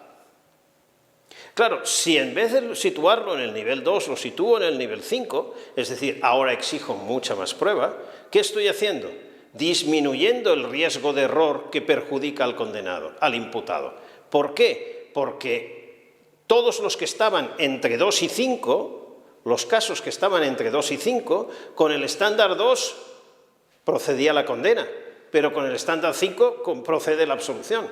[SPEAKER 1] Claro, si en vez de situarlo en el nivel 2, lo sitúo en el nivel 5, es decir, ahora exijo mucha más prueba, ¿qué estoy haciendo? Disminuyendo el riesgo de error que perjudica al condenado, al imputado. ¿Por qué? Porque todos los que estaban entre 2 y 5, los casos que estaban entre 2 y 5, con el estándar 2 procedía la condena, pero con el estándar 5 procede la absolución.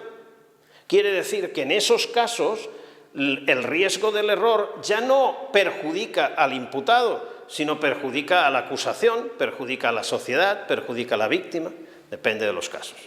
[SPEAKER 1] Quiere decir que en esos casos el riesgo del error ya no perjudica al imputado, sino perjudica a la acusación, perjudica a la sociedad, perjudica a la víctima, depende de los casos.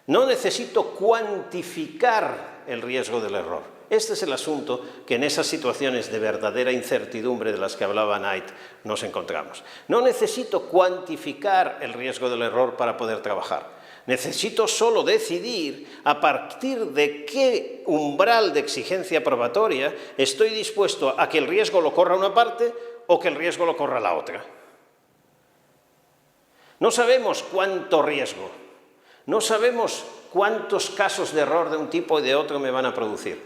[SPEAKER 1] No necesito cuantificar el riesgo del error. Este es el asunto que en esas situaciones de verdadera incertidumbre de las que hablaba Knight nos encontramos. No necesito cuantificar el riesgo del error para poder trabajar. Necesito solo decidir a partir de qué umbral de exigencia probatoria estoy dispuesto a que el riesgo lo corra una parte o que el riesgo lo corra la otra. No sabemos cuánto riesgo, no sabemos cuántos casos de error de un tipo y de otro me van a producir,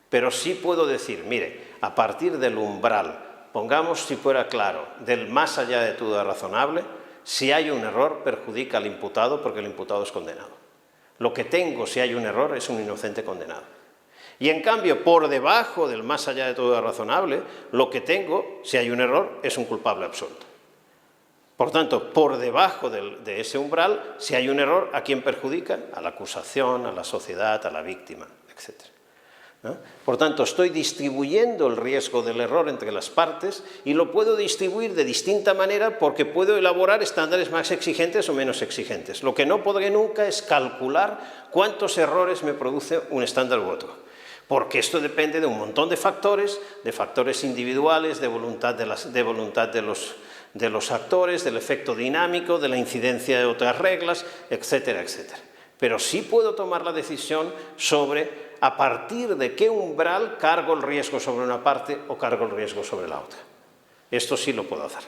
[SPEAKER 1] pero sí puedo decir, mire, a partir del umbral, pongamos si fuera claro, del más allá de duda razonable, si hay un error perjudica al imputado porque el imputado es condenado. Lo que tengo si hay un error es un inocente condenado. Y en cambio, por debajo del más allá de duda razonable, lo que tengo si hay un error es un culpable absoluto. Por tanto, por debajo de ese umbral, si hay un error, ¿a quién perjudica? A la acusación, a la sociedad, a la víctima, etc. ¿No? Por tanto, estoy distribuyendo el riesgo del error entre las partes y lo puedo distribuir de distinta manera porque puedo elaborar estándares más exigentes o menos exigentes. Lo que no podré nunca es calcular cuántos errores me produce un estándar u otro, porque esto depende de un montón de factores individuales, de voluntad de los actores, del efecto dinámico, de la incidencia de otras reglas, etcétera, etcétera. Pero sí puedo tomar la decisión sobre a partir de qué umbral cargo el riesgo sobre una parte o cargo el riesgo sobre la otra. Esto sí lo puedo hacer.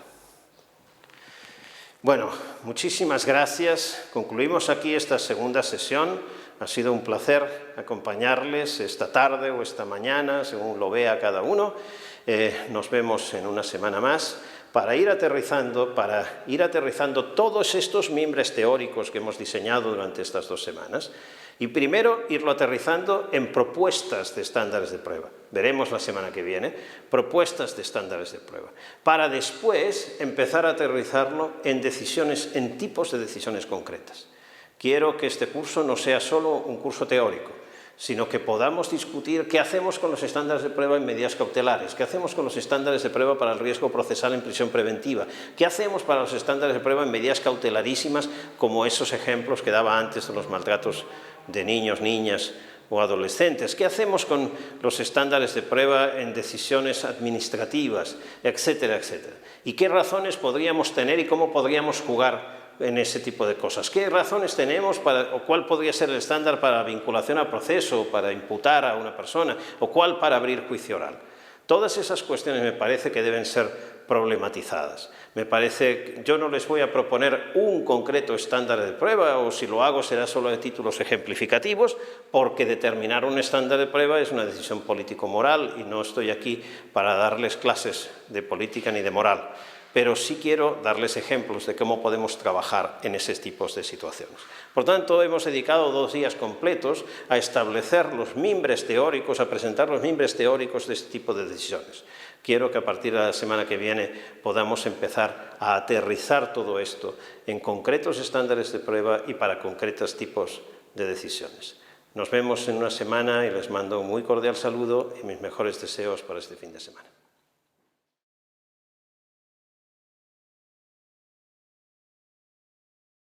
[SPEAKER 1] Bueno, muchísimas gracias. Concluimos aquí esta segunda sesión. Ha sido un placer acompañarles esta tarde o esta mañana, según lo vea cada uno. Nos vemos en una semana más para ir aterrizando todos estos mimbres teóricos que hemos diseñado durante estas 2 semanas. Y primero irlo aterrizando en propuestas de estándares de prueba. Veremos la semana que viene propuestas de estándares de prueba, para después empezar a aterrizarlo en decisiones, en tipos de decisiones concretas. Quiero que este curso no sea solo un curso teórico, sino que podamos discutir qué hacemos con los estándares de prueba en medidas cautelares, qué hacemos con los estándares de prueba para el riesgo procesal en prisión preventiva, qué hacemos para los estándares de prueba en medidas cautelarísimas como esos ejemplos que daba antes de los maltratos de niños, niñas o adolescentes, qué hacemos con los estándares de prueba en decisiones administrativas, etcétera, etcétera. Y qué razones podríamos tener y cómo podríamos jugar en ese tipo de cosas. ¿Qué razones tenemos o cuál podría ser el estándar para vinculación a proceso, para imputar a una persona, o cuál para abrir juicio oral? Todas esas cuestiones me parece que deben ser problematizadas. Me parece que yo no les voy a proponer un concreto estándar de prueba, o si lo hago será solo de títulos ejemplificativos, porque determinar un estándar de prueba es una decisión político-moral y no estoy aquí para darles clases de política ni de moral. Pero sí quiero darles ejemplos de cómo podemos trabajar en esos tipos de situaciones. Por tanto, hemos dedicado 2 días completos a establecer los mimbres teóricos, a presentar los mimbres teóricos de este tipo de decisiones. Quiero que a partir de la semana que viene podamos empezar a aterrizar todo esto en concretos estándares de prueba y para concretos tipos de decisiones. Nos vemos en una semana y les mando un muy cordial saludo y mis mejores deseos para este fin de semana.